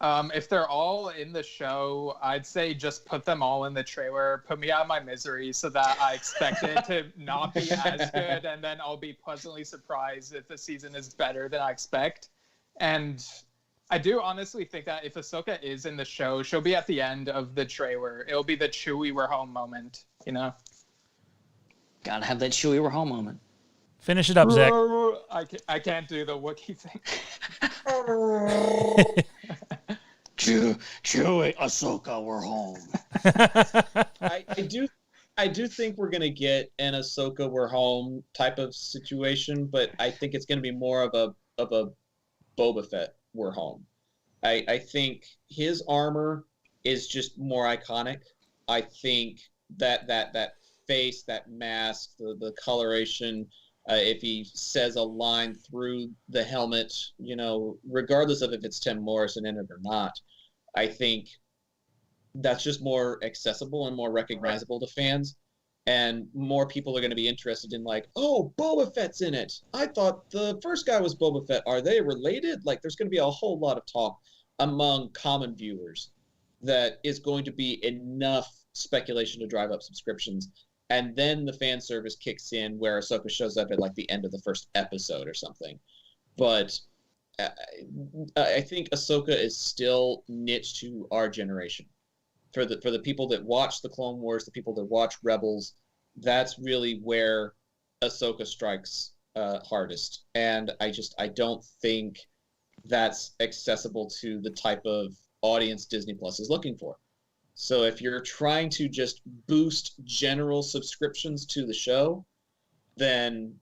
if they're all in the show, I'd say just put them all in the trailer, put me out of my misery so that I expect it to not be as good, and then I'll be pleasantly surprised if the season is better than I expect. And I do honestly think that if Ahsoka is in the show, she'll be at the end of the trailer. It'll be the Chewie we're home moment, Gotta have that Chewie we're home moment. Finish it up, Zach. I can't do the Wookiee thing. Chewie, Ahsoka, we're home. I do think we're gonna get an Ahsoka we're home type of situation, but I think it's gonna be more of a Boba Fett we're home. I think his armor is just more iconic. I think that face, that mask, the coloration, if he says a line through the helmet, regardless of if it's Tim Morrison in it or not, I think that's just more accessible and more recognizable to fans. And more people are going to be interested in oh, Boba Fett's in it. I thought the first guy was Boba Fett. Are they related? There's going to be a whole lot of talk among common viewers that is going to be enough speculation to drive up subscriptions. And then the fan service kicks in where Ahsoka shows up at the end of the first episode or something. But I think Ahsoka is still niche to our generation. For the people that watch the Clone Wars, the people that watch Rebels, that's really where Ahsoka strikes hardest. And I don't think that's accessible to the type of audience Disney Plus is looking for. So if you're trying to just boost general subscriptions to the show, then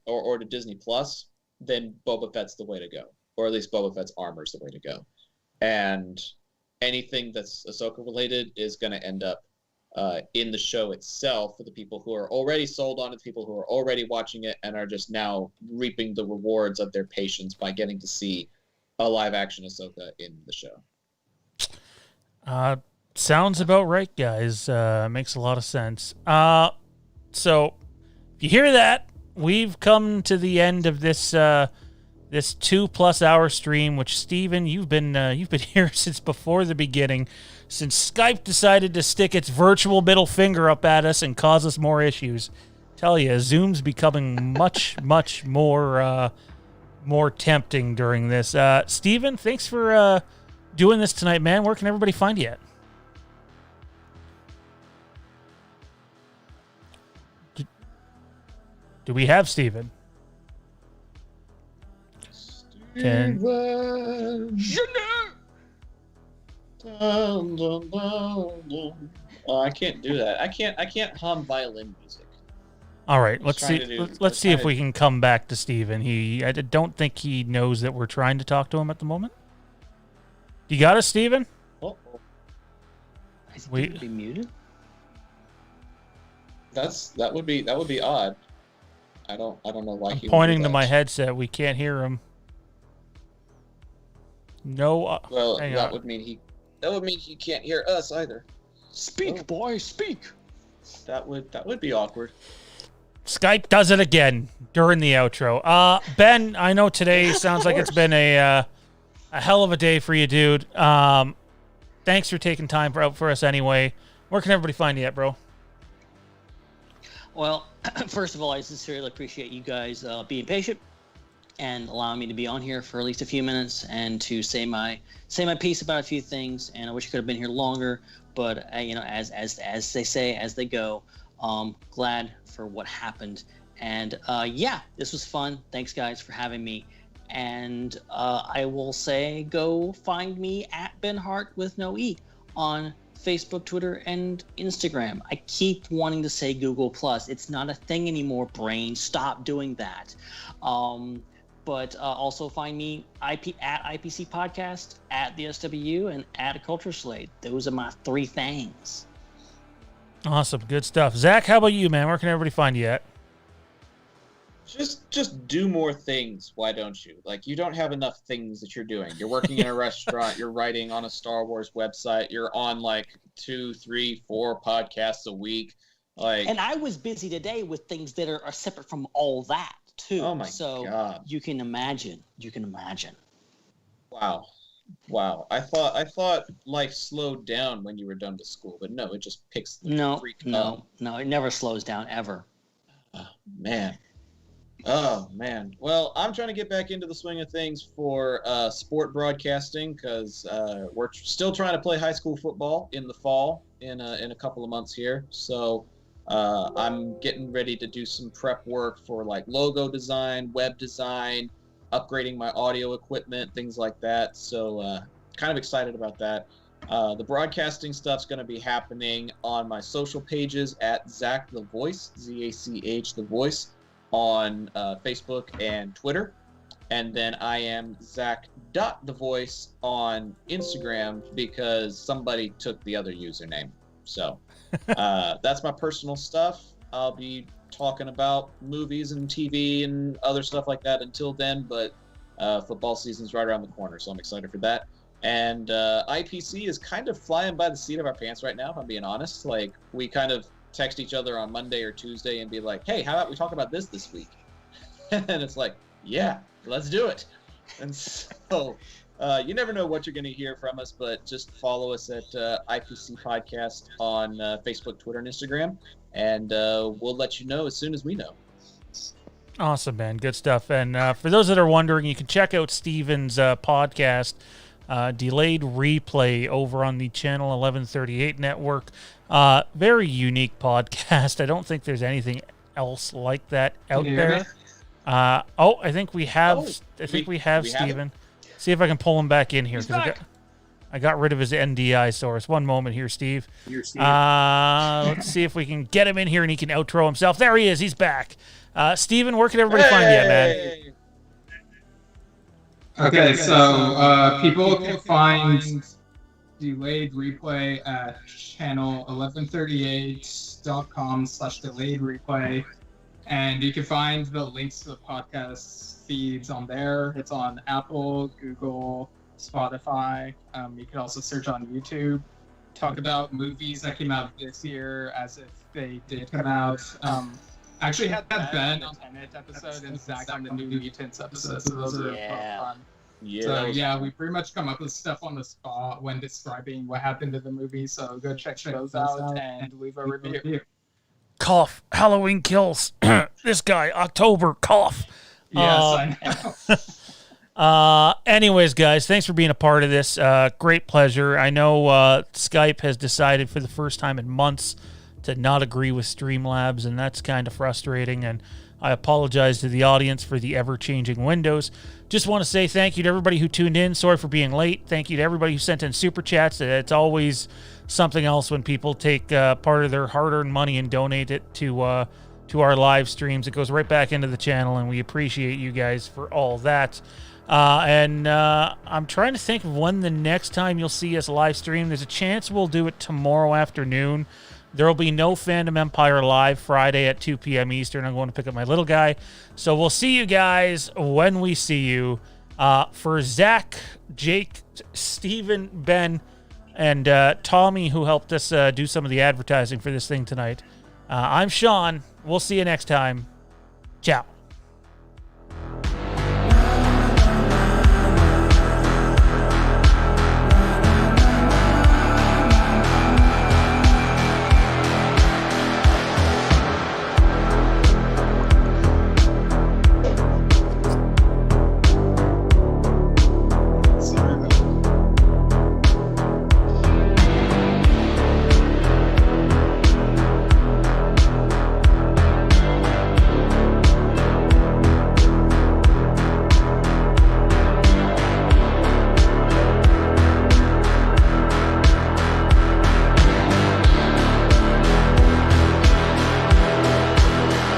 or to Disney Plus, then Boba Fett's the way to go, or at least Boba Fett's armor is the way to go. And anything that's Ahsoka related is going to end up in the show itself for the people who are already sold on it, the people who are already watching it and are just now reaping the rewards of their patience by getting to see a live action Ahsoka in the show. Sounds about right, guys. Makes a lot of sense. So if you hear that, we've come to the end of this this 2+ hour stream, which Steven, you've been here since before the beginning, since Skype decided to stick its virtual middle finger up at us and cause us more issues. Tell you, Zoom's becoming much more tempting during this. Steven, thanks for doing this tonight, man. Where can everybody find you at? Do we have Steven? Oh, I can't do that. I can't hum violin music. All right, let's see if we can come back to Steven. I don't think he knows that we're trying to talk to him at the moment. You got us, Steven? I think he would be muted. That would be odd. I don't know why I'm he would pointing do to that. my headset. We can't hear him. No. Well, hang that on. would mean he can't hear us either. Speak, boy, speak. That would be awkward. Skype does it again during the outro. Ben, I know today sounds like it's been a hell of a day for you, dude. Thanks for taking time out for us anyway. Where can everybody find you at, bro? Well, first of all, I sincerely appreciate you guys being patient and allowing me to be on here for at least a few minutes and to say my piece about a few things. And I wish I could have been here longer, but as they say, as they go, glad for what happened. And yeah, this was fun. Thanks, guys, for having me. And I will say, go find me at Ben Hart with no E on Facebook, Twitter, and Instagram. I keep wanting to say Google Plus. It's not a thing anymore, brain. Stop doing that. But also find me at IPC Podcast, at the SWU, and at Culture Slate. Those are my 3 things. Awesome. Good stuff. Zach, how about you, man? Where can everybody find you at? Just do more things. Why don't you? Like, you don't have enough things that you're doing. You're working in a restaurant. You're writing on a Star Wars website. You're on like 2, 3, 4 podcasts a week. Like, and I was busy today with things that are separate from all that too. Oh my so God. You can imagine. Wow. I thought life slowed down when you were done with school, but no, it just picks the freak up. No, it never slows down ever. Oh man. Well, I'm trying to get back into the swing of things for sport broadcasting because we're still trying to play high school football in the fall in a couple of months here. So I'm getting ready to do some prep work for like logo design, web design, upgrading my audio equipment, things like that. So kind of excited about that. The broadcasting stuff's going to be happening on my social pages at Zach the Voice, ZACH the Voice, on Facebook and Twitter. And then I am Zach.thevoice on Instagram because somebody took the other username. So that's my personal stuff. I'll be talking about movies and TV and other stuff like that until then, but football season's right around the corner, so I'm excited for that. And IPC is kind of flying by the seat of our pants right now, if I'm being honest. Like, we kind of text each other on Monday or Tuesday and be like, hey, how about we talk about this week? And it's like, yeah, let's do it. And so you never know what you're going to hear from us, but just follow us at IPC Podcast on Facebook, Twitter, and Instagram, and we'll let you know as soon as we know. Awesome, man. Good stuff. And for those that are wondering, you can check out Steven's podcast, Delayed Replay, over on the Channel 1138 network. Very unique podcast. I don't think there's anything else like that out there. I think we have. We have Steven. See if I can pull him back in here. I got rid of his NDI source. One moment here, Steve. Let's see if we can get him in here and he can outro himself. There he is. He's back. Steven, where can everybody find you at, man? Okay, so people can find Delayed Replay at channel1138.com/delayed replay. And you can find the links to the podcast feeds on there. It's on Apple, Google, Spotify. You can also search on YouTube. Talk about movies that came out this year as if they did come out. Actually had Ben on the Tenet episode and Zach on the New Mutants episode. So those are fun. Yeah. So yeah, we pretty much come up with stuff on the spot when describing what happened to the movie. So go check those out and leave a review. Cough. Halloween Kills. This guy, October, cough. Yes, I know. Anyways, guys, thanks for being a part of this. Great pleasure. I know Skype has decided for the first time in months to not agree with Streamlabs, and that's kind of frustrating, and I apologize to the audience for the ever-changing windows. Just want to say thank you to everybody who tuned in. Sorry for being late. Thank you to everybody who sent in super chats. It's always something else when people take part of their hard-earned money and donate it to our live streams. It goes right back into the channel, and we appreciate you guys for all that. And I'm trying to think of when the next time you'll see us live stream. There's a chance we'll do it tomorrow afternoon. There will be no Fandom Empire Live Friday at 2 p.m. Eastern. I'm going to pick up my little guy. So we'll see you guys when we see you. For Zach, Jake, Steven, Ben, and Tommy, who helped us do some of the advertising for this thing tonight, I'm Sean. We'll see you next time. Ciao.